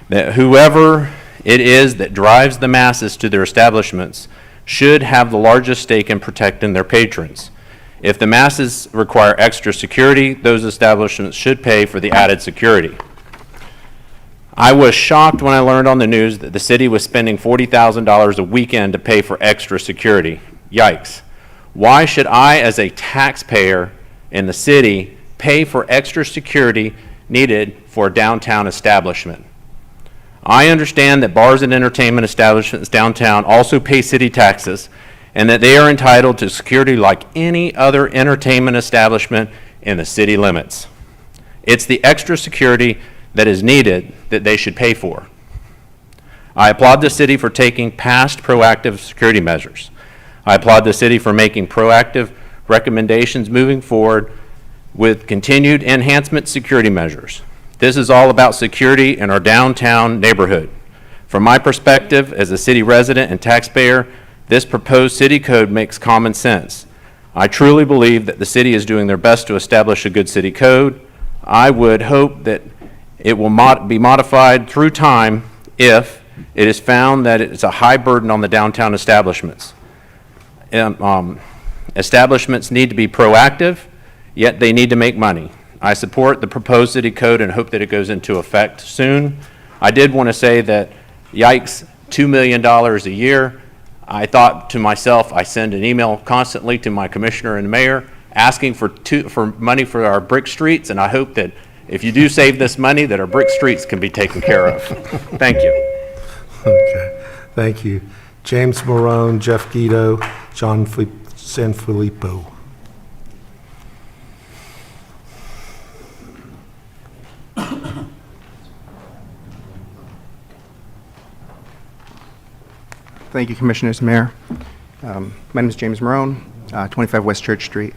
that whoever it is that drives the masses to their establishments should have the largest stake in protecting their patrons. If the masses require extra security, those establishments should pay for the added security. I was shocked when I learned on the news that the city was spending $40,000 a weekend to pay for extra security. Yikes. Why should I, as a taxpayer in the city, pay for extra security needed for a downtown establishment? I understand that bars and entertainment establishments downtown also pay city taxes and that they are entitled to security like any other entertainment establishment in the city limits. It's the extra security that is needed that they should pay for. I applaud the city for taking past proactive security measures. I applaud the city for making proactive recommendations moving forward with continued enhancement security measures. This is all about security in our downtown neighborhood. From my perspective as a city resident and taxpayer, this proposed city code makes common sense. I truly believe that the city is doing their best to establish a good city code. I would hope that it will be modified through time if it is found that it's a high burden on the downtown establishments. Establishments need to be proactive, yet they need to make money. I support the proposed city code and hope that it goes into effect soon. I did want to say that, yikes, $2 million a year. I thought to myself, I send an email constantly to my commissioner and mayor asking for money for our brick streets, and I hope that if you do save this money, that our brick streets can be taken care of. Thank you. Okay, thank you. James Morone, Jeff Guido, John Sanfilippo. Thank you, Commissioners and Mayor. My name is James Morone, 25 West Church Street,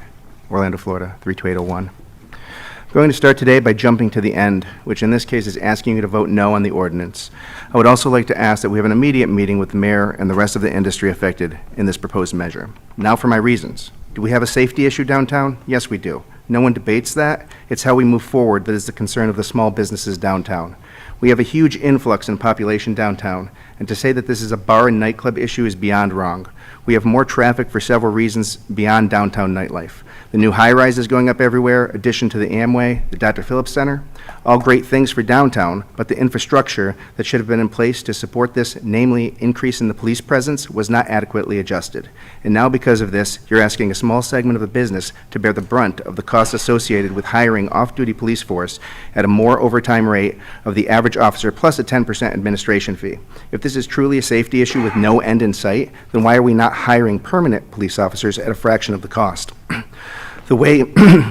Orlando, Florida, 32801. I'm going to start today by jumping to the end, which in this case is asking you to vote no on the ordinance. I would also like to ask that we have an immediate meeting with the mayor and the rest of the industry affected in this proposed measure. Now for my reasons. Do we have a safety issue downtown? Yes, we do. No one debates that. It's how we move forward that is the concern of the small businesses downtown. We have a huge influx in population downtown, and to say that this is a bar and nightclub issue is beyond wrong. We have more traffic for several reasons beyond downtown nightlife. The new high-rise is going up everywhere, addition to the Amway, the Dr. Phillips Center, all great things for downtown, but the infrastructure that should have been in place to support this, namely increase in the police presence, was not adequately adjusted. And now because of this, you're asking a small segment of the business to bear the brunt of the costs associated with hiring off-duty police force at a more overtime rate of the average officer plus a 10% administration fee. If this is truly a safety issue with no end in sight, then why are we not hiring permanent police officers at a fraction of the cost? The way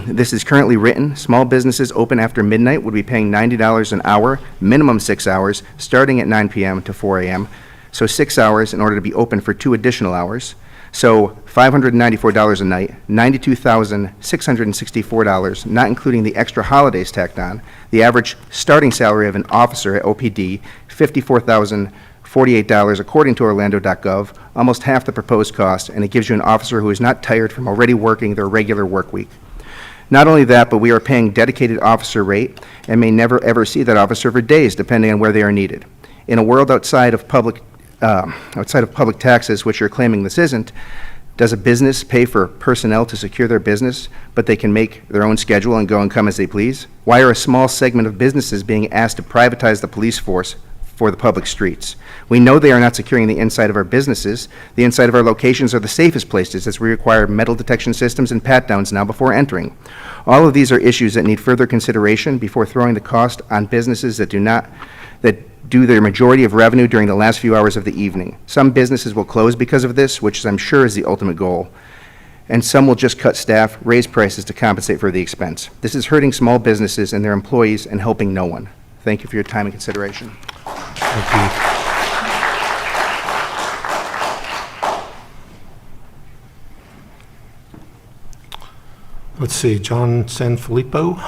this is currently written, small businesses open after midnight would be paying $90 an hour, minimum 6 hours, starting at 9 p.m. to 4 a.m., so 6 hours in order to be open for 2 additional hours. So $594 a night, $92,664, not including the extra holidays tacked on. The average starting salary of an officer at OPD, $54,048 according to Orlando.gov, almost half the proposed cost, and it gives you an officer who is not tired from already working their regular work week. Not only that, but we are paying dedicated officer rate and may never ever see that officer for days, depending on where they are needed. In a world outside of public taxes, which you're claiming this isn't, does a business pay for personnel to secure their business, but they can make their own schedule and go and come as they please? Why are a small segment of businesses being asked to privatize the police force for the public streets? We know they are not securing the inside of our businesses. The inside of our locations are the safest places, as we require metal detection systems and pat-downs now before entering. All of these are issues that need further consideration before throwing the cost on businesses that do their majority of revenue during the last few hours of the evening. Some businesses will close because of this, which I'm sure is the ultimate goal, and some will just cut staff, raise prices to compensate for the expense. This is hurting small businesses and their employees and helping no one. Thank you for your time and consideration. Thank you. Let's see, John Sanfilippo.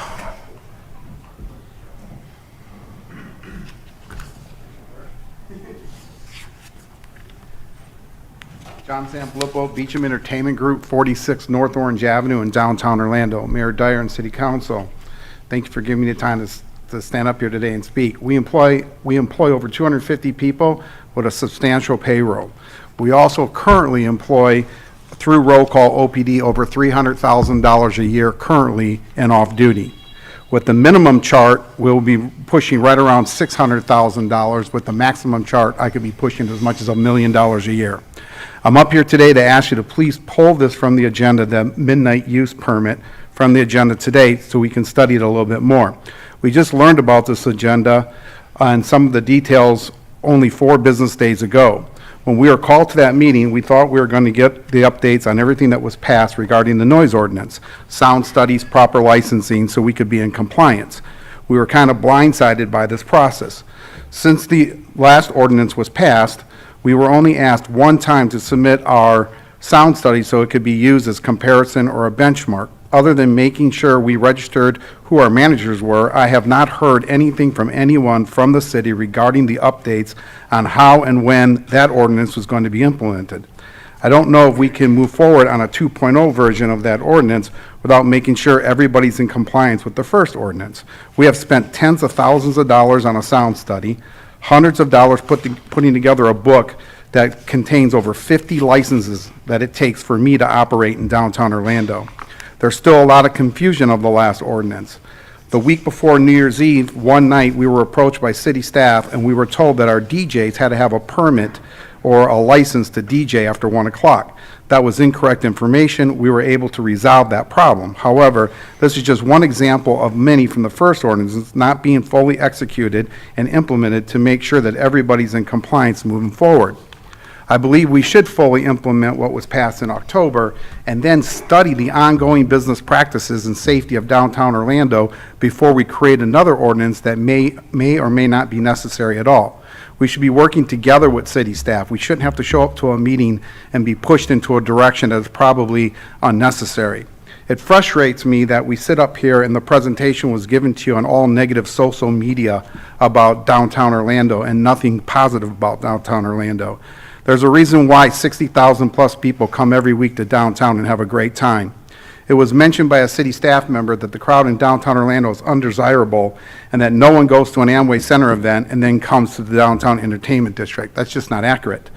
John Sanfilippo, Beecham Entertainment Group, 46 North Orange Avenue in downtown Orlando. Mayor Dyer and City Council, thank you for giving me the time to stand up here today and speak. We employ over 250 people with a substantial payroll. We also currently employ, through roll call OPD, over $300,000 a year currently and off duty. With the minimum chart, we'll be pushing right around $600,000. With the maximum chart, I could be pushing as much as $1 million a year. I'm up here today to ask you to please pull this from the agenda, the midnight use permit, from the agenda today so we can study it a little bit more. We just learned about this agenda and some of the details only 4 business days ago. When we were called to that meeting, we thought we were going to get the updates on everything that was passed regarding the noise ordinance, sound studies, proper licensing, so we could be in compliance. We were kind of blindsided by this process. Since the last ordinance was passed, we were only asked one time to submit our sound study so it could be used as comparison or a benchmark. Other than making sure we registered who our managers were, I have not heard anything from anyone from the city regarding the updates on how and when that ordinance was going to be implemented. I don't know if we can move forward on a 2.0 version of that ordinance without making sure everybody's in compliance with the first ordinance. We have spent tens of thousands of dollars on a sound study, hundreds of dollars putting together a book that contains over 50 licenses that it takes for me to operate in downtown Orlando. There's still a lot of confusion of the last ordinance. The week before New Year's Eve, one night, we were approached by city staff and we were told that our DJs had to have a permit or a license to DJ after 1 o'clock. That was incorrect information. We were able to resolve that problem. However, this is just one example of many from the first ordinance not being fully executed and implemented to make sure that everybody's in compliance moving forward. I believe we should fully implement what was passed in October and then study the ongoing business practices and safety of downtown Orlando before we create another ordinance that may or may not be necessary at all. We should be working together with city staff. We shouldn't have to show up to a meeting and be pushed into a direction that is probably unnecessary. It frustrates me that we sit up here and the presentation was given to you on all negative social media about downtown Orlando and nothing positive about downtown Orlando. There's a reason why 60,000 plus people come every week to downtown and have a great time. It was mentioned by a city staff member that the crowd in downtown Orlando is undesirable and that no one goes to an Amway Center event and then comes to the downtown entertainment district. That's just not accurate.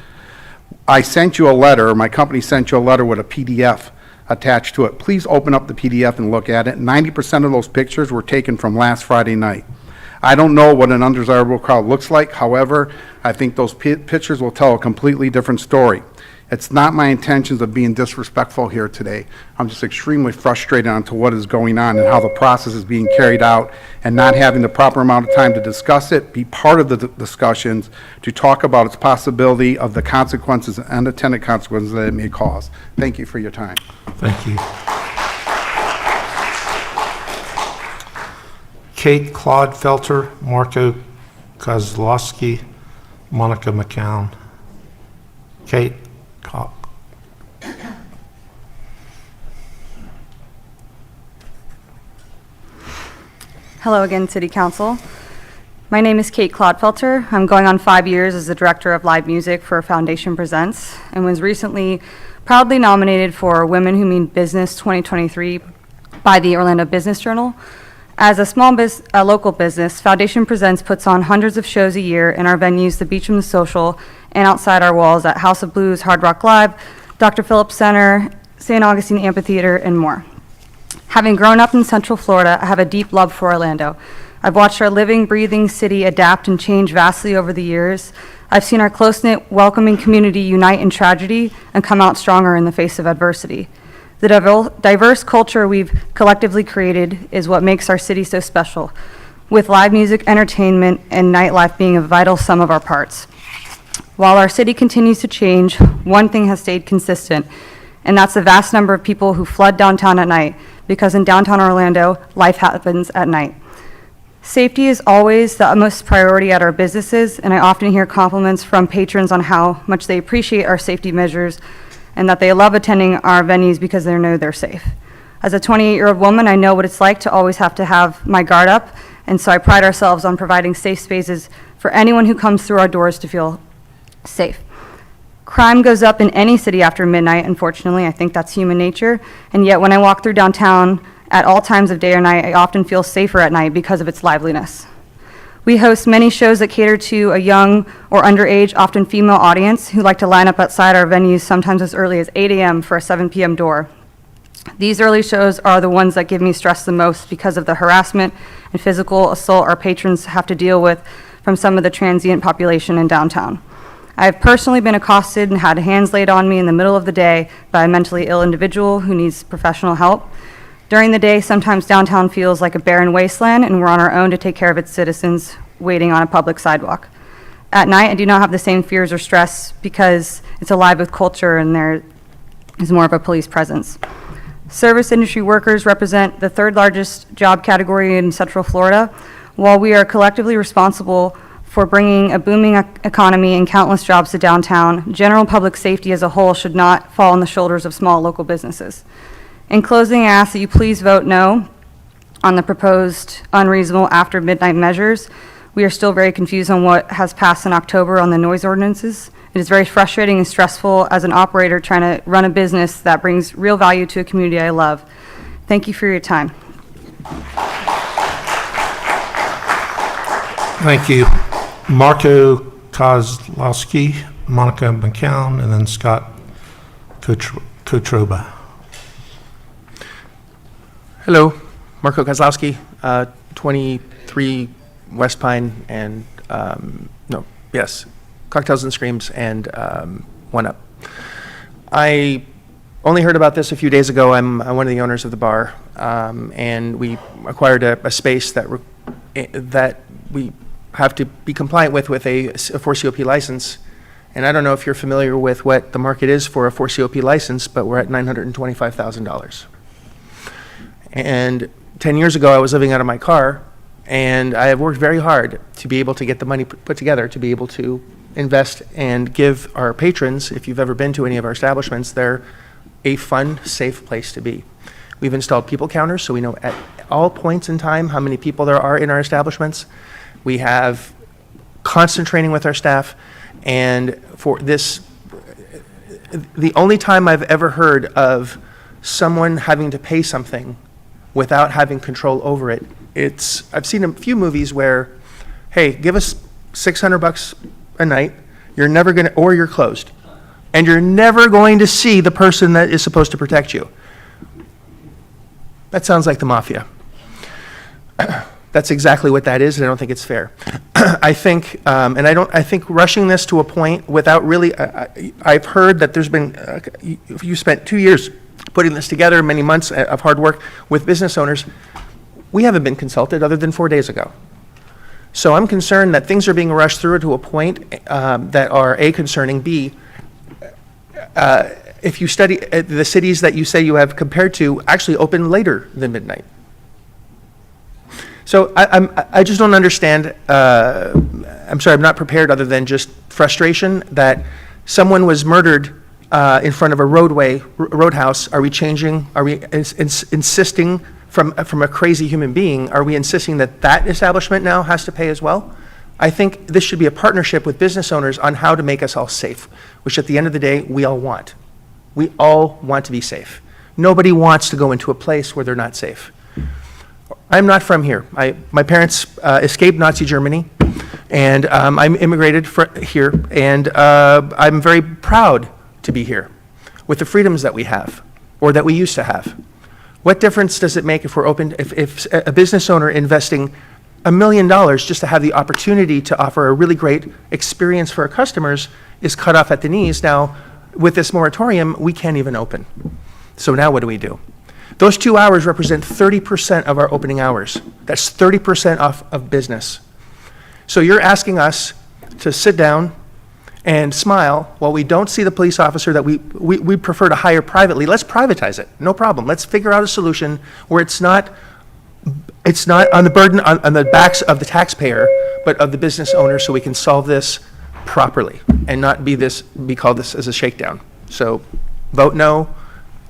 I sent you a letter, my company sent you a letter with a PDF attached to it. Please open up the PDF and look at it. 90% of those pictures were taken from last Friday night. I don't know what an undesirable crowd looks like. However, I think those pictures will tell a completely different story. It's not my intentions of being disrespectful here today. I'm just extremely frustrated onto what is going on and how the process is being carried out and not having the proper amount of time to discuss it, be part of the discussions, to talk about its possibility of the consequences and unintended consequences that it may cause. Thank you for your time. Thank you. Kate Clodfelter, Marco Kozlowski, Monica McCown. Kate. Hello again, City Council. My name is Kate Clodfelter. I'm going on 5 years as the Director of Live Music for Foundation Presents and was recently proudly nominated for Women Who Mean Business 2023 by the Orlando Business Journal. As a local business, Foundation Presents puts on hundreds of shows a year in our venues, the Beach and the Social, and outside our walls at House of Blues, Hard Rock Live, Dr. Phillips Center, St. Augustine Amphitheater, and more. Having grown up in Central Florida, I have a deep love for Orlando. I've watched our living, breathing city adapt and change vastly over the years. I've seen our close-knit, welcoming community unite in tragedy and come out stronger in the face of adversity. The diverse culture we've collectively created is what makes our city so special, with live music, entertainment, and nightlife being a vital sum of our parts. While our city continues to change, one thing has stayed consistent, and that's the vast number of people who flood downtown at night, because in downtown Orlando, life happens at night. Safety is always the utmost priority at our businesses, and I often hear compliments from patrons on how much they appreciate our safety measures and that they love attending our venues because they know they're safe. As a 28-year-old woman, I know what it's like to always have to have my guard up, and so I pride ourselves on providing safe spaces for anyone who comes through our doors to feel safe. Crime goes up in any city after midnight, unfortunately. I think that's human nature, and yet when I walk through downtown at all times of day or night, I often feel safer at night because of its liveliness. We host many shows that cater to a young or underage, often female audience who like to line up outside our venues sometimes as early as 8 a.m. for a 7 p.m. door. These early shows are the ones that give me stress the most because of the harassment and physical assault our patrons have to deal with from some of the transient population in downtown. I have personally been accosted and had hands laid on me in the middle of the day by a mentally ill individual who needs professional help. During the day, sometimes downtown feels like a barren wasteland and we're on our own to take care of its citizens waiting on a public sidewalk. At night, I do not have the same fears or stress because it's alive with culture and there is more of a police presence. Service industry workers represent the third largest job category in Central Florida. While we are collectively responsible for bringing a booming economy and countless jobs to downtown, general public safety as a whole should not fall on the shoulders of small local businesses. In closing, I ask that you please vote no on the proposed unreasonable after midnight measures. We are still very confused on what has passed in October on the noise ordinances. It is very frustrating and stressful as an operator trying to run a business that brings real value to a community I love. Thank you for your time. Thank you. Marco Kozlowski, Monica McCown, and then Scott Kotroba. Hello, Marco Kozlowski, 23 West Pine and, Cocktails and Screams and 1UP. I only heard about this a few days ago. I'm one of the owners of the bar, and we acquired a space that we have to be compliant with a 4COP license. And I don't know if you're familiar with what the market is for a 4COP license, but we're at $925,000. And 10 years ago, I was living out of my car, and I have worked very hard to be able to get the money put together to be able to invest and give our patrons, if you've ever been to any of our establishments, they're a fun, safe place to be. We've installed people counters, so we know at all points in time how many people there are in our establishments. We have constant training with our staff, and for this, the only time I've ever heard of someone having to pay something without having control over it, I've seen a few movies where, hey, give us $600 a night, you're never gonna, or you're closed, and you're never going to see the person that is supposed to protect you. That sounds like the mafia. That's exactly what that is, and I don't think it's fair. I think, I think rushing this to a point without really, I've heard that there's been, you spent 2 years putting this together, many months of hard work with business owners. We haven't been consulted other than 4 days ago. So I'm concerned that things are being rushed through to a point that are A, concerning, B, if you study the cities that you say you have compared to, actually open later than midnight. So I just don't understand. I'm sorry, I'm not prepared other than just frustration that someone was murdered in front of a roadhouse. Are we changing? Are we insisting from a crazy human being? Are we insisting that that establishment now has to pay as well? I think this should be a partnership with business owners on how to make us all safe, which at the end of the day, we all want. We all want to be safe. Nobody wants to go into a place where they're not safe. I'm not from here. My parents escaped Nazi Germany, and I'm immigrated here, and I'm very proud to be here with the freedoms that we have, or that we used to have. What difference does it make if we're open, if a business owner investing $1 million just to have the opportunity to offer a really great experience for our customers is cut off at the knees? Now, with this moratorium, we can't even open. So now what do we do? Those 2 hours represent 30% of our opening hours. That's 30% off of business. So you're asking us to sit down and smile while we don't see the police officer that we prefer to hire privately. Let's privatize it, no problem. Let's figure out a solution where it's not on the burden, on the backs of the taxpayer, but of the business owner, so we can solve this properly and not be called this as a shakedown. So vote no.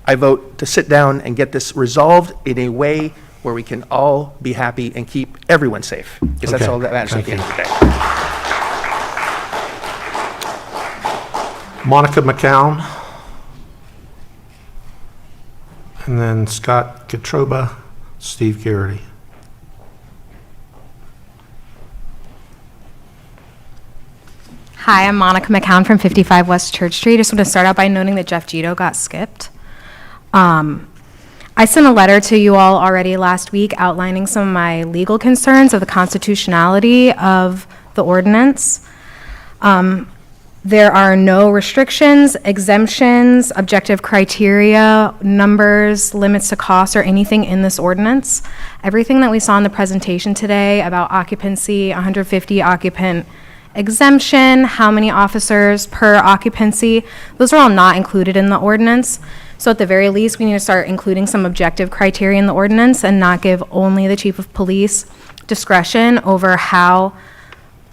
I vote to sit down and get this resolved in a way where we can all be happy and keep everyone safe, because that's all that matters at the end of the day. Monica McCown, and then Scott Katroba, Steve Garrity. Hi, I'm Monica McCown from 55 West Church Street. I just want to start out by noting that Jeff Gito got skipped. I sent a letter to you all already last week outlining some of my legal concerns of the constitutionality of the ordinance. There are no restrictions, exemptions, objective criteria, numbers, limits to cost, or anything in this ordinance. Everything that we saw in the presentation today about occupancy, 150 occupant exemption, how many officers per occupancy, those are all not included in the ordinance. So at the very least, we need to start including some objective criteria in the ordinance and not give only the chief of police discretion over how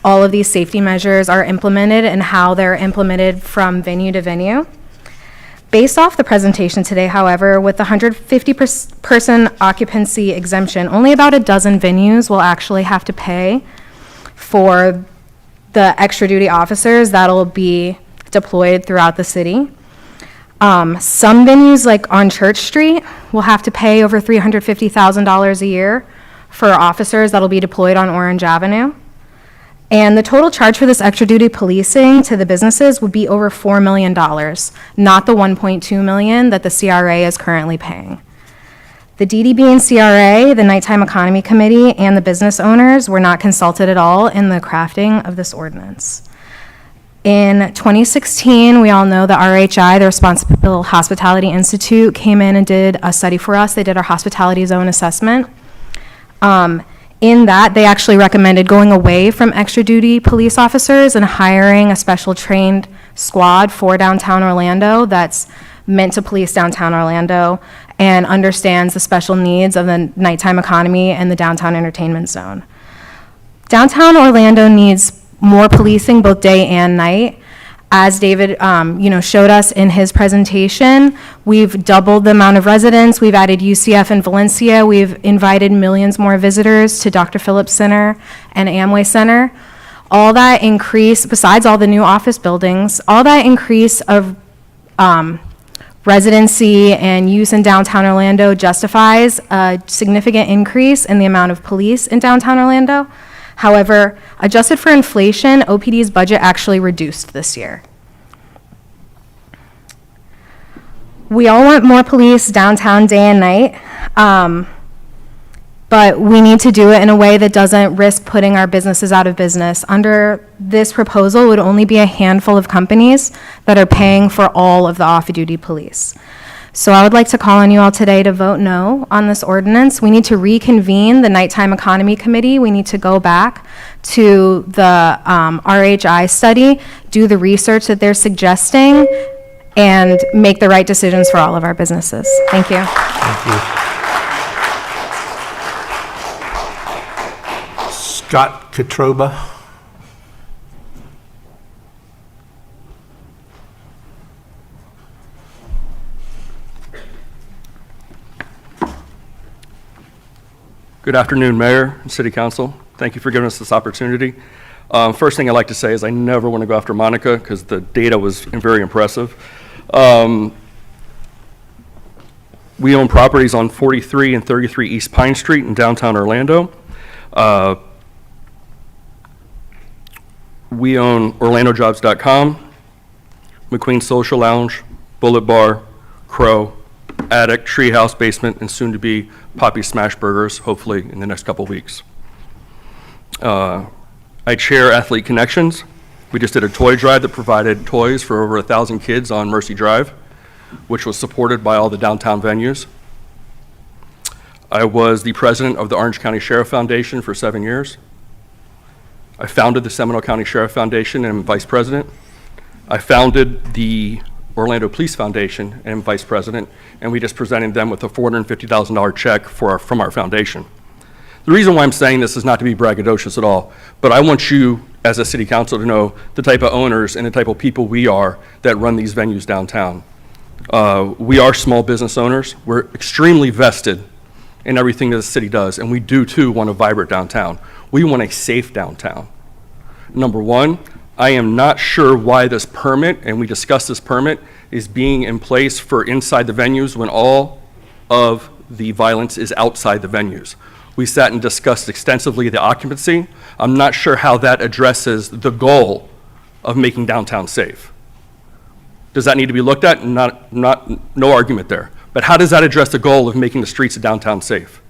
all of these safety measures are implemented and how they're implemented from venue to venue. Based off the presentation today, however, with the 150-person occupancy exemption, only about a dozen venues will actually have to pay for the extra duty officers that'll be deployed throughout the city. Some venues, like on Church Street, will have to pay over $350,000 a year for officers that'll be deployed on Orange Avenue. And the total charge for this extra duty policing to the businesses would be over $4 million, not the $1.2 million that the CRA is currently paying. The DDB and CRA, the Nighttime Economy Committee, and the business owners were not consulted at all in the crafting of this ordinance. In 2016, we all know the RHI, the Responsible Hospitality Institute, came in and did a study for us. They did our hospitality zone assessment. In that, they actually recommended going away from extra duty police officers and hiring a special trained squad for downtown Orlando that's meant to police downtown Orlando and understands the special needs of the nighttime economy and the downtown entertainment zone. Downtown Orlando needs more policing both day and night. As David showed us in his presentation, we've doubled the amount of residents. We've added UCF and Valencia. We've invited millions more visitors to Dr. Phillips Center and Amway Center. All that increase, besides all the new office buildings, all that increase of residency and use in downtown Orlando justifies a significant increase in the amount of police in downtown Orlando. However, adjusted for inflation, OPD's budget actually reduced this year. We all want more police downtown day and night, but we need to do it in a way that doesn't risk putting our businesses out of business. Under this proposal, it would only be a handful of companies that are paying for all of the off-duty police. So I would like to call on you all today to vote no on this ordinance. We need to reconvene the Nighttime Economy Committee. We need to go back to the RHI study, do the research that they're suggesting, and make the right decisions for all of our businesses. Thank you. Thank you. Scott Katroba. Good afternoon, Mayor and City Council. Thank you for giving us this opportunity. First thing I'd like to say is I never want to go after Monica because the data was very impressive. We own properties on 43 and 33 East Pine Street in downtown Orlando. We own OrlandoJobs.com, McQueen Social Lounge, Bullet Bar, Crow, Attic, Treehouse Basement, and soon to be Poppy Smash Burgers, hopefully in the next couple weeks. I chair Athlete Connections. We just did a toy drive that provided toys for over 1,000 kids on Mercy Drive, which was supported by all the downtown venues. I was the president of the Orange County Sheriff Foundation for 7 years. I founded the Seminole County Sheriff Foundation and am vice president. I founded the Orlando Police Foundation and am vice president, and we just presented them with a $450,000 check from our foundation. The reason why I'm saying this is not to be braggadocious at all, but I want you as a city council to know the type of owners and the type of people we are that run these venues downtown. We are small business owners. We're extremely vested in everything that the city does, and we do too want a vibrant downtown. We want a safe downtown. Number one, I am not sure why this permit, and we discussed this permit, is being in place for inside the venues when all of the violence is outside the venues. We sat and discussed extensively the occupancy. I'm not sure how that addresses the goal of making downtown safe. Does that need to be looked at? No argument there. But how does that address the goal of making the streets of downtown safe?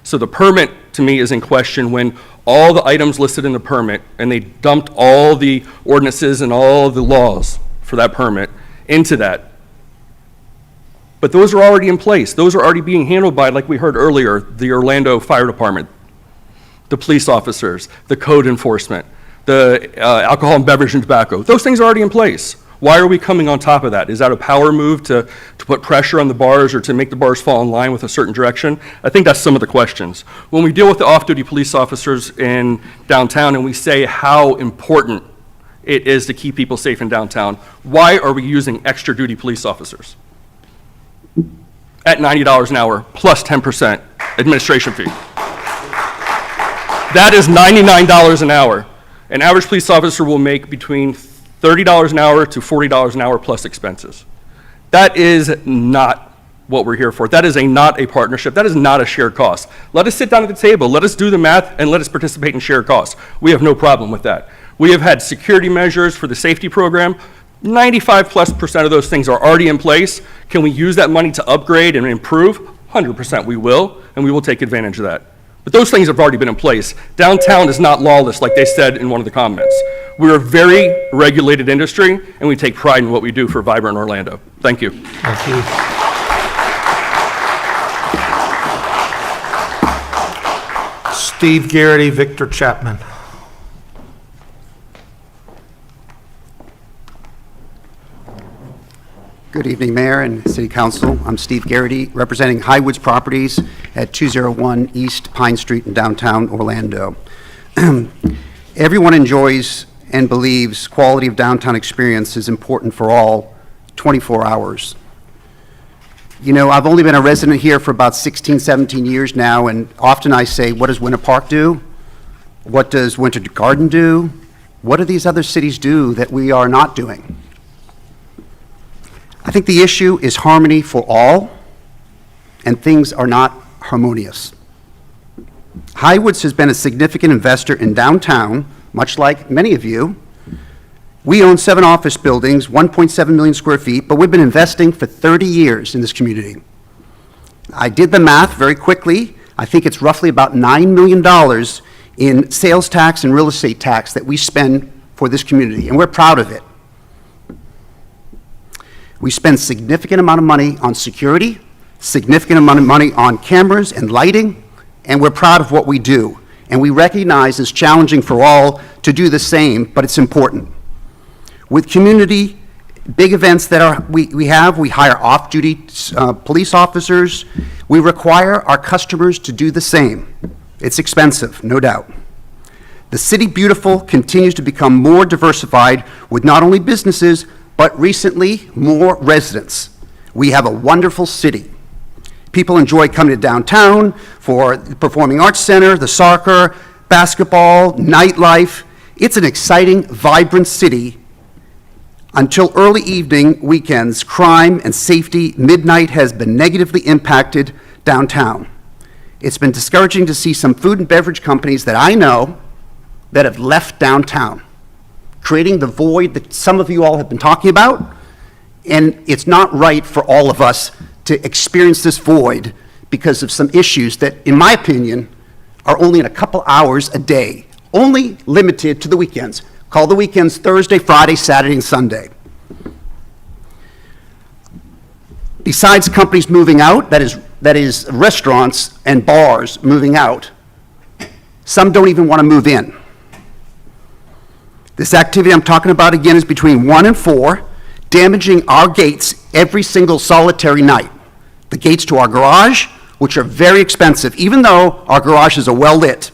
So the permit, to me, is in question when all the items listed in the permit, and they dumped all the ordinances and all the laws for that permit into that. But those are already in place. Those are already being handled by, like we heard earlier, the Orlando Fire Department, the police officers, the code enforcement, the alcohol and beverage and tobacco. Those things are already in place. Why are we coming on top of that? Is that a power move to put pressure on the bars or to make the bars fall in line with a certain direction? I think that's some of the questions. When we deal with the off-duty police officers in downtown and we say how important it is to keep people safe in downtown, why are we using extra duty police officers at $90 an hour plus 10% administration fee? That is $99 an hour. An average police officer will make between $30 an hour to $40 an hour plus expenses. That is not what we're here for. That is not a partnership. That is not a shared cost. Let us sit down at the table. Let us do the math and let us participate in shared costs. We have no problem with that. We have had security measures for the safety program. 95+% of those things are already in place. Can we use that money to upgrade and improve? 100% we will, and we will take advantage of that. But those things have already been in place. Downtown is not lawless, like they said in one of the comments. We're a very regulated industry, and we take pride in what we do for vibrant Orlando. Thank you. Thank you. Steve Garrity, Victor Chapman. Good evening, Mayor and City Council. I'm Steve Garrity, representing Highwoods Properties at 201 East Pine Street in downtown Orlando. Everyone enjoys and believes quality of downtown experience is important for all 24 hours. You know, I've only been a resident here for about 16, 17 years now, and often I say, what does Winter Park do? What does Winter Garden do? What do these other cities do that we are not doing? I think the issue is harmony for all, and things are not harmonious. Highwoods has been a significant investor in downtown, much like many of you. We own 7 office buildings, 1.7 million square feet, but we've been investing for 30 years in this community. I did the math very quickly. I think it's roughly about $9 million in sales tax and real estate tax that we spend for this community, and we're proud of it. We spend significant amount of money on security, significant amount of money on cameras and lighting, and we're proud of what we do. And we recognize it's challenging for all to do the same, but it's important. With community big events that we hire off-duty police officers. We require our customers to do the same. It's expensive, no doubt. The City Beautiful continues to become more diversified with not only businesses, but recently, more residents. We have a wonderful city. People enjoy coming to downtown for the Performing Arts Center, the soccer, basketball, nightlife. It's an exciting, vibrant city. Until early evening weekends, crime and safety midnight has been negatively impacted downtown. It's been discouraging to see some food and beverage companies that I know that have left downtown, creating the void that some of you all have been talking about, and it's not right for all of us to experience this void because of some issues that, in my opinion, are only in a couple hours a day, only limited to the weekends. Call the weekends Thursday, Friday, Saturday, and Sunday. Besides companies moving out, that is restaurants and bars moving out, some don't even want to move in. This activity I'm talking about, again, is between 1 and 4, damaging our gates every single solitary night. The gates to our garage, which are very expensive, even though our garages are well lit.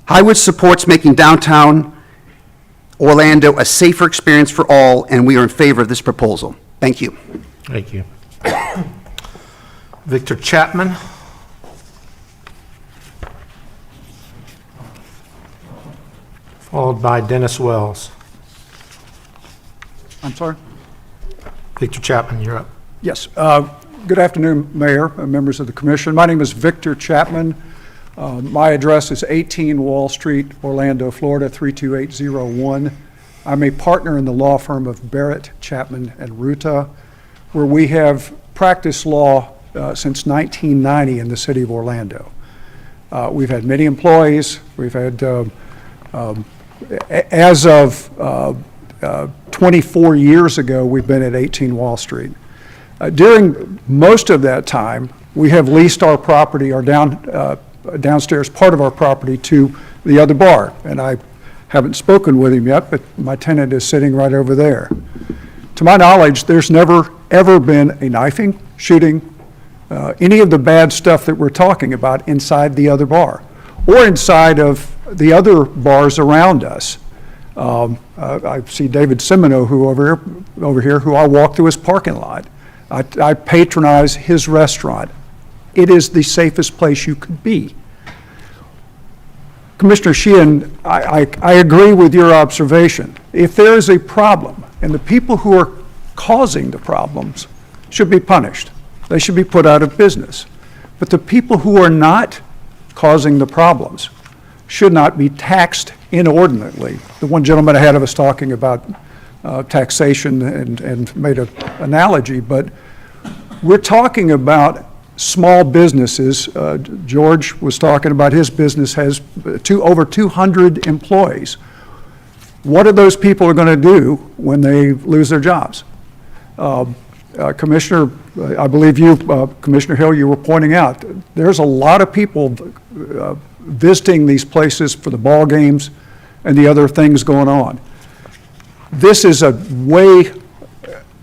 Highwoods supports making downtown Orlando a safer experience for all, and we are in favor of this proposal. Thank you. Thank you. Victor Chapman. Followed by Dennis Wells. I'm sorry? Victor Chapman, you're up. Yes. Good afternoon, Mayor, members of the Commission. My name is Victor Chapman. My address is 18 Wall Street, Orlando, Florida, 32801. I'm a partner in the law firm of Barrett, Chapman, and Ruta. where we have practiced law since 1990 in the city of Orlando. We've had many employees. We've had, as of 24 years ago, we've been at 18 Wall Street. During most of that time, we have leased our property, our downstairs part of our property, to the other bar. And I haven't spoken with him yet, but my tenant is sitting right over there. To my knowledge, there's never, ever been a knifing, shooting, any of the bad stuff that we're talking about inside the other bar or inside of the other bars around us. I see David Semino, who over here, who I walk through his parking lot. I patronize his restaurant. It is the safest place you could be. Commissioner Sheehan, I agree with your observation. If there is a problem and the people who are causing the problems should be punished, they should be put out of business. But the people who are not causing the problems should not be taxed inordinately. The one gentleman ahead of us talking about taxation and made an analogy, but we're talking about small businesses. George was talking about his business has over 200 employees. What are those people going to do when they lose their jobs? Commissioner, I believe you, Commissioner Hill, you were pointing out, there's a lot of people visiting these places for the ball games and the other things going on. This is a way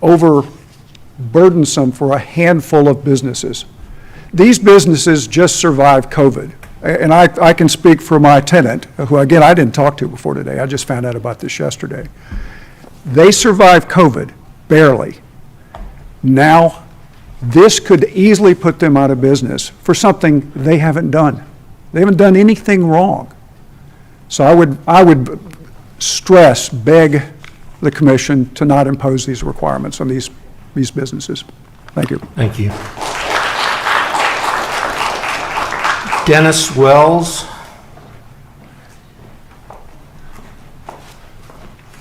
overburdensome for a handful of businesses. These businesses just survived COVID. And I can speak for my tenant, who again I didn't talk to before today. I just found out about this yesterday. They survived COVID, barely. Now, this could easily put them out of business for something they haven't done. They haven't done anything wrong. So I would stress, beg the commission to not impose these requirements on these businesses. Thank you. Thank you. Dennis Wells.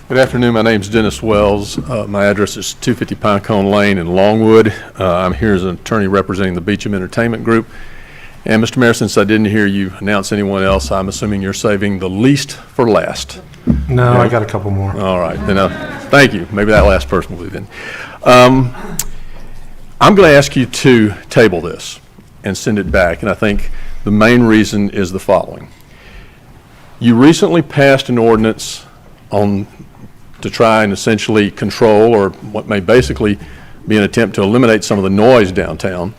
Good afternoon. My name's Dennis Wells. My address is 250 Pinecone Lane in Longwood. I'm here as an attorney representing the Beecham Entertainment Group. And Mr. Mayor, since I didn't hear you announce anyone else, I'm assuming you're saving the least for last. No, I got a couple more. All right. Then, thank you. Maybe that last person will be then. I'm going to ask you to table this and send it back. And I think the main reason is the following. You recently passed an ordinance to try and essentially control, or what may basically be an attempt to eliminate some of the noise downtown.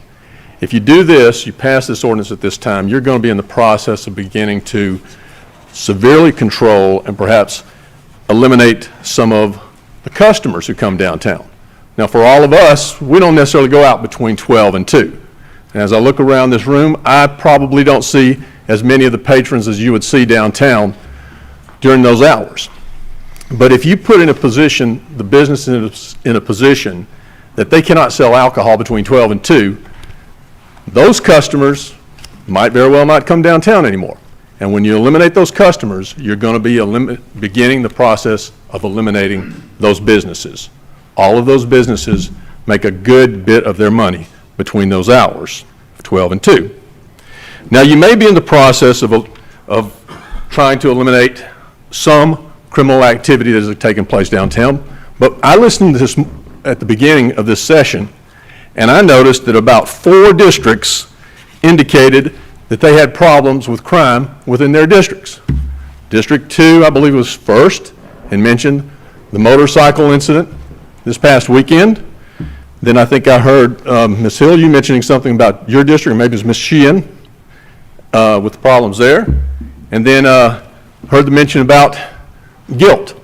If you do this, you pass this ordinance at this time, you're going to be in the process of beginning to severely control and perhaps eliminate some of the customers who come downtown. Now, for all of us, we don't necessarily go out between 12 and 2. And as I look around this room, I probably don't see as many of the patrons as you would see downtown during those hours. But if you put in a position, the business in a position that they cannot sell alcohol between 12 and 2, those customers might very well not come downtown anymore. And when you eliminate those customers, you're going to be beginning the process of eliminating those businesses. All of those businesses make a good bit of their money between those hours of 12 and 2. Now, you may be in the process of trying to eliminate some criminal activity that has taken place downtown, but I listened to this at the beginning of this session, and I noticed that about 4 districts indicated that they had problems with crime within their districts. District 2, I believe, was first and mentioned the motorcycle incident this past weekend. Then I think I heard Ms. Hill, you mentioning something about your district, or maybe it was Ms. Sheehan, with the problems there. And then heard the mention about guilt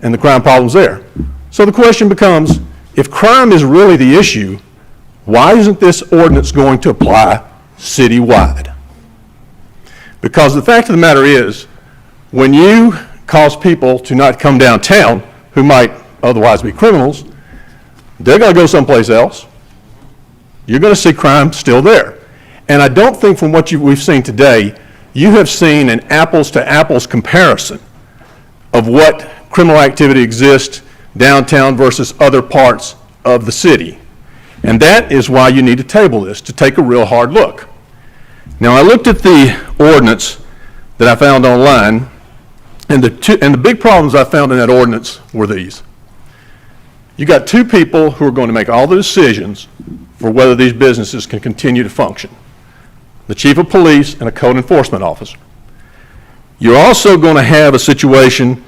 and the crime problems there. So the question becomes, if crime is really the issue, why isn't this ordinance going to apply citywide? Because the fact of the matter is, when you cause people to not come downtown who might otherwise be criminals, they're going to go someplace else. You're going to see crime still there. And I don't think from what we've seen today, you have seen an apples to apples comparison of what criminal activity exists downtown versus other parts of the city. And that is why you need to table this, to take a real hard look. Now, I looked at the ordinance that I found online, and the big problems I found in that ordinance were these. You got two people who are going to make all the decisions for whether these businesses can continue to function. The chief of police and a code enforcement officer. You're also going to have a situation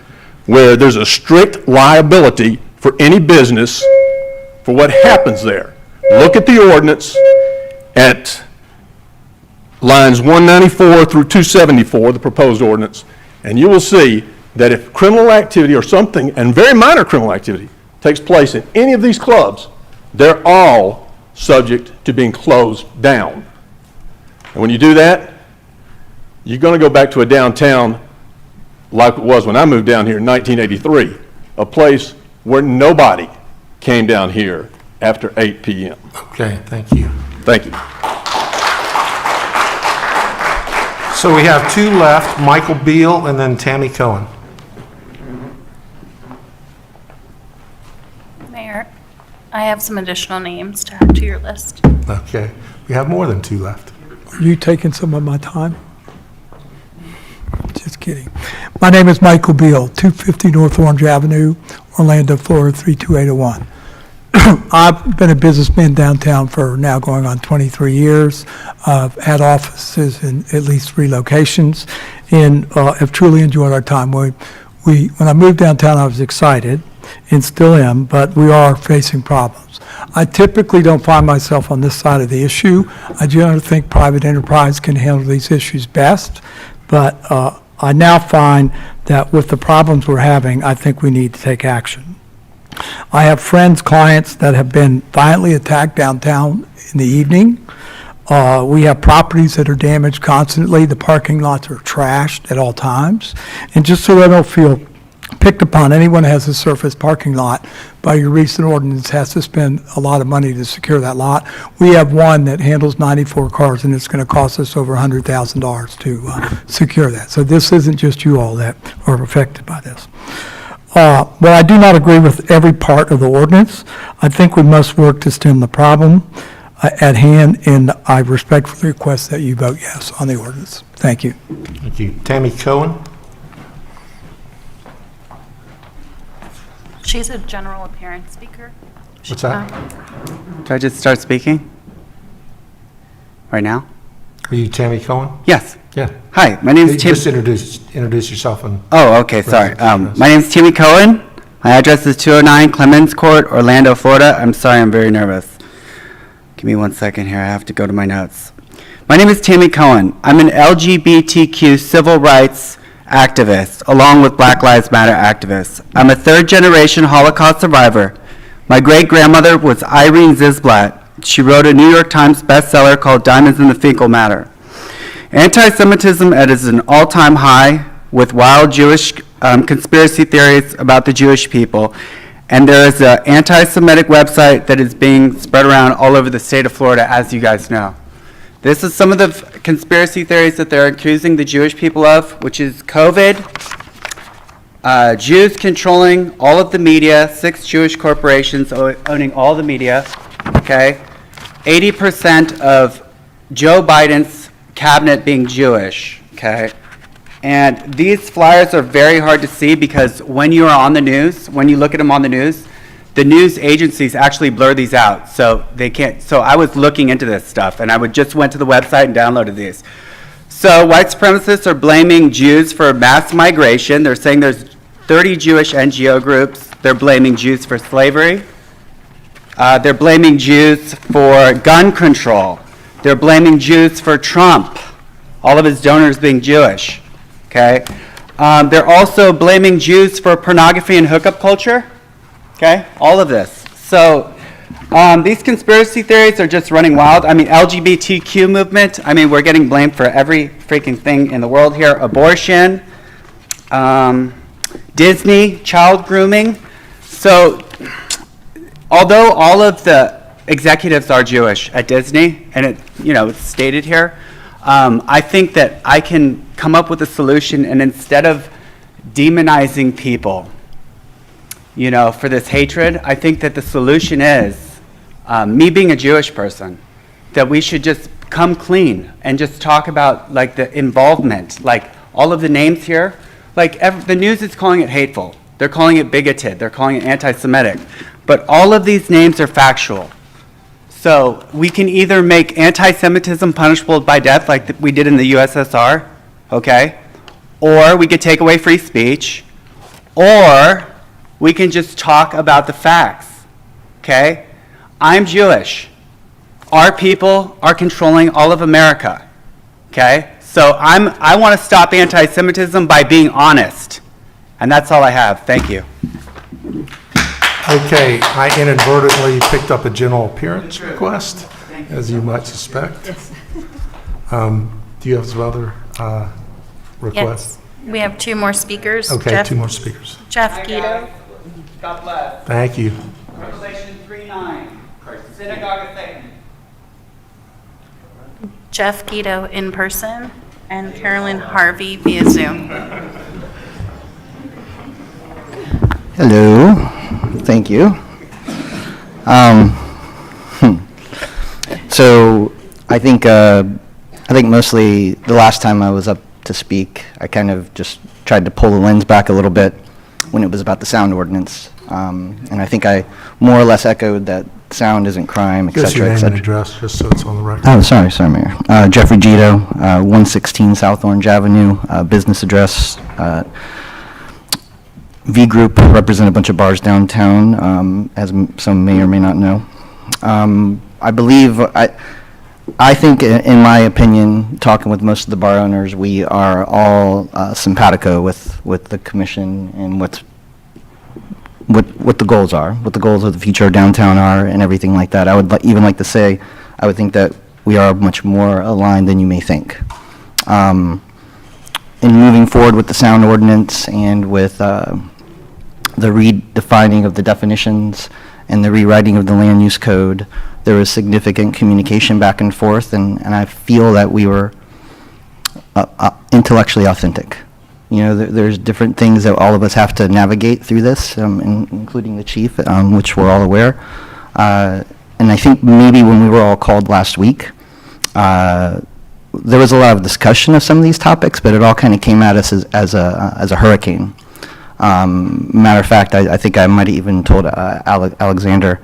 where there's a strict liability for any business for what happens there. Look at the ordinance at lines 194 through 274, the proposed ordinance, and you will see that if criminal activity or something, and very minor criminal activity, takes place in any of these clubs, they're all subject to being closed down. And when you do that, you're going to go back to a downtown like it was when I moved down here in 1983, a place where nobody came down here after 8 p.m. Okay, thank you. Thank you. So we have two left, Michael Beal and then Tammy Cohen. Mayor, I have some additional names to add to your list. Okay, we have more than two left. Are you taking some of my time? Just kidding. My name is Michael Beal, 250 North Orange Avenue, Orlando, Florida, 32801. I've been a businessman downtown for now going on 23 years. I've had offices in at least 3 locations and have truly enjoyed our time. When I moved downtown, I was excited and still am, but we are facing problems. I typically don't find myself on this side of the issue. I generally think private enterprise can handle these issues best, but I now find that with the problems we're having, I think we need to take action. I have friends, clients that have been violently attacked downtown in the evening. We have properties that are damaged constantly. The parking lots are trashed at all times. And just so they don't feel picked upon, anyone who has a surface parking lot by your recent ordinance has to spend a lot of money to secure that lot. We have one that handles 94 cars, and it's going to cost us over $100,000 to secure that. So this isn't just you all that are affected by this. But I do not agree with every part of the ordinance. I think we must work to stem the problem at hand, and I respectfully request that you vote yes on the ordinance. Thank you. Thank you. Tammy Cohen? She's a general appearance speaker. What's that? Do I just start speaking? Right now? Are you Tammy Cohen? Yes. Yeah. Hi, my name is Tim. Just introduce yourself and. Oh, okay, sorry. My name is Timmy Cohen. My address is 209 Clemens Court, Orlando, Florida. I'm sorry, I'm very nervous. Give me 1 second here. I have to go to my notes. My name is Timmy Cohen. I'm an LGBTQ civil rights activist, along with Black Lives Matter activists. I'm a third-generation Holocaust survivor. My great-grandmother was Irene Zisblatt. She wrote a New York Times bestseller called Diamonds in the Fecal Matter. Anti-Semitism is an all-time high with wild Jewish conspiracy theories about the Jewish people. And there is an anti-Semitic website that is being spread around all over the state of Florida, as you guys know. This is some of the conspiracy theories that they're accusing the Jewish people of, which is COVID, Jews controlling all of the media, 6 Jewish corporations owning all the media, okay? 80% of Joe Biden's cabinet being Jewish, okay? And these flyers are very hard to see because when you are on the news, when you look at them on the news agencies actually blur these out, so they can't. So I was looking into this stuff, and I just went to the website and downloaded these. So white supremacists are blaming Jews for mass migration. They're saying there's 30 Jewish NGO groups. They're blaming Jews for slavery. They're blaming Jews for gun control. They're blaming Jews for Trump, all of his donors being Jewish. Okay. They're also blaming Jews for pornography and hookup culture. Okay, all of this. So these conspiracy theories are just running wild. I mean, LGBTQ movement, I mean, we're getting blamed for every freaking thing in the world here. Abortion, Disney, child grooming. So although all of the executives are Jewish at Disney, and it's stated here, I think that I can come up with a solution, and instead of demonizing people, for this hatred, I think that the solution is me being a Jewish person, that we should just come clean and just talk about like the involvement, like all of the names here, like the news is calling it hateful. They're calling it bigoted. They're calling it anti-Semitic. But all of these names are factual. So we can either make anti-Semitism punishable by death like we did in the USSR, okay? Or we could take away free speech, or we can just talk about the facts, okay? I'm Jewish. Our people are controlling all of America, okay? So I want to stop anti-Semitism by being honest. And that's all I have. Thank you. Okay, I inadvertently picked up a general appearance request, as you might suspect. Do you have some other requests? Yes. We have two more speakers. Okay, two more speakers. Jeff Guido. God bless. Thank you. Revelation 3:9, synagogue of Satan. Jeff Guido in person, and Carolyn Harvey via Zoom. Hello, thank you. So I think mostly the last time I was up to speak, I kind of just tried to pull the lens back a little bit when it was about the sound ordinance. And I think I more or less echoed that sound isn't crime, et Just your cetera, et name and cetera. address, just so it's on the record. Oh, sorry, Mayor. Jeffrey Gito, 116 South Orange Avenue, business address. V Group represent a bunch of bars downtown, as some may or may not know. I think, in my opinion, talking with most of the bar owners, we are all simpatico with the commission and what the goals are, what the goals of the future of downtown are, and everything like that. I would even like to say, I would think that we are much more aligned than you may think. In moving forward with the sound ordinance and with the redefining of the definitions and the rewriting of the land use code, there was significant communication back and forth, and I feel that we were intellectually authentic. You know, there's different things that all of us have to navigate through this, including the chief, which we're all aware. And I think maybe when we were all called last week, there was a lot of discussion of some of these topics, but it all kind of came at us as a hurricane. Matter of fact, I think I might have even told Alexander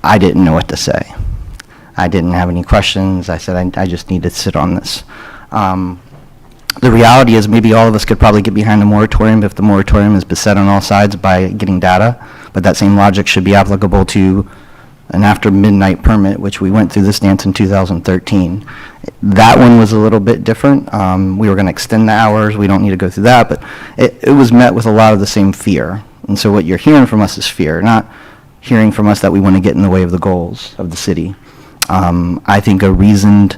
I didn't know what to say. I didn't have any questions. I said I just need to sit on this. The reality is maybe all of us could probably get behind a moratorium if the moratorium is beset on all sides by getting data, but that same logic should be applicable to an after midnight permit, which we went through this dance in 2013. That one was a little bit different. We were going to extend the hours. We don't need to go through that, but it was met with a lot of the same fear. And so what you're hearing from us is fear, not hearing from us that we want to get in the way of the goals of the city. I think a reasoned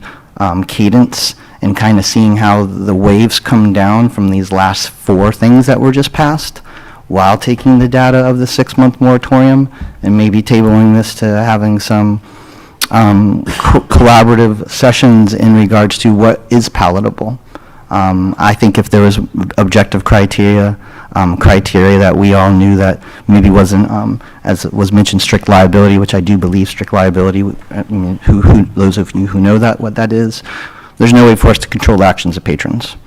cadence and kind of seeing how the waves come down from these last 4 things that were just passed, while taking the data of the 6-month moratorium and maybe tabling this to having some collaborative sessions in regards to what is palatable. I think if there was objective criteria that we all knew that maybe wasn't, as it was mentioned, strict liability, which I do believe strict liability, I mean, those of you who know that, what that is, there's no way for us to control the actions of patrons.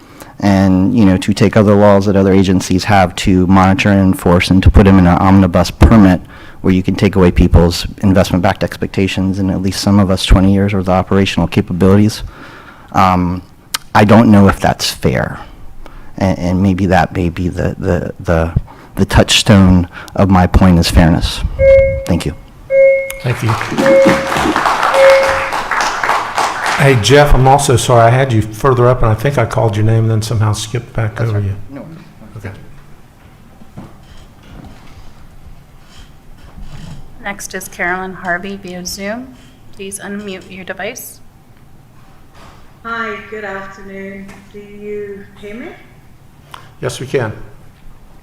And, you know, to take other laws that other agencies have to monitor and enforce and to put them in an omnibus permit where you can take away people's investment-backed expectations and at least some of us 20 years worth of operational capabilities. I don't know if that's fair. And maybe that may be the touchstone of my point is fairness. Thank you. Thank you. Hey, Jeff, I'm also sorry, I had you further up, and I think I called your name and then somehow skipped back over you. No. Okay. Next is Carolyn Harvey via Zoom. Please unmute your device. Hi, good afternoon. Do you hear me? Yes, we can.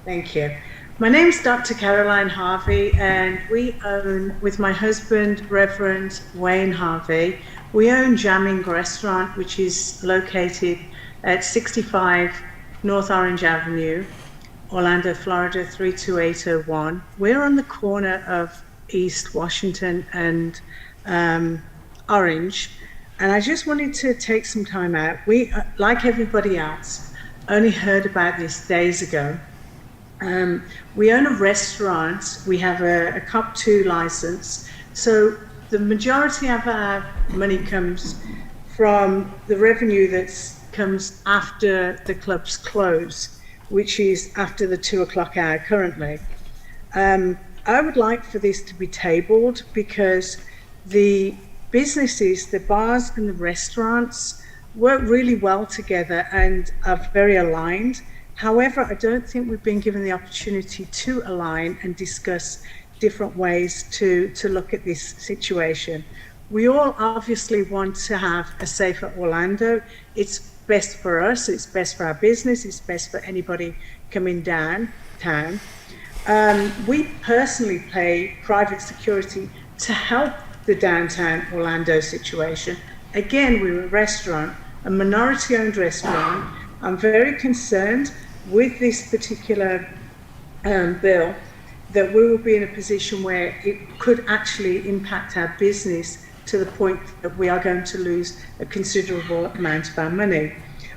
Thank you. My name is Dr. Caroline Harvey, and we own, with my husband, Reverend Wayne Harvey, we own Jamming Restaurant, which is located at 65 North Orange Avenue, Orlando, Florida, 32801. We're on the corner of East Washington and Orange. And I just wanted to take some time out. We, like everybody else, only heard about this days ago. We own a restaurant. We have a COP 2 license. So the majority of our money comes from the revenue that comes after the clubs close, which is after the 2 o'clock hour currently. I would like for this to be tabled because the businesses, the bars and the restaurants work really well together and are very aligned. However, I don't think we've been given the opportunity to align and discuss different ways to look at this situation. We all obviously want to have a safer Orlando. It's best for us, it's best for our business, it's best for anybody coming downtown. We personally pay private security to help the downtown Orlando situation. Again, we're a restaurant, a minority-owned restaurant. I'm very concerned with this particular bill that we will be in a position where it could actually impact our business to the point that we are going to lose a considerable amount of our money.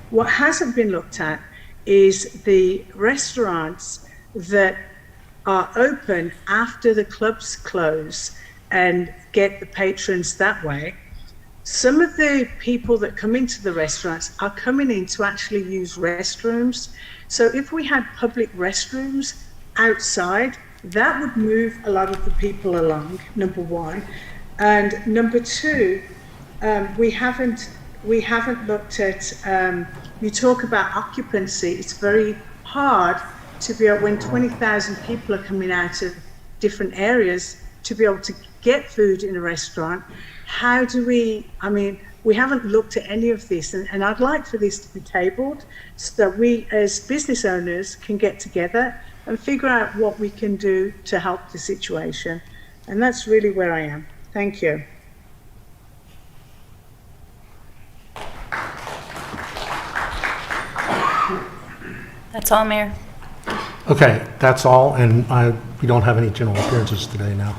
What hasn't been looked at is the restaurants that are open after the clubs close and get the patrons that way. Some of the people that come into the restaurants are coming in to actually use restrooms. So if we had public restrooms outside, that would move a lot of the people along, number one. And number two, we haven't looked at, you talk about occupancy, it's very hard to be able, when 20,000 people are coming out of different areas, to be able to get food in a restaurant. How do we, I mean, we haven't looked at any of this, and I'd like for this to be tabled so that we as business owners can get together and figure out what we can do to help the situation. And that's really where I am. Thank you. That's all, Mayor. Okay, that's all, and we don't have any general appearances today now.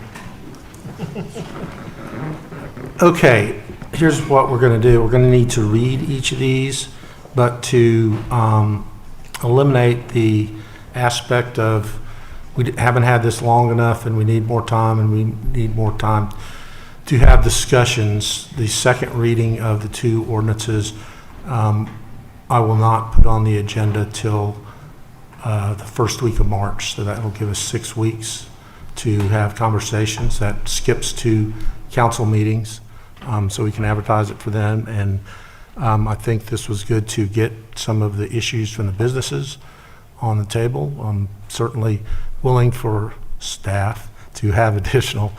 Okay, here's what we're going to do. We're going to need to read each of these, but to eliminate the aspect of we haven't had this long enough and we need more time and we need more time to have discussions. The second reading of the two ordinances, I will not put on the agenda till the first week of March, so that will give us 6 weeks to have conversations. That skips 2 council meetings, so we can advertise it for them. And I think this was good to get some of the issues from the businesses on the table. I'm certainly willing for staff to have additional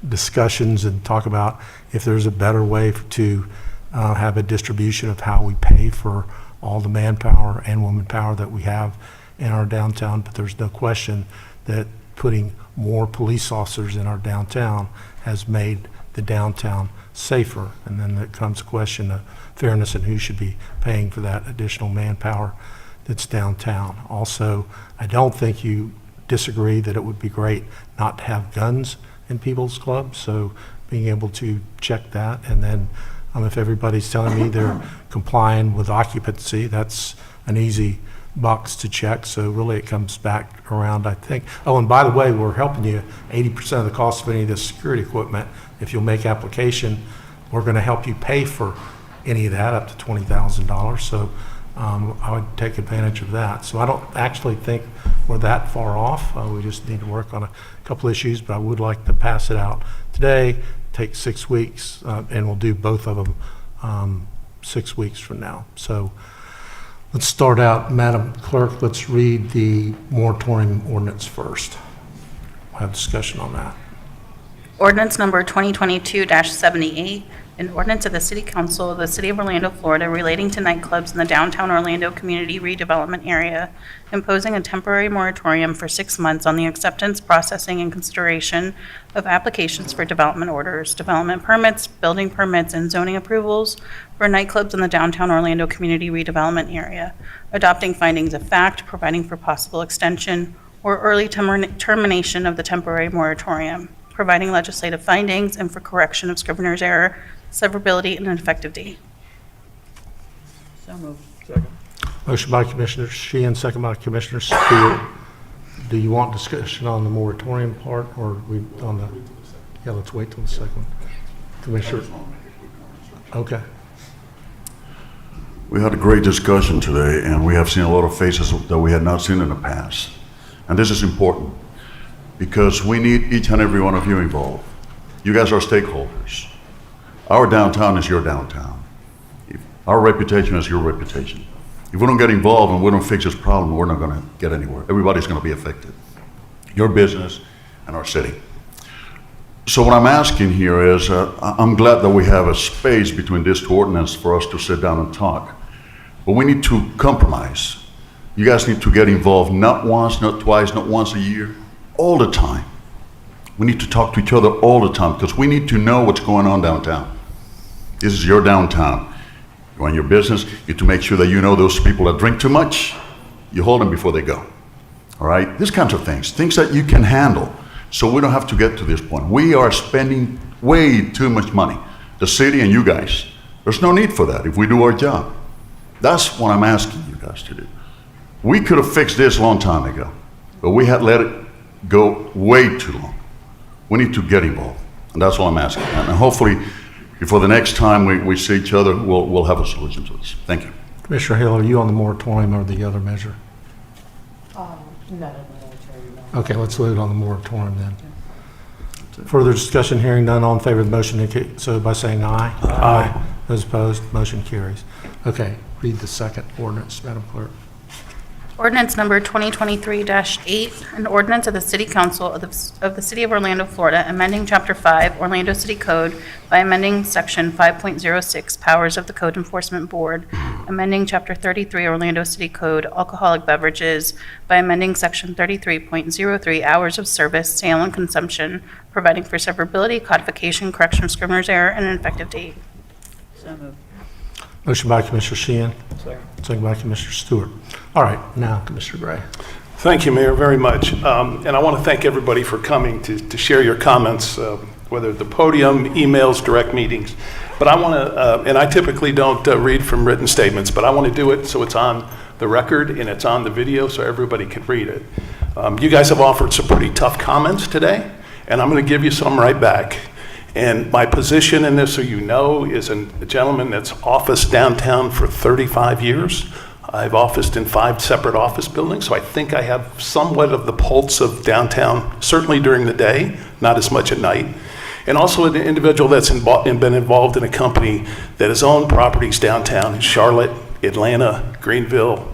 discussions and talk about if there's a better way to have a distribution of how we pay for all the manpower and womanpower that we have in our downtown. But there's no question that putting more police officers in our downtown has made the downtown safer. And then there comes a question of fairness and who should be paying for that additional manpower that's downtown. Also, I don't think you disagree that it would be great not to have guns in people's clubs, so being able to check that. And then if everybody's telling me they're complying with occupancy, that's an easy box to check. So really it comes back around, I think. Oh, and by the way, we're helping you 80% of the cost of any of this security equipment. If you'll make application, we're going to help you pay for any of that up to $20,000. So I would take advantage of that. So I don't actually think we're that far off. We just need to work on a couple issues, but I would like to pass it out today, take 6 weeks, and we'll do both of them 6 weeks from now. So let's start out, Madam Clerk, let's read the moratorium ordinance first. We'll have discussion on that. Ordinance number 2022-78, an ordinance of the City Council of the City of Orlando, Florida, relating to nightclubs in the downtown Orlando community redevelopment area, imposing a temporary moratorium for 6 months on the acceptance, processing, and consideration of applications for development orders, development permits, building permits, and zoning approvals for nightclubs in the downtown Orlando community redevelopment area, adopting findings of fact, providing for possible extension or early termination of the temporary moratorium, providing legislative findings, and for correction of scrivener's error, severability, and an effective date. So moved. Motion by Commissioner Sheehan, second by Commissioner Stewart. Do you want discussion on the moratorium part, or we on the, yeah, let's wait till the second. Commissioner. Okay. We had a great discussion today, and we have seen a lot of faces that we had not seen in the past. And this is important, because we need each and every one of you involved. You guys are stakeholders. Our downtown is your downtown. Our reputation is your reputation. If we don't get involved and we don't fix this problem, we're not going to get anywhere. Everybody's going to be affected. Your business and our city. So what I'm asking here is, I'm glad that we have a space between this two ordinance for us to sit down and talk. But we need to compromise. You guys need to get involved, not once, not twice, not once a year, all the time. We need to talk to each other all the time, because we need to know what's going on downtown. This is your downtown. You run your business, you need to make sure that you know those people that drink too much, you hold them before they go. All right? These kinds of things that you can handle, so we don't have to get to this point. We are spending way too much money, the city and you guys. There's no need for that if we do our job. That's what I'm asking you guys to do. We could have fixed this a long time ago, but we had let it go way too long. We need to get involved, and that's all I'm asking. And hopefully, before the next time we see each other, we'll have a solution to this. Thank you. Commissioner Hill, are you on the moratorium or the other measure? No. Okay, let's vote on the moratorium then. Further discussion, hearing none, all in favor of the motion indicate so by saying aye. Aye. Those opposed, motion carries. Okay, read the second ordinance, Madam Clerk. Ordinance number 2023-8, an ordinance of the City Council of the City of Orlando, Florida, amending Chapter 5, Orlando City Code by amending Section 5.06, Powers of the Code Enforcement Board, amending Chapter 33, Orlando City Code, Alcoholic Beverages, by amending Section 33.03, Hours of Service, Sale, and Consumption, providing for severability, codification, correction of scrivener's error, and an effective date. So moved. Motion by Commissioner Sheehan. Second by Commissioner Stewart. All right, now Commissioner Gray. Thank you, Mayor, very much. And I want to thank everybody for coming to share your comments, whether at the podium, emails, direct meetings. But I want to, and I typically don't read from written statements, but I want to do it so it's on the record and it's on the video so everybody can read it. You guys have offered some pretty tough comments today, and I'm going to give you some right back. And my position in this, so you know, is a gentleman that's officed downtown for 35 years. I've officed in 5 separate office buildings, so I think I have somewhat of the pulse of downtown, certainly during the day, not as much at night. And also an individual that's been involved in a company that has owned properties downtown in Charlotte, Atlanta, Greenville,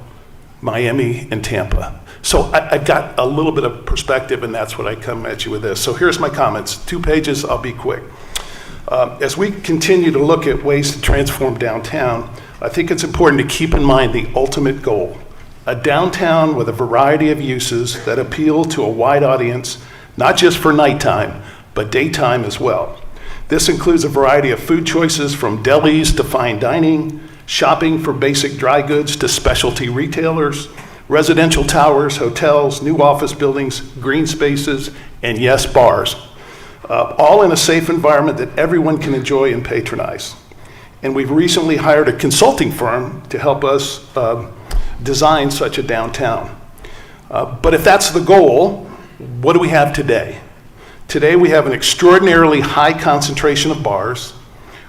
Miami, and Tampa. So I've got a little bit of perspective, and that's what I come at you with this. So here's my comments. 2 pages, I'll be quick. As we continue to look at ways to transform downtown, I think it's important to keep in mind the ultimate goal. A downtown with a variety of uses that appeal to a wide audience, not just for nighttime, but daytime as well. This includes a variety of food choices from delis to fine dining, shopping for basic dry goods to specialty retailers, residential towers, hotels, new office buildings, green spaces, and yes, bars. All in a safe environment that everyone can enjoy and patronize. And we've recently hired a consulting firm to help us design such a downtown. But if that's the goal, what do we have today? Today we have an extraordinarily high concentration of bars,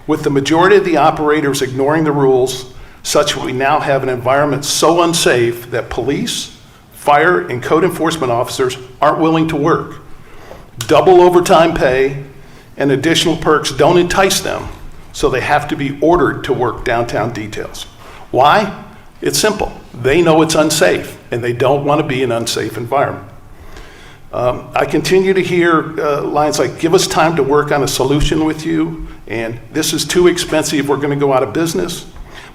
with the majority of the operators ignoring the rules, such that we now have an environment so unsafe that police, fire, and code enforcement officers aren't willing to work. Double overtime pay and additional perks don't entice them, so they have to be ordered to work downtown details. Why? It's simple. They know it's unsafe, and they don't want to be in an unsafe environment. I continue to hear lines like, give us time to work on a solution with you, and this is too expensive, we're going to go out of business.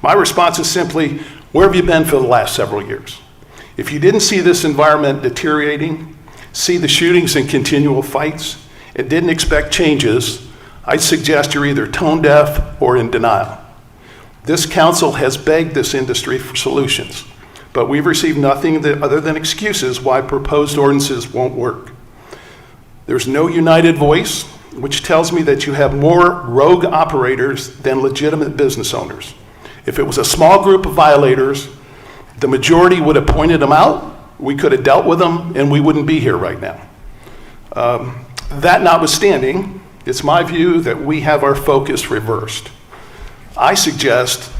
My response is simply, where have you been for the last several years? If you didn't see this environment deteriorating, see the shootings and continual fights, and didn't expect changes, I'd suggest you're either tone deaf or in denial. This council has begged this industry for solutions, but we've received nothing other than excuses why proposed ordinances won't work. There's no united voice, which tells me that you have more rogue operators than legitimate business owners. If it was a small group of violators, the majority would have pointed them out, we could have dealt with them, and we wouldn't be here right now. That notwithstanding, it's my view that we have our focus reversed. I suggest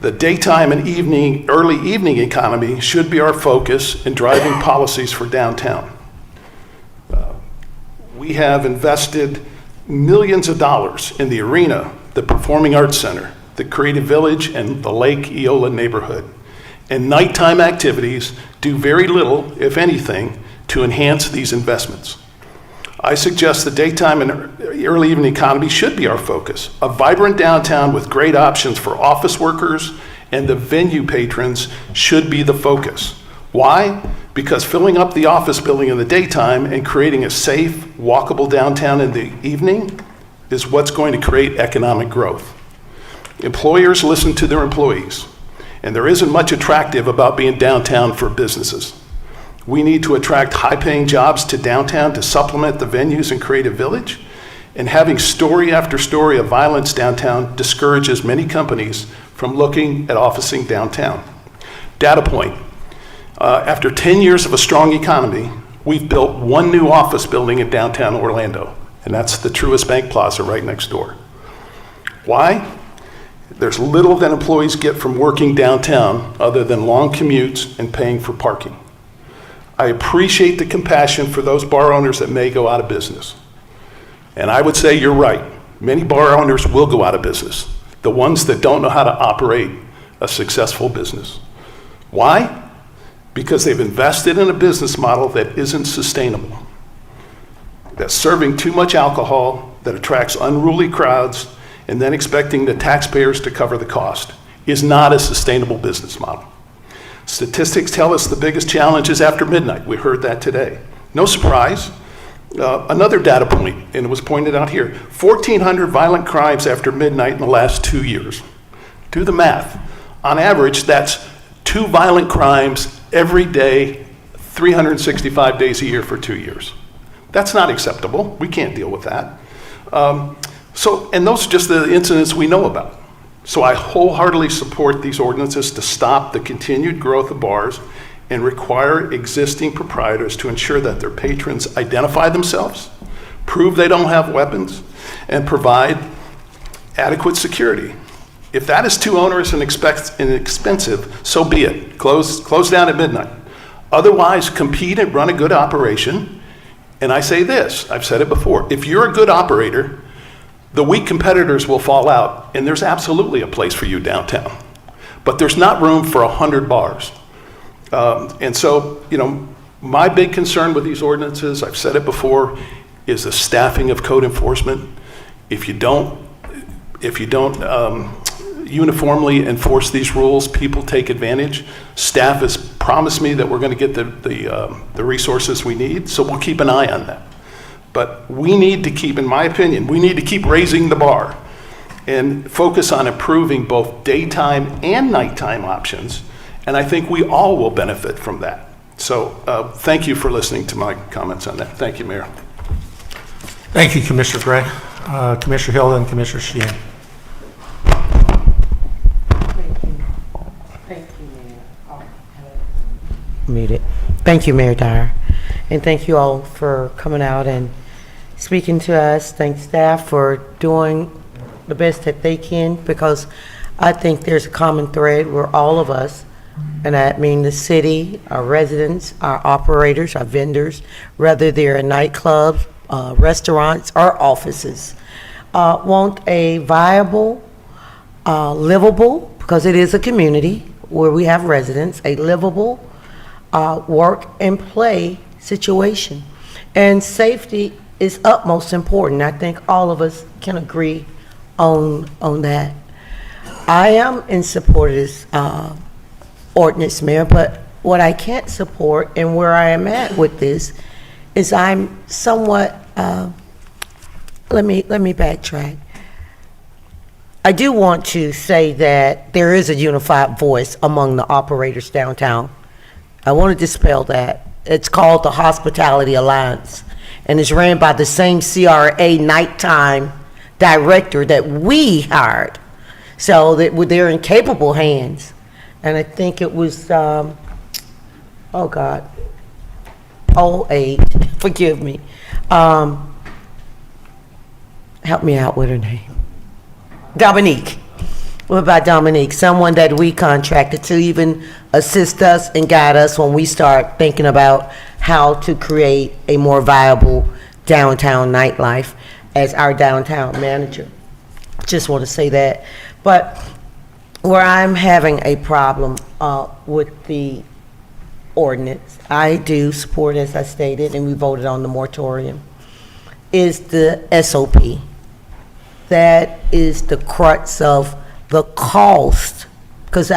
the daytime and early evening economy should be our focus in driving policies for downtown. We have invested millions of dollars in the arena, the Performing Arts Center, the Creative Village, and the Lake Eola neighborhood. And nighttime activities do very little, if anything, to enhance these investments. I suggest the daytime and early evening economy should be our focus. A vibrant downtown with great options for office workers and the venue patrons should be the focus. Why? Because filling up the office building in the daytime and creating a safe, walkable downtown in the evening is what's going to create economic growth. Employers listen to their employees, and there isn't much attractive about being downtown for businesses. We need to attract high-paying jobs to downtown to supplement the venues and Creative Village, and having story after story of violence downtown discourages many companies from looking at officing downtown. Data point, after 10 years of a strong economy, we've built one new office building in downtown Orlando, and that's the Truist Bank Plaza right next door. Why? There's little that employees get from working downtown other than long commutes and paying for parking. I appreciate the compassion for those bar owners that may go out of business. And I would say you're right. Many bar owners will go out of business, the ones that don't know how to operate a successful business. Why? Because they've invested in a business model that isn't sustainable, that's serving too much alcohol, that attracts unruly crowds, and then expecting the taxpayers to cover the cost is not a sustainable business model. Statistics tell us the biggest challenge is after midnight. We heard that today. No surprise. Another data point, and it was pointed out here, 1,400 violent crimes after midnight in the last 2 years. Do the math. On average, that's 2 violent crimes every day, 365 days a year for 2 years. That's not acceptable. We can't deal with that. And those are just the incidents we know about. So I wholeheartedly support these ordinances to stop the continued growth of bars and require existing proprietors to ensure that their patrons identify themselves, prove they don't have weapons, and provide adequate security. If that is too onerous and expensive, so be it. Close down at midnight. Otherwise, compete and run a good operation. And I say this, I've said it before, if you're a good operator, the weak competitors will fall out, and there's absolutely a place for you downtown. But there's not room for 100 bars. And so, my big concern with these ordinances, I've said it before, is the staffing of code enforcement. If you don't uniformly enforce these rules, people take advantage. Staff has promised me that we're going to get the resources we need, so we'll keep an eye on that. But we need to keep, in my opinion, we need to keep raising the bar and focus on improving both daytime and nighttime options. And I think we all will benefit from that. So thank you for listening to my comments on that. Thank you, Mayor. Thank you, Commissioner Gray. Commissioner Hill and Commissioner Sheehan. Muted. Thank you, Mayor Dyer. And thank you all for coming out and speaking to us. Thank staff for doing the best that they can, because I think there's a common thread where all of us, and I mean the city, our residents, our operators, our vendors, whether they're in nightclubs, restaurants, or offices, want a viable, livable, because it is a community where we have residents, a livable work and play situation. And safety is utmost important. I think all of us can agree on that. I am in support of this ordinance, Mayor, but what I can't support and where I am at with this is I'm somewhat, let me backtrack. I do want to say that there is a unified voice among the operators downtown. I want to dispel that. It's called the Hospitality Alliance. and is ran by the same CRA nighttime director that we hired. So that they're in capable hands. And I think it was, oh God, 08, forgive me. Help me out with her name. Dominique. What about Dominique? Someone that we contracted to even assist us and guide us when we start thinking about how to create a more viable downtown nightlife as our downtown manager. Just want to say that. But where I'm having a problem with the ordinance, I do support, as I stated, and we voted on the moratorium, is the SOP. That is the crux of the cost. Because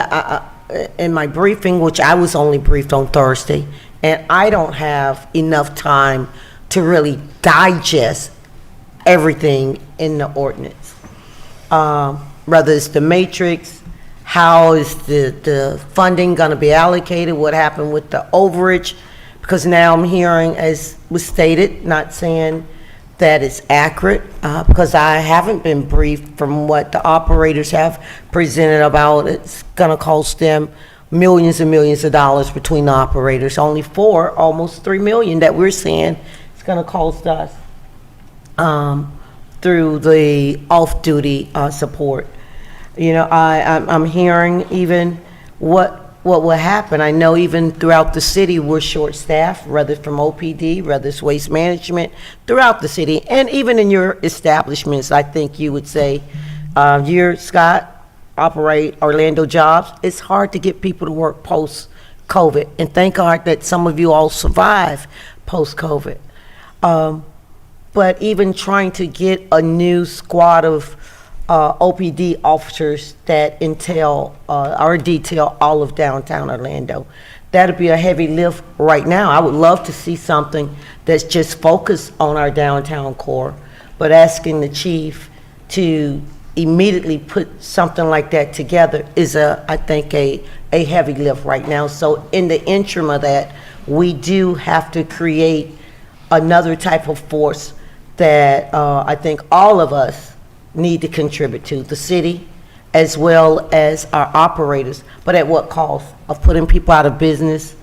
in my briefing, which I was only briefed on Thursday, and I don't have enough time to really digest everything in the ordinance. Whether it's the matrix, how is the funding going to be allocated, what happened with the overage, because now I'm hearing, as was stated, not saying that it's accurate, because I haven't been briefed from what the operators have presented about it's going to cost them millions and millions of dollars between the operators, only almost $3 million that we're seeing it's going to cost us through the off-duty support. You know, I'm hearing even what will happen. I know even throughout the city, we're short-staffed, whether it's from OPD, whether it's waste management, throughout the city, and even in your establishments, I think you would say, you, Scott, operate Orlando Jobs. It's hard to get people to work post-COVID, and thank God that some of you all survive post-COVID. But even trying to get a new squad of OPD officers that entail or detail all of downtown Orlando, that'd be a heavy lift right now. I would love to see something that's just focused on our downtown core, but asking the chief to immediately put something like that together is I think a heavy lift right now. So in the interim of that, we do have to create another type of force that I think all of us need to contribute to, the city as well as our operators, but at what cost? Of putting people out of business,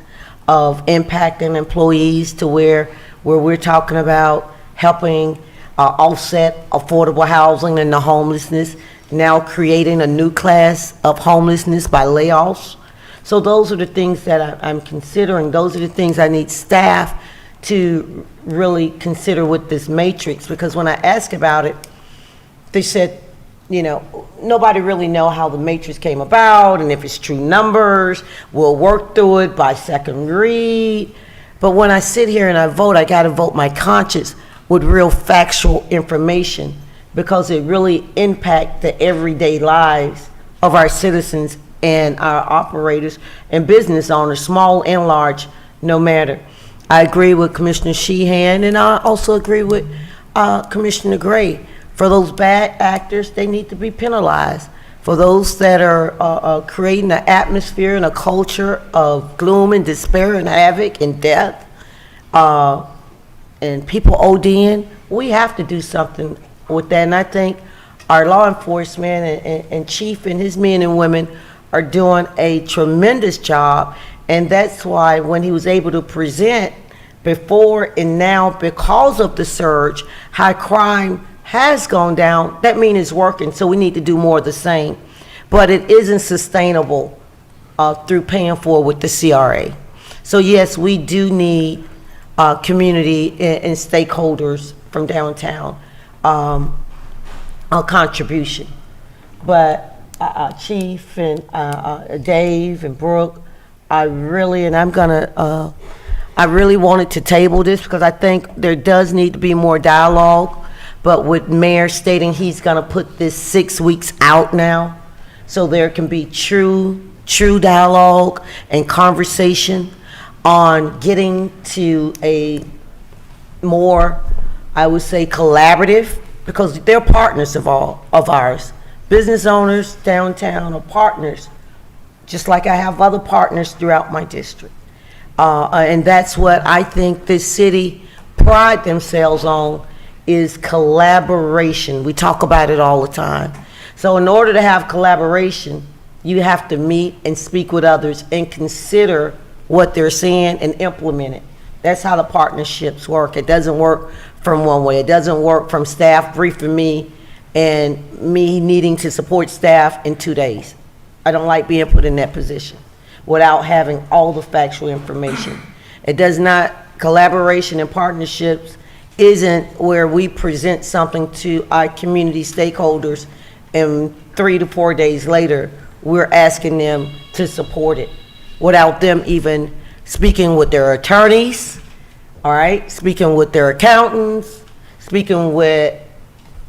of impacting employees to where we're talking about helping offset affordable housing and the homelessness, now creating a new class of homelessness by layoffs. So those are the things that I'm considering. Those are the things I need staff to really consider with this matrix, because when I ask about it, they said, you know, nobody really know how the matrix came about and if it's true numbers. We'll work through it by second read. But when I sit here and I vote, I got to vote my conscience with real factual information, because it really impacts the everyday lives of our citizens and our operators and business owners, small and large, no matter. I agree with Commissioner Sheehan, and I also agree with Commissioner Gray. For those bad actors, they need to be penalized. For those that are creating an atmosphere and a culture of gloom and despair and havoc and death, and people ODing, we have to do something with that. And I think our law enforcement and Chief and his men and women are doing a tremendous job. And that's why when he was able to present before and now, because of the surge, high crime has gone down, that means it's working, so we need to do more of the same. But it isn't sustainable through paying for with the CRA. So yes, we do need community and stakeholders from downtown contribution. But Chief and Dave and Brooke, I really wanted to table this because I think there does need to be more dialogue. But with Mayor stating he's going to put this 6 weeks out now, so there can be true dialogue and conversation on getting to a more, I would say, collaborative, because they're partners of ours. Business owners downtown are partners, just like I have other partners throughout my district. And that's what I think this city pride themselves on is collaboration. We talk about it all the time. So in order to have collaboration, you have to meet and speak with others and consider what they're saying and implement it. That's how the partnerships work. It doesn't work from one way. It doesn't work from staff briefing me and me needing to support staff in 2 days. I don't like being put in that position without having all the factual information. It does not, collaboration and partnerships isn't where we present something to our community stakeholders and 3 to 4 days later, we're asking them to support it without them even speaking with their attorneys, all right, speaking with their accountants, speaking with,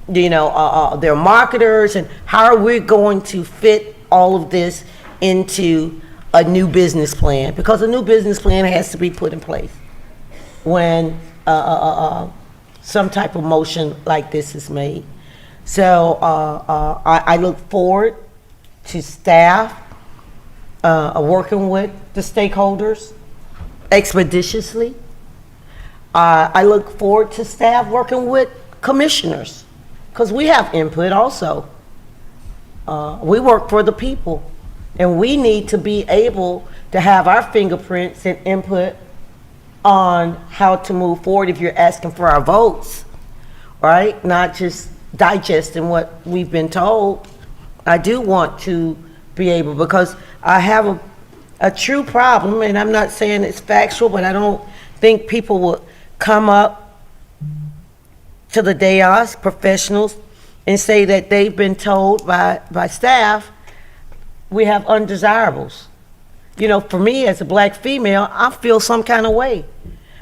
their marketers, and how are we going to fit all of this into a new business plan? Because a new business plan has to be put in place when some type of motion like this is made. So I look forward to staff working with the stakeholders expeditiously. I look forward to staff working with commissioners, because we have input also. We work for the people, and we need to be able to have our fingerprints and input on how to move forward if you're asking for our votes, right? Not just digesting what we've been told. I do want to be able, because I have a true problem, and I'm not saying it's factual, but I don't think people will come up to the dais, professionals, and say that they've been told by staff, we have undesirables. For me as a black female, I feel some kind of way.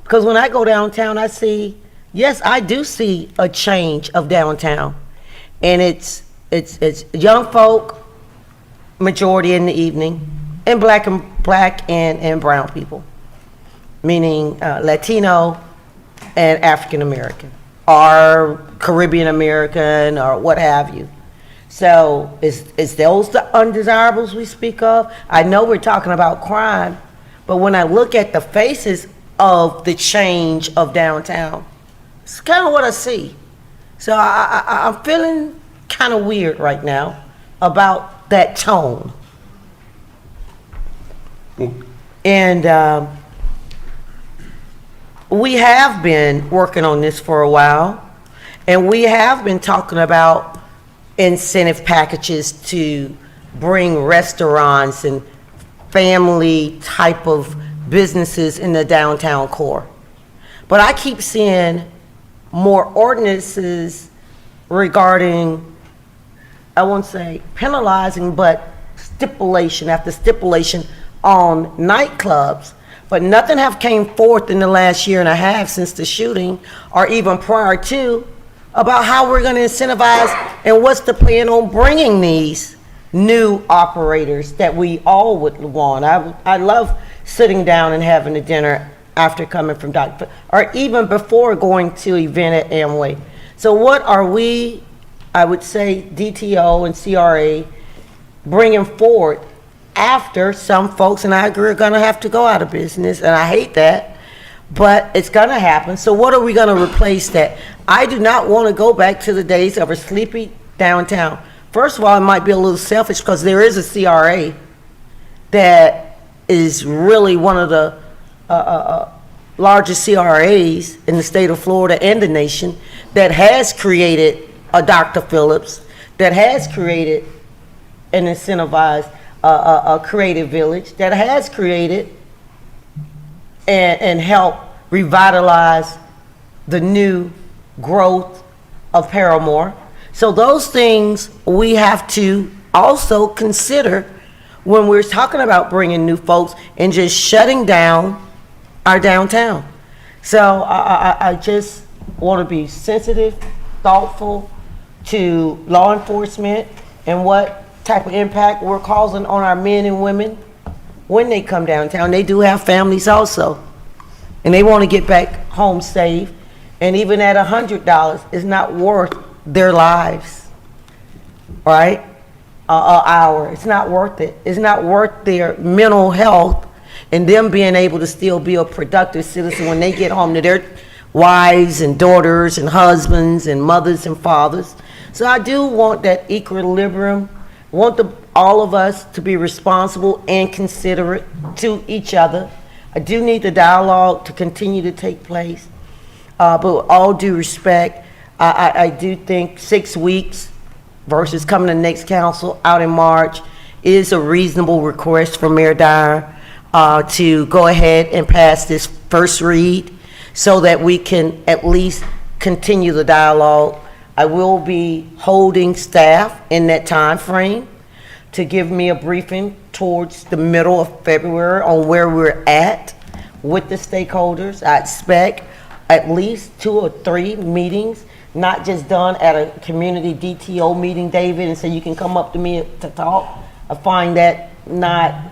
Because when I go downtown, I see, yes, I do see a change of downtown. And it's young folk, majority in the evening, and black and brown people, meaning Latino and African American, or Caribbean American, or what have you. So is those the undesirables we speak of? I know we're talking about crime, but when I look at the faces of the change of downtown, it's kind of what I see. So I'm feeling kind of weird right now about that tone. And we have been working on this for a while, and we have been talking about incentive packages to bring restaurants and family type of businesses in the downtown core. But I keep seeing more ordinances regarding, I won't say penalizing, but stipulation after stipulation on nightclubs. But nothing have came forth in the last year and a half since the shooting, or even prior to, about how we're going to incentivize and what's the plan on bringing these new operators that we all would want. I love sitting down and having a dinner after coming from Dr. or even before going to an event at Amway. So what are we, I would say DTO and CRA, bringing forward after some folks, and I agree, are going to have to go out of business, and I hate that, but it's going to happen. So what are we going to replace that? I do not want to go back to the days of a sleepy downtown. First of all, it might be a little selfish because there is a CRA that is really one of the largest CRAs in the state of Florida and the nation, that has created a Dr. Phillips, that has created and incentivized a creative village, that has created and helped revitalize the new growth of Paramore. So those things we have to also consider when we're talking about bringing new folks and just shutting down our downtown. So I just want to be sensitive, thoughtful to law enforcement and what type of impact we're causing on our men and women when they come downtown. They do have families also, and they want to get back home safe. And even at $100, it's not worth their lives, right? Hour. It's not worth it. It's not worth their mental health and them being able to still be a productive citizen when they get home to their wives and daughters and husbands and mothers and fathers. So I do want that equilibrium, want all of us to be responsible and considerate to each other. I do need the dialogue to continue to take place. But with all due respect, I do think 6 weeks versus coming to the next council out in March is a reasonable request from Mayor Dyer to go ahead and pass this first read so that we can at least continue the dialogue. I will be holding staff in that time frame to give me a briefing towards the middle of February on where we're at with the stakeholders. I expect at least 2 or 3 meetings, not just done at a community DTO meeting, David, and say you can come up to me to talk. I find that not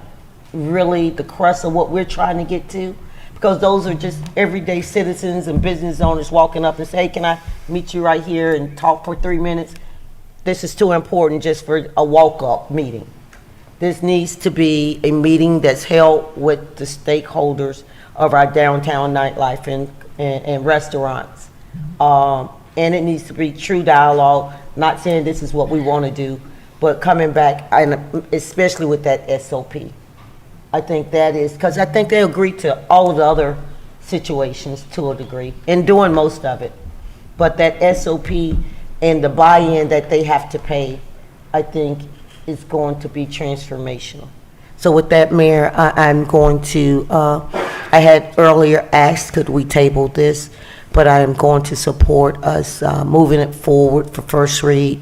really the crux of what we're trying to get to, because those are just everyday citizens and business owners walking up and say, hey, can I meet you right here and talk for 3 minutes? This is too important just for a walk-up meeting. This needs to be a meeting that's held with the stakeholders of our downtown nightlife and restaurants. And it needs to be true dialogue, not saying this is what we want to do, but coming back, and especially with that SOP. I think that is, because I think they agree to all of the other situations to a degree, and doing most of it. But that SOP and the buy-in that they have to pay, I think is going to be transformational. So with that, Mayor, I'm going to, I had earlier asked, could we table this? But I am going to support us moving it forward for first read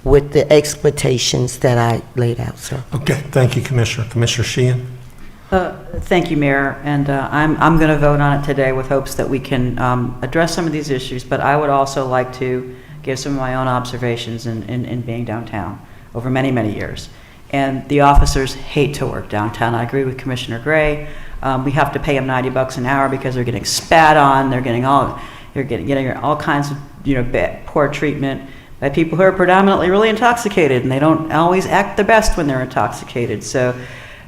with the expectations that I laid out, sir. Okay, thank you, Commissioner. Commissioner Sheehan? Thank you, Mayor, and I'm going to vote on it today with hopes that we can address some of these issues, but I would also like to give some of my own observations in being downtown over many, many years. And the officers hate to work downtown. I agree with Commissioner Gray. We have to pay them $90 an hour because they're getting spat on, they're getting all kinds of poor treatment by people who are predominantly really intoxicated, and they don't always act the best when they're intoxicated. So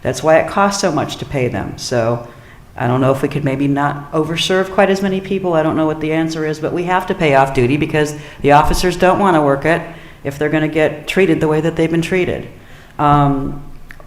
that's why it costs so much to pay them. So I don't know if we could maybe not overserve quite as many people. I don't know what the answer is, but we have to pay off duty because the officers don't want to work it if they're going to get treated the way that they've been treated.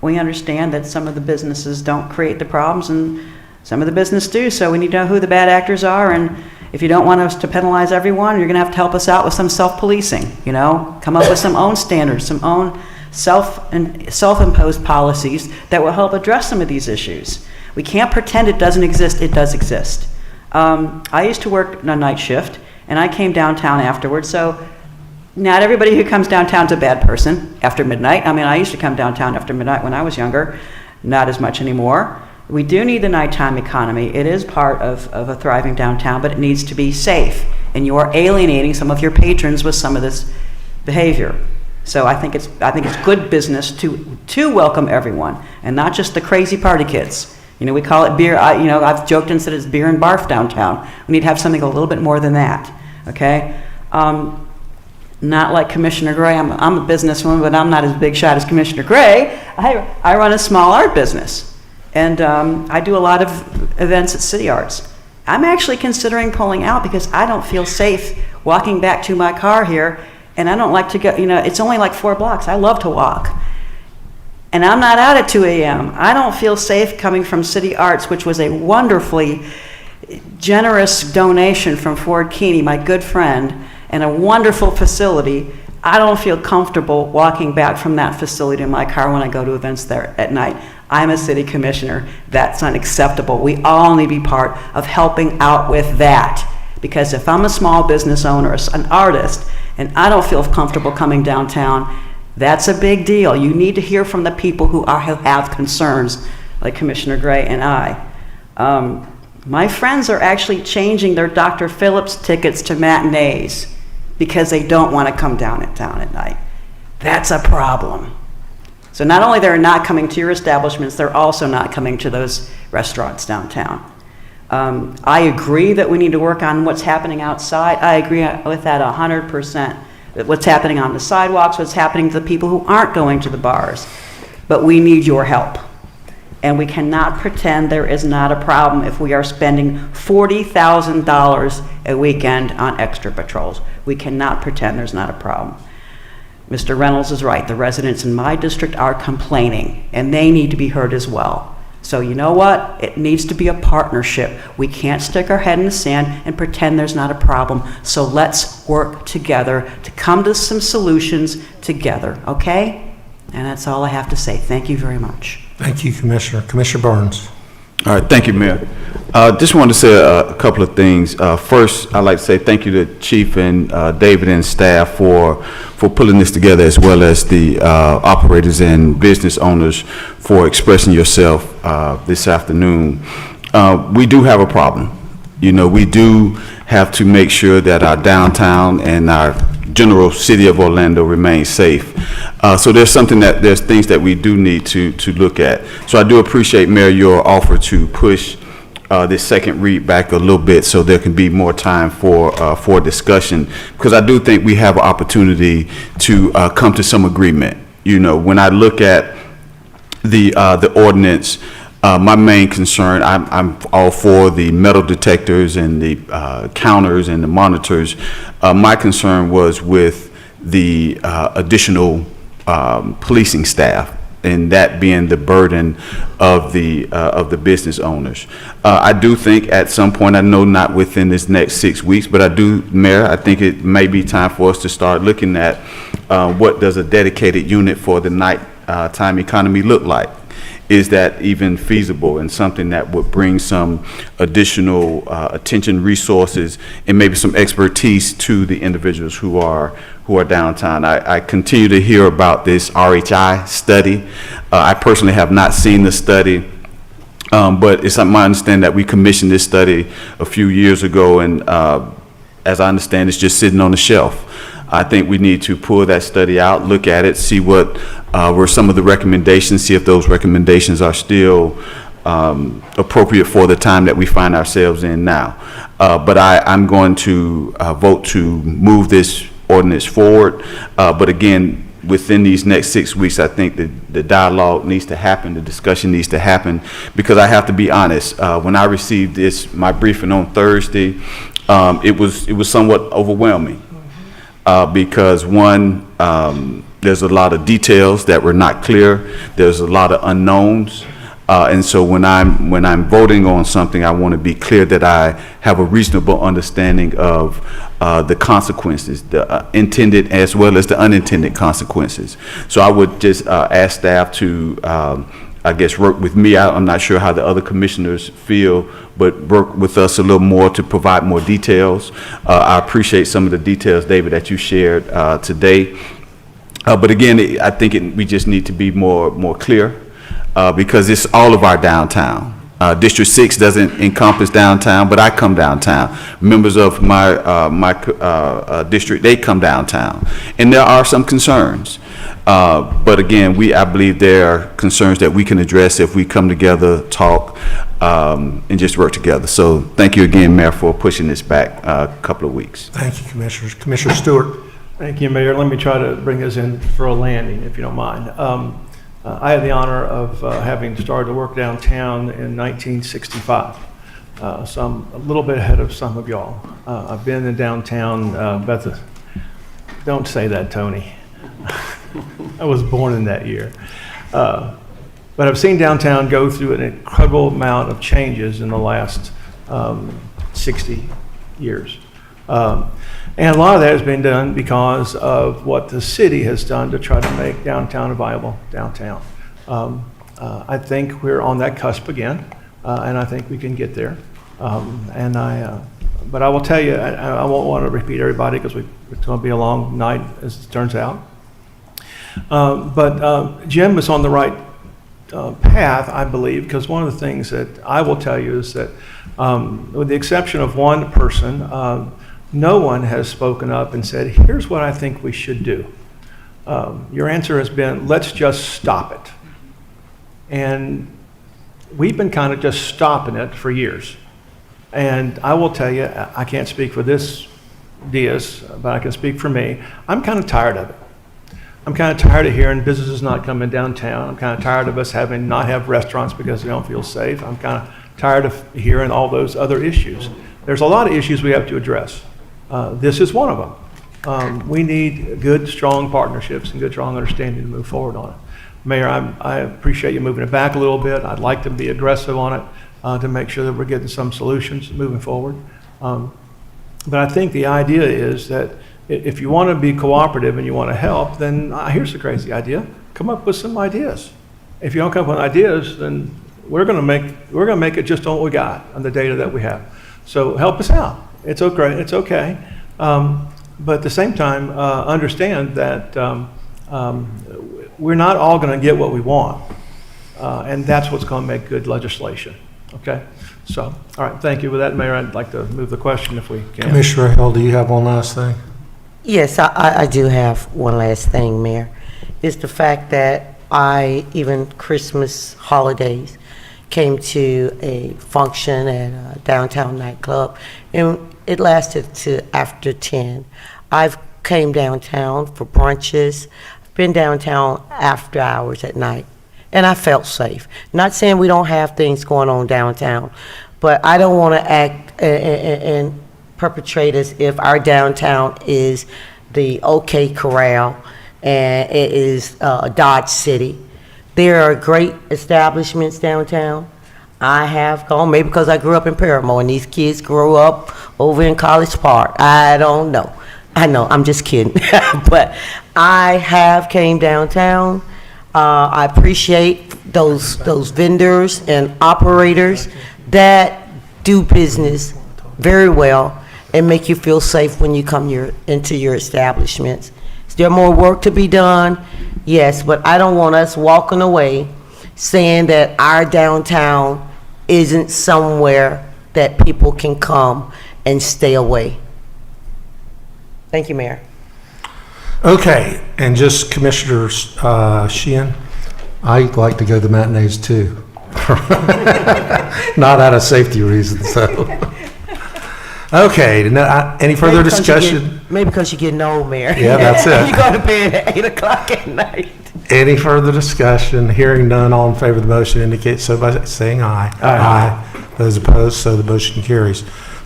We understand that some of the businesses don't create the problems and some of the business do, so we need to know who the bad actors are, and if you don't want us to penalize everyone, you're going to have to help us out with some self-policing, come up with some own standards, some own self-imposed policies that will help address some of these issues. We can't pretend it doesn't exist. It does exist. I used to work a night shift, and I came downtown afterwards, so not everybody who comes downtown is a bad person after midnight. I mean, I used to come downtown after midnight when I was younger, not as much anymore. We do need the nighttime economy. It is part of a thriving downtown, but it needs to be safe, and you are alienating some of your patrons with some of this behavior. So I think it's good business to welcome everyone, and not just the crazy party kids. We call it beer. I've joked and said it's beer and barf downtown. We need to have something a little bit more than that. Okay. Not like Commissioner Gray. I'm a businesswoman, but I'm not as big shot as Commissioner Gray. I run a small art business, and I do a lot of events at City Arts. I'm actually considering pulling out because I don't feel safe walking back to my car here, and I don't like to go, it's only like 4 blocks. I love to walk. And I'm not out at 2 a.m. I don't feel safe coming from City Arts, which was a wonderfully generous donation from Ford Keeney, my good friend, and a wonderful facility. I don't feel comfortable walking back from that facility in my car when I go to events there at night. I'm a city commissioner. That's unacceptable. We all need to be part of helping out with that. Because if I'm a small business owner, an artist, and I don't feel comfortable coming downtown, that's a big deal. You need to hear from the people who have concerns, like Commissioner Gray and I. My friends are actually changing their Dr. Phillips tickets to matinees because they don't want to come downtown at night. That's a problem. So not only they're not coming to your establishments, they're also not coming to those restaurants downtown. I agree that we need to work on what's happening outside. I agree with that 100%. What's happening on the sidewalks, what's happening to the people who aren't going to the bars. But we need your help. And we cannot pretend there is not a problem if we are spending $40,000 a weekend on extra patrols. We cannot pretend there's not a problem. Mr. Reynolds is right. The residents in my district are complaining, and they need to be heard as well. So you know what? It needs to be a partnership. We can't stick our head in the sand and pretend there's not a problem. So let's work together to come to some solutions together, okay? And that's all I have to say. Thank you very much. Thank you, Commissioner. Commissioner Burns. All right, thank you, Mayor. Just wanted to say a couple of things. First, I'd like to say thank you to Chief and David and staff for pulling this together, as well as the operators and business owners for expressing yourself this afternoon. We do have a problem. You know, we do have to make sure that our downtown and our general city of Orlando remains safe. So there's things that we do need to look at. So I do appreciate, Mayor, your offer to push this second read back a little bit so there can be more time for discussion, because I do think we have an opportunity to come to some agreement. You know, when I look at the ordinance, my main concern, I'm all for the metal detectors and the counters and the monitors. My concern was with the additional policing staff, and that being the burden of the business owners. I do think at some point, I know not within this next 6 weeks, but Mayor, I think it may be time for us to start looking at what does a dedicated unit for the nighttime economy look like. Is that even feasible, and something that would bring some additional attention, resources, and maybe some expertise to the individuals who are downtown? I continue to hear about this RHI study. I personally have not seen the study, but it's my understanding that we commissioned this study a few years ago, and as I understand, it's just sitting on the shelf. I think we need to pull that study out, look at it, see what were some of the recommendations, see if those recommendations are still appropriate for the time that we find ourselves in now. But I'm going to vote to move this ordinance forward. But again, within these next 6 weeks, I think the dialogue needs to happen, the discussion needs to happen, because I have to be honest, when I received my briefing on Thursday, it was somewhat overwhelming. Because one, there's a lot of details that were not clear. There's a lot of unknowns. And so when I'm voting on something, I want to be clear that I have a reasonable understanding of the consequences, the intended as well as the unintended consequences. So I would just ask staff to, I guess, work with me. I'm not sure how the other commissioners feel, but work with us a little more to provide more details. I appreciate some of the details, David, that you shared today. But again, I think we just need to be more clear, because it's all of our downtown. District 6 doesn't encompass downtown, but I come downtown. Members of my district, they come downtown. And there are some concerns. But again, I believe there are concerns that we can address if we come together, talk, and just work together. So thank you again, Mayor, for pushing this back a couple of weeks. Thank you, Commissioners. Commissioner Stewart. Thank you, Mayor. Let me try to bring us in for a landing, if you don't mind. I had the honor of having started to work downtown in 1965. So I'm a little bit ahead of some of y'all. I've been in downtown, don't say that, Tony. I was born in that year. But I've seen downtown go through an incredible amount of changes in the last 60 years. And a lot of that has been done because of what the city has done to try to make downtown a viable downtown. I think we're on that cusp again, and I think we can get there. But I will tell you, I won't want to repeat everybody because it's going to be a long night, as it turns out. But Jim is on the right path, I believe, because one of the things that I will tell you is that, with the exception of one person, no one has spoken up and said, here's what I think we should do. Your answer has been, let's just stop it. And we've been kind of just stopping it for years. And I will tell you, I can't speak for this Diaz, but I can speak for me. I'm kind of tired of it. I'm kind of tired of hearing businesses not coming downtown. I'm kind of tired of us not have restaurants because they don't feel safe. I'm kind of tired of hearing all those other issues. There's a lot of issues we have to address. This is one of them. We need good, strong partnerships and good, strong understanding to move forward on it. Mayor, I appreciate you moving it back a little bit. I'd like to be aggressive on it to make sure that we're getting some solutions moving forward. But I think the idea is that if you want to be cooperative and you want to help, then here's the crazy idea. Come up with some ideas. If you don't come up with ideas, then we're going to make it just on what we got, on the data that we have. So help us out. It's okay. It's okay. But at the same time, understand that we're not all going to get what we want. And that's what's going to make good legislation. Okay? So, all right, thank you. With that, Mayor, I'd like to move the question if we can. Commissioner Hill, do you have one last thing? Yes, I do have one last thing, Mayor. It's the fact that even Christmas holidays, came to a function at a downtown nightclub, and it lasted to after 10. I've came downtown for brunches, been downtown after hours at night, and I felt safe. Not saying we don't have things going on downtown, but I don't want to act and perpetrate as if our downtown is the OK Corral and it is Dodge City. There are great establishments downtown. I have gone, maybe because I grew up in Paramore and these kids grew up over in College Park. I don't know. I know, I'm just kidding. But I have came downtown. I appreciate those vendors and operators that do business very well and make you feel safe when you come into your establishments. Is there more work to be done? Yes, but I don't want us walking away saying that our downtown isn't somewhere that people can come and stay away. Thank you, Mayor. Okay, and just Commissioner Sheehan, I'd like to go to the matinees too. Not out of safety reasons, so. Okay, any further discussion? Maybe because you're getting old, Mayor. Yeah, that's it. You go to bed at 8 o'clock at night. Any further discussion? Hearing none, all in favor of the motion indicate so by saying aye. Aye. Those opposed, so the motion carries.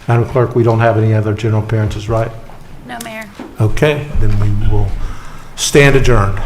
Madam Clerk, we don't have any other general appearances, right? No, Mayor. Okay, then we will stand adjourned.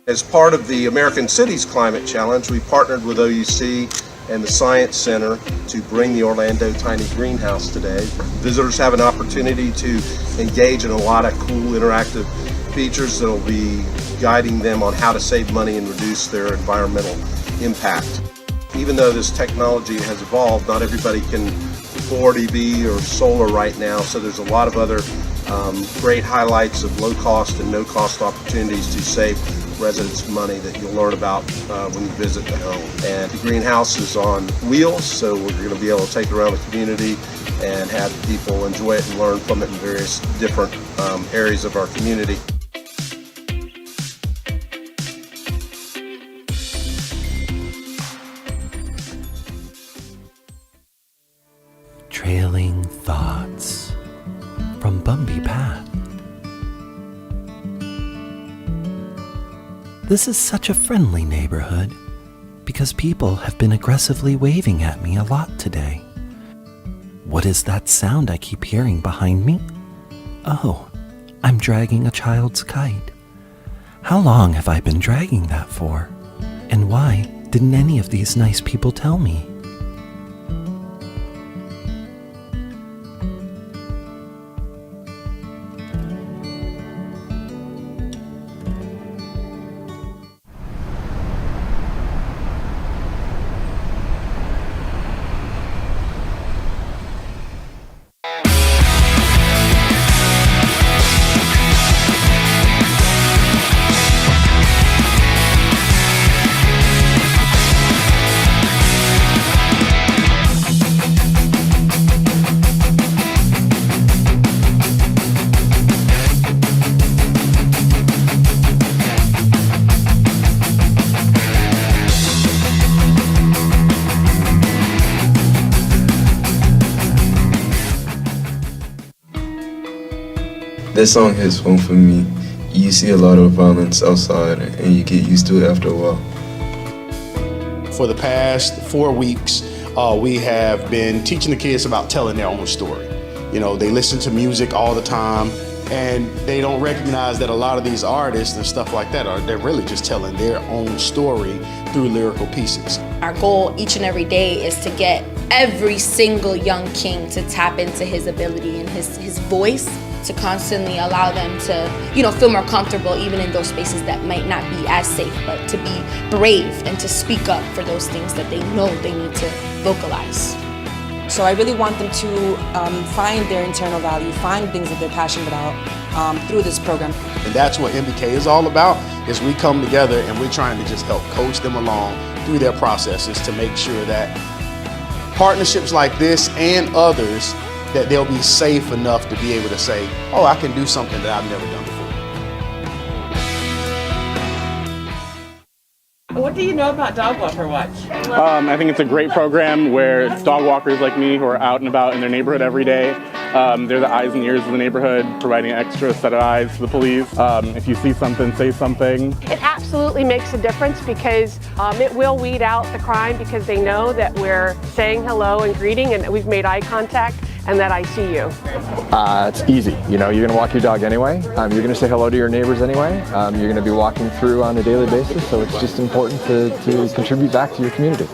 As part of the American Cities Climate Challenge, we partnered with OUC and the Science Center to bring the Orlando Tiny Greenhouse today. Visitors have an opportunity to engage in a lot of cool interactive features that will be guiding them on how to save money and reduce their environmental impact. Even though this technology has evolved, not everybody can afford EV or solar right now, so there's a lot of other great highlights of low-cost and no-cost opportunities to save residents money that you'll learn about when you visit the home. And the greenhouse is on wheels, so we're going to be able to take it around the community and have people enjoy it and learn from it in various different areas of our community. Trailing thoughts from Bumby Path. This is such a friendly neighborhood because people have been aggressively waving at me a lot today. What is that sound I keep hearing behind me? Oh, I'm dragging a child's kite. How long have I been dragging that for? And why didn't any of these nice people tell me? This song hits home for me. You see a lot of violence outside and you get used to it after a while. For the past 4 weeks, we have been teaching the kids about telling their own story. You know, they listen to music all the time and they don't recognize that a lot of these artists and stuff like that they're really just telling their own story through lyrical pieces. Our goal each and every day is to get every single young king to tap into his ability and his voice, to constantly allow them to, feel more comfortable even in those spaces that might not be as safe, but to be brave and to speak up for those things that they know they need to vocalize. So I really want them to find their internal value, find things that they're passionate about through this program. And that's what MBK is all about, is we come together and we're trying to just help coach them along through their processes to make sure that partnerships like this and others, that they'll be safe enough to be able to say, oh, I can do something that I've never done before. What do you know about Dog Walker Watch? I think it's a great program where dog walkers like me who are out and about in their neighborhood every day, they're the eyes and ears of the neighborhood, providing an extra set of eyes to the police. If you see something, say something. It absolutely makes a difference because it will weed out the crime because they know that we're saying hello and greeting and that we've made eye contact and that I see you. It's easy. You're going to walk your dog anyway. You're going to say hello to your neighbors anyway. You're going to be walking through on a daily basis, so it's just important to contribute back to your community.